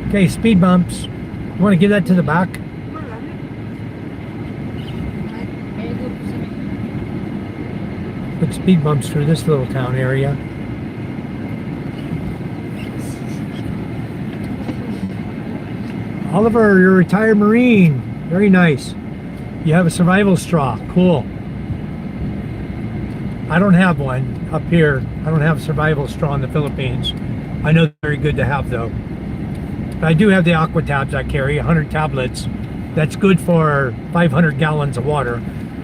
Okay, speed bumps. You want to give that to the back? Put speed bumps through this little town area. Oliver, you're a retired Marine. Very nice. You have a survival straw. Cool. I don't have one up here. I don't have a survival straw in the Philippines. I know they're very good to have though. But I do have the aqua tabs I carry, 100 tablets. That's good for 500 gallons of water.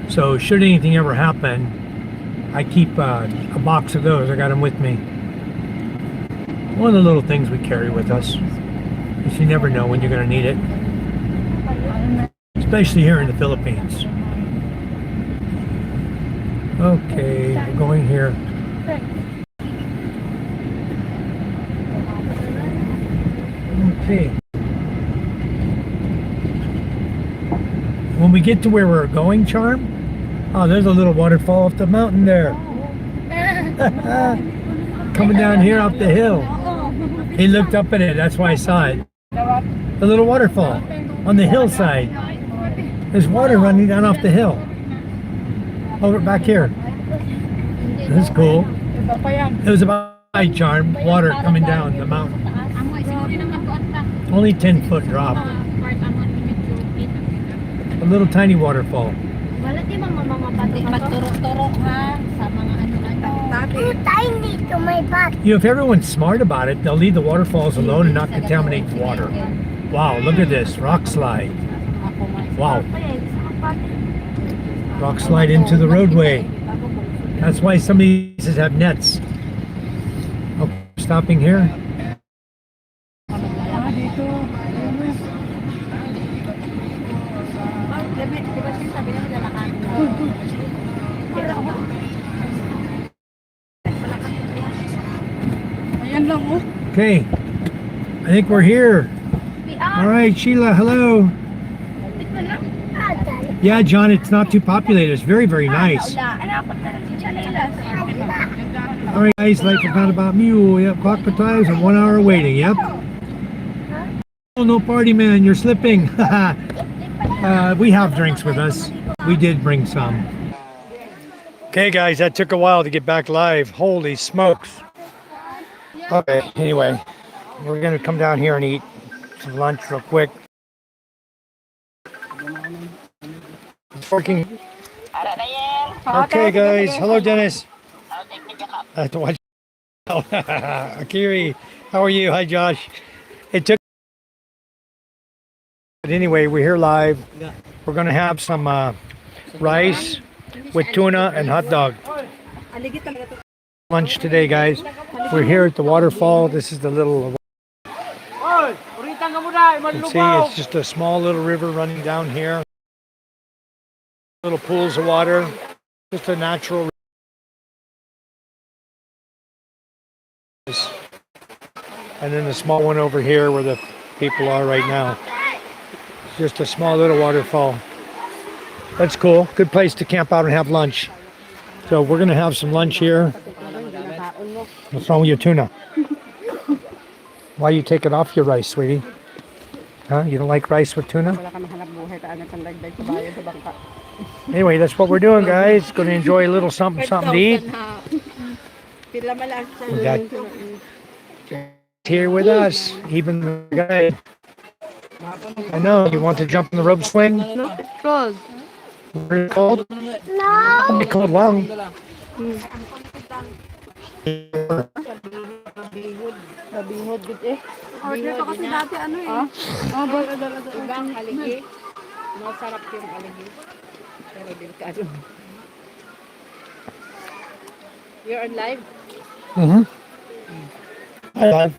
So should anything ever happen, I keep a box of those. I got them with me. One of the little things we carry with us. Because you never know when you're going to need it. Especially here in the Philippines. Okay, we're going here. Okay. When we get to where we're going, Charm, oh, there's a little waterfall off the mountain there. Coming down here up the hill. He looked up at it, that's why I saw it. The little waterfall on the hillside. There's water running down off the hill. Over back here. That's cool. It was about high, Charm, water coming down the mountain. Only 10-foot drop. A little tiny waterfall. Too tiny to my butt. You know, if everyone's smart about it, they'll leave the waterfalls alone and not contaminate the water. Wow, look at this. Rock slide. Wow. Rock slide into the roadway. That's why some of these have nets. Okay, stopping here. Okay, I think we're here. All right, Sheila, hello. Yeah, John, it's not too populated. It's very, very nice. All right, guys, life is not about me. Yep, clock for times and 1 hour waiting. Yep. Oh, no party, man. You're slipping. We have drinks with us. We did bring some. Okay, guys, that took a while to get back live. Holy smokes. Okay, anyway, we're going to come down here and eat some lunch real quick. It's working. Okay, guys. Hello, Dennis. I have to watch. Akiri, how are you? Hi, Josh. It took. But anyway, we're here live. We're gonna have some rice with tuna and hot dog. Lunch today, guys. We're here at the waterfall. This is the little. You can see it's just a small little river running down here. Little pools of water. Just a natural. And then the small one over here where the people are right now. It's just a small little waterfall. That's cool. Good place to camp out and have lunch. So we're gonna have some lunch here. What's wrong with your tuna? Why you take it off your rice, sweetie? Huh? You don't like rice with tuna? Anyway, that's what we're doing, guys. Gonna enjoy a little something to eat. We got here with us, even the guy. I know, you want to jump in the rope swing? No, it's cold. Very cold? No. It'll be cold long. Order ko kasi dati ano eh. Ibang aligi. Masarap yung aligi. Pero delikado. You're on live? Mm-hmm. Hi, live.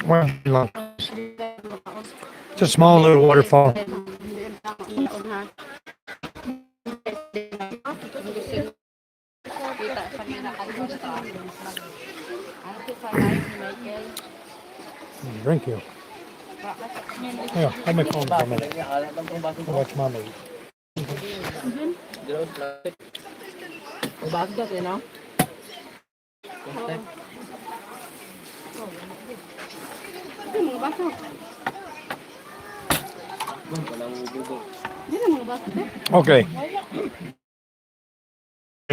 Well, it's a small little waterfall. Drink you. Yeah, hold my phone for a minute. I'll watch mommy eat. Okay.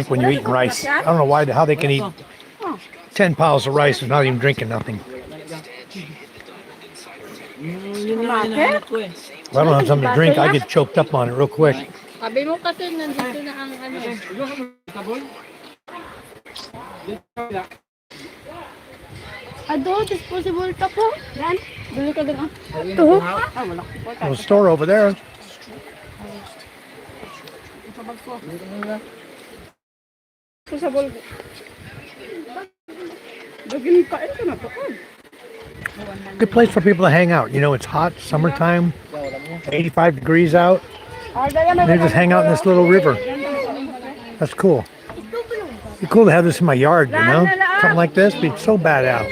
When you're eating rice, I don't know why, how they can eat 10 piles of rice without even drinking nothing. If I don't have something to drink, I get choked up on it real quick. Sabi mo kasi nandito na ang ano. Ado, disposable ka po. Yan. Bili ka din ah. Ito. Ah, wala. There's a store over there. Kusabol. Daging kain ka na to. Good place for people to hang out. You know, it's hot, summertime, 85 degrees out. And they just hang out in this little river. That's cool. It'd be cool to have this in my yard, you know? Something like this would be so badass.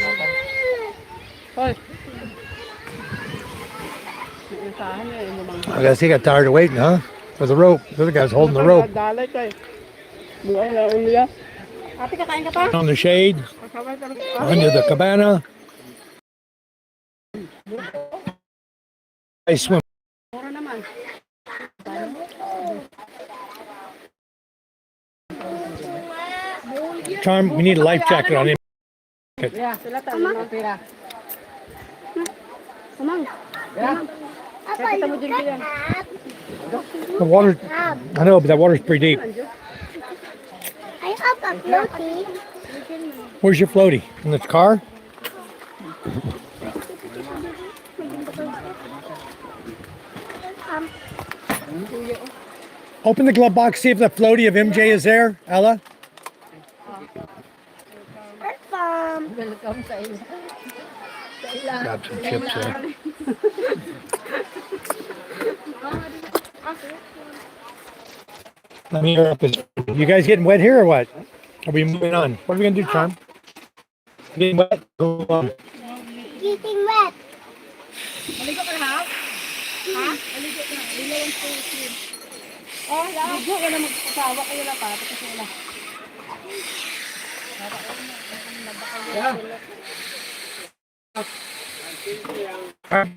I guess he got tired of waiting, huh? For the rope. The other guy's holding the rope. Ate, kakain ka pa? On the shade, under the cabana. I swim. Charm, we need a life jacket on him. Yeah, sila tayo ng pera. Umang. Papa, you got that? The water, I know, but that water's pretty deep. I have a floaty. Where's your floaty? In the car? Open the glove box, see if the floaty of MJ is there, Ella. Welcome sa ila. Got some chips there. Let me hear up this. You guys getting wet here or what? Are we moving on? What are we gonna do, Charm? Getting wet? Go on. Getting wet. Maligo ka na ha? Ha? Maligo ka na. Maligo yung swim. Oh, lago ka na magpasawa kayo na pa. Tapos wala.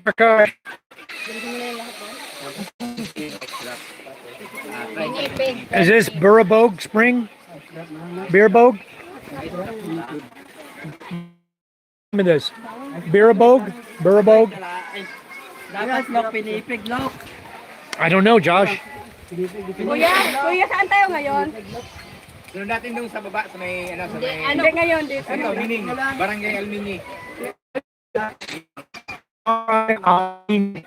Okay. Is this Burrabog Spring? Beerbog? Look at this. Beerbog? Burrabog? Dapat no pinipig, no? I don't know, Josh. Kuya, saan tayo ngayon? Doon natin doon sa baba, sa may, ano, sa may... Hindi ngayon dito. Ito, Mining. Barangay Almini.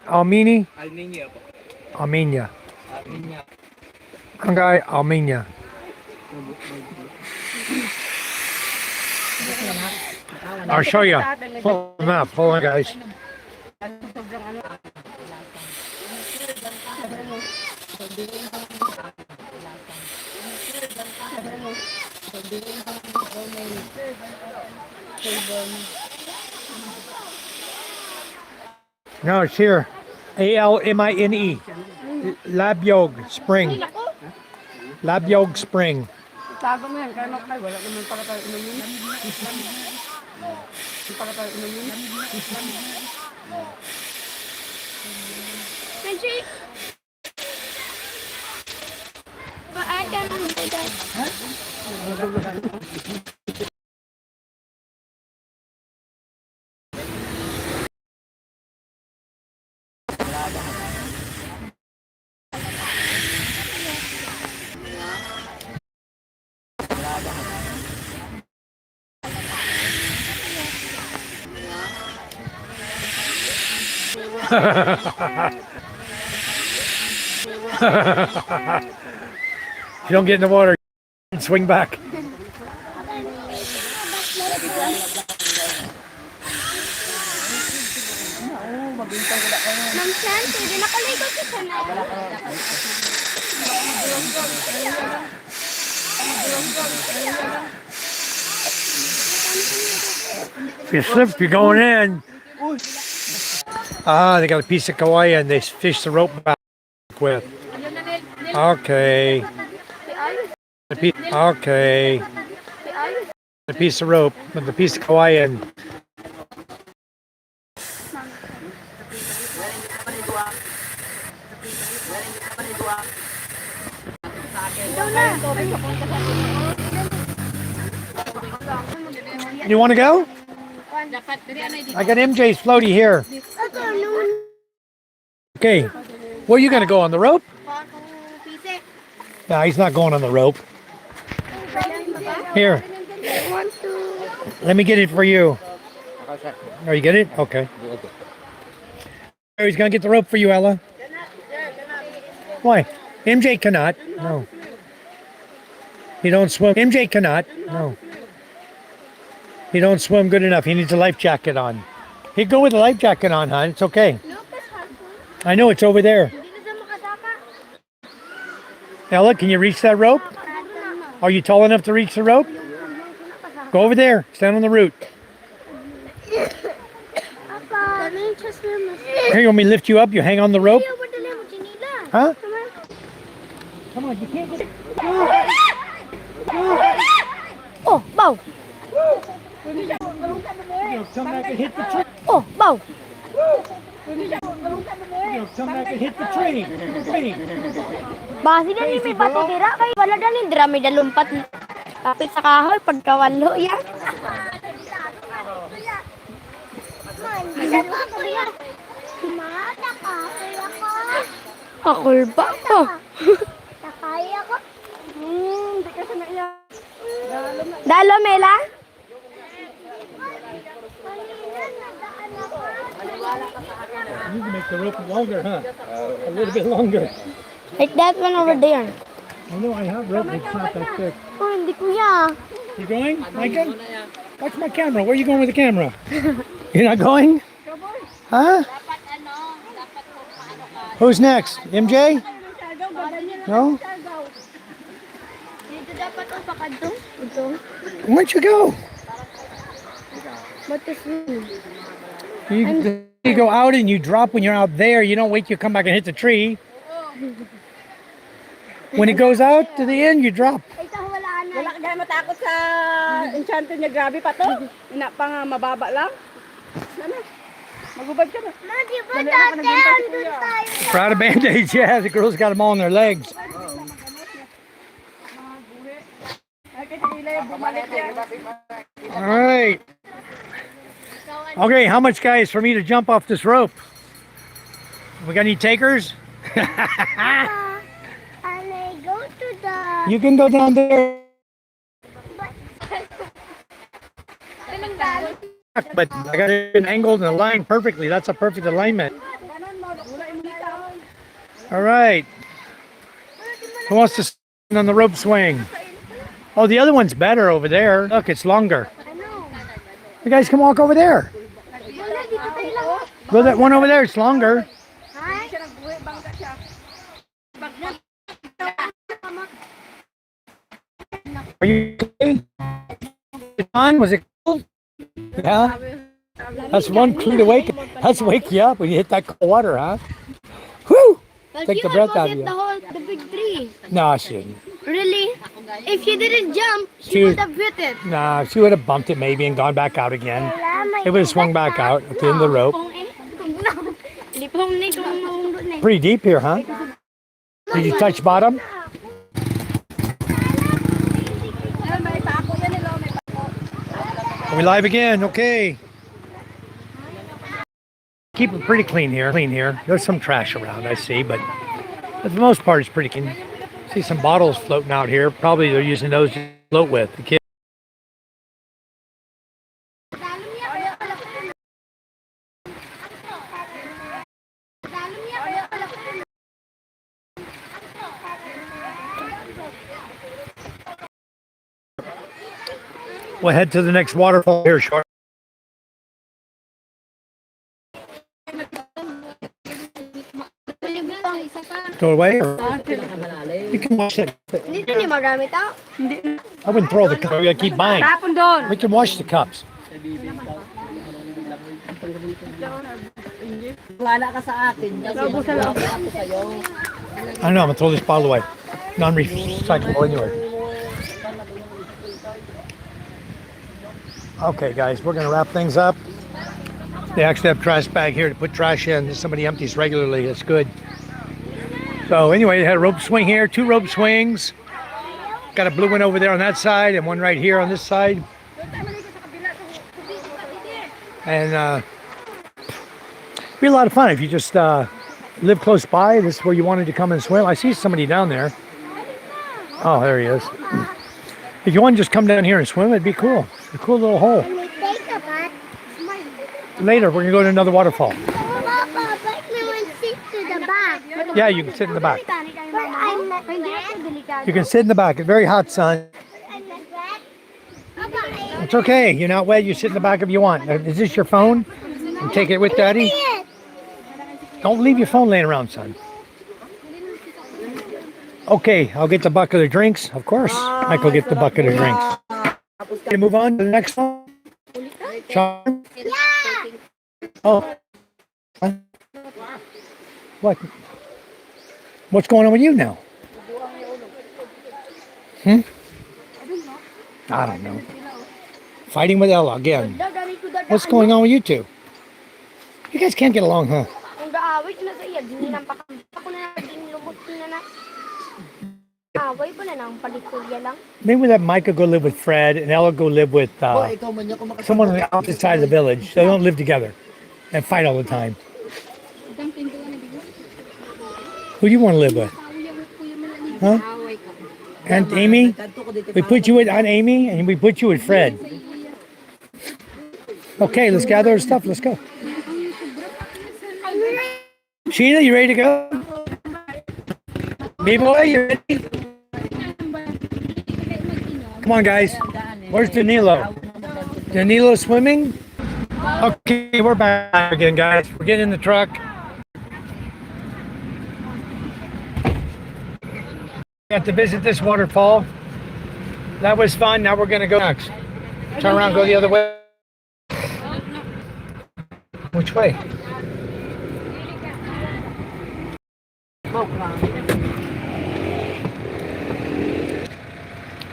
Almini? Almini, po. Armenia. Hanggang Armenia. I'll show you. Full map. Hold on, guys. No, it's here. Almine. Labyog Spring. Labyog Spring. Tago mo yan, kaya nakakay, wala naman para tayo inumin. Para tayo inumin. Benji. But I don't know that. If you don't get in the water, swing back. Ma'am Santi, di nakaligo ka sana. If you slip, you're going in. Ah, they got a piece of kawaii and they fish the rope back with. Okay. Okay. The piece of rope with the piece of kawaii and. You want to go? I got MJ's floaty here. Okay. Where are you going to go, on the rope? No, he's not going on the rope. Here. Let me get it for you. Oh, you get it? Okay. He's going to get the rope for you, Ella. Why? MJ cannot. No. He don't swim. MJ cannot. No. He don't swim good enough. He needs a life jacket on. He'd go with a life jacket on, hon. It's okay. I know it's over there. Ella, can you reach that rope? Are you tall enough to reach the rope? Go over there. Stand on the root. Here, you want me to lift you up? You hang on the rope? Huh? Come on, you can't get... Oh, bow. Come back and hit the tree. Oh, bow. Come back and hit the tree. Basi na ni may bato dira kay wala na ni dira may dalumpat kapit sa kahoy pagkawalo yan. Akul ba ko? Takaya ko. Hindi kasi na iya. Dalo Mela? You can make the rope longer, huh? A little bit longer. Like that one over there. I know I have rope, but it's not that thick. Oh, hindi kuya. You going, Micah? Watch my camera. Where are you going with the camera? You're not going? Huh? Who's next? MJ? No? Dito dapat ang pakadto. Ito. Where'd you go? But this one. You go out and you drop when you're out there. You don't wait till you come back and hit the tree. When it goes out to the end, you drop. Ito wala na. Wala ka gaya matakot sa enchanted niya. Grabe pa to. Ina pa nga mababa lang. Ano? Magubad ka na. Ma, di ba dati andun tayo? Proud of band-aids, yeah. The girls got them all on their legs. Ay, kasi nila bumalik yan. All right. Okay, how much, guys, for me to jump off this rope? We got any takers? And I go to the... You can go down there, but I got it angled and aligned perfectly. That's a perfect alignment. All right. Who wants to stand on the rope swing? Oh, the other one's better over there. Look, it's longer. You guys can walk over there. Go that one over there. It's longer. Are you okay? Fun? Was it cold? Yeah. That's one clue to wake. That's wake you up when you hit that cold water, huh? Whew! Take the breath out of you. The big tree. No, she didn't. Really? If she didn't jump, She- she would have hit it. Nah, she would have bumped it maybe and gone back out again. It would have swung back out at the end of the rope. Pretty deep here, huh? Did you touch bottom? Are we live again? Okay. Keep it pretty clean here. There's some trash around, I see, but for the most part, it's pretty clean. See some bottles floating out here. Probably they're using those to float with. The kids. We'll head to the next waterfall here short. Throw it away? Or you can wash it. Hindi niya magamit ah. I wouldn't throw the cup. We gotta keep buying. Tapon doon. We can wash the cups. Wala ka sa akin. Labo sa loob. I know, I'm gonna throw this bottle away. Non-recyclable anyway. Okay, guys, we're gonna wrap things up. They actually have trash bag here to put trash in. Somebody empties regularly. It's good. So anyway, they had a rope swing here, 2 rope swings. Got a blue one over there on that side and one right here on this side. And be a lot of fun if you just live close by. This is where you wanted to come and swim. I see somebody down there. Oh, there he is. If you want to just come down here and swim, it'd be cool. It's a cool little hole. Can we take a bath? Later, we're gonna go to another waterfall. Papa, but we will sit to the back. Yeah, you can sit in the back. But I'm not wet. You can sit in the back. It's very hot, son. I'm not wet. Papa, It's okay. You're not wet. You sit in the back if you want. Is this your phone? You take it with Daddy. Don't leave your phone laying around, son. Okay, I'll get the bucket of drinks. Of course, Michael get the bucket of drinks. Okay, move on to the next one. Charm. Oh. What? What's going on with you now? I don't know. Fighting with Ella again. What's going on with you two? You guys can't get along, huh? Kung gaawit na sa iya, dininampakan. Ako na dinilubot na na. Away ko na lang, palikulya lang. Maybe let Micah go live with Fred and Ella go live with someone on the opposite side of the village. They don't live together and fight all the time. Who do you want to live with? Huh? Aunt Amy? We put you with Aunt Amy and we put you with Fred. Okay, let's gather our stuff. Let's go. Sheila, you ready to go? B-boy, you ready? Come on, guys. Where's Danilo? Danilo swimming? Okay, we're back again, guys. We're getting in the truck. We have to visit this waterfall. That was fun. Now we're going to go next. Turn around, go the other way. Which way?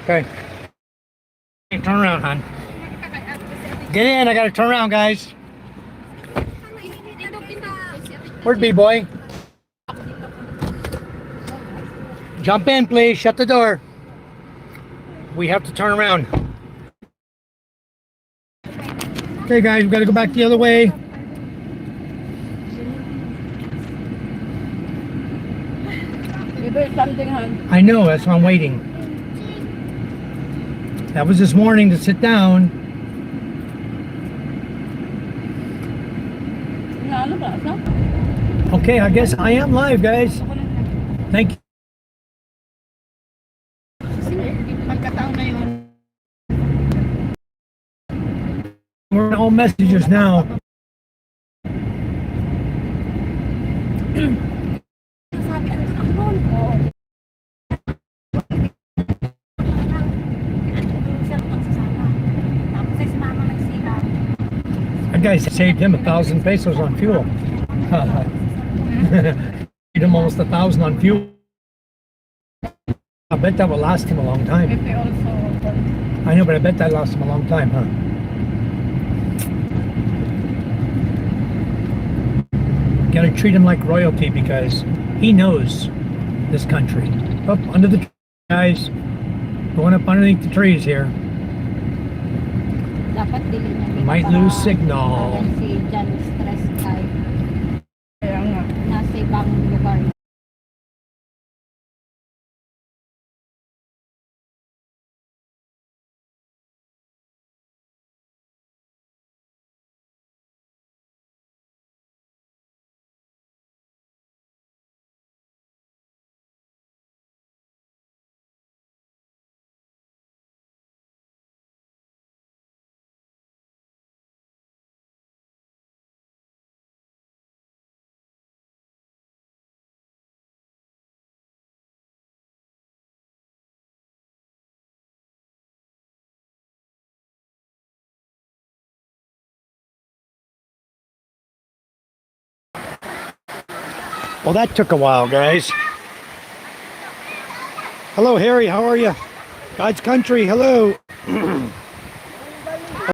Okay. Turn around, hon. Get in. I got to turn around, guys. Where'd B-boy? Jump in, please. Shut the door. We have to turn around. Okay, guys, we've got to go back the other way. standing, hon. I know, that's why I'm waiting. That was this morning to sit down. Ano ba? No? Okay, I guess I am live, guys. Thank you. Pagkataon na yun. We're in all messages now. Sabi, ano na ako? Oo. That guy saved him 1,000 pesos on fuel. Saved him almost 1,000 on fuel. I bet that will last him a long time. They also, I know, but I bet that lasts him a long time, huh? Gotta treat him like royalty because he knows this country. Up under the guys, going up underneath the trees here. Dapat dili na Might lose signal. Si Jan stress tayo. kaya nga. Nasa ibang lugar. Well, that took a while, guys. Hello, Harry. How are you? God's country. Hello.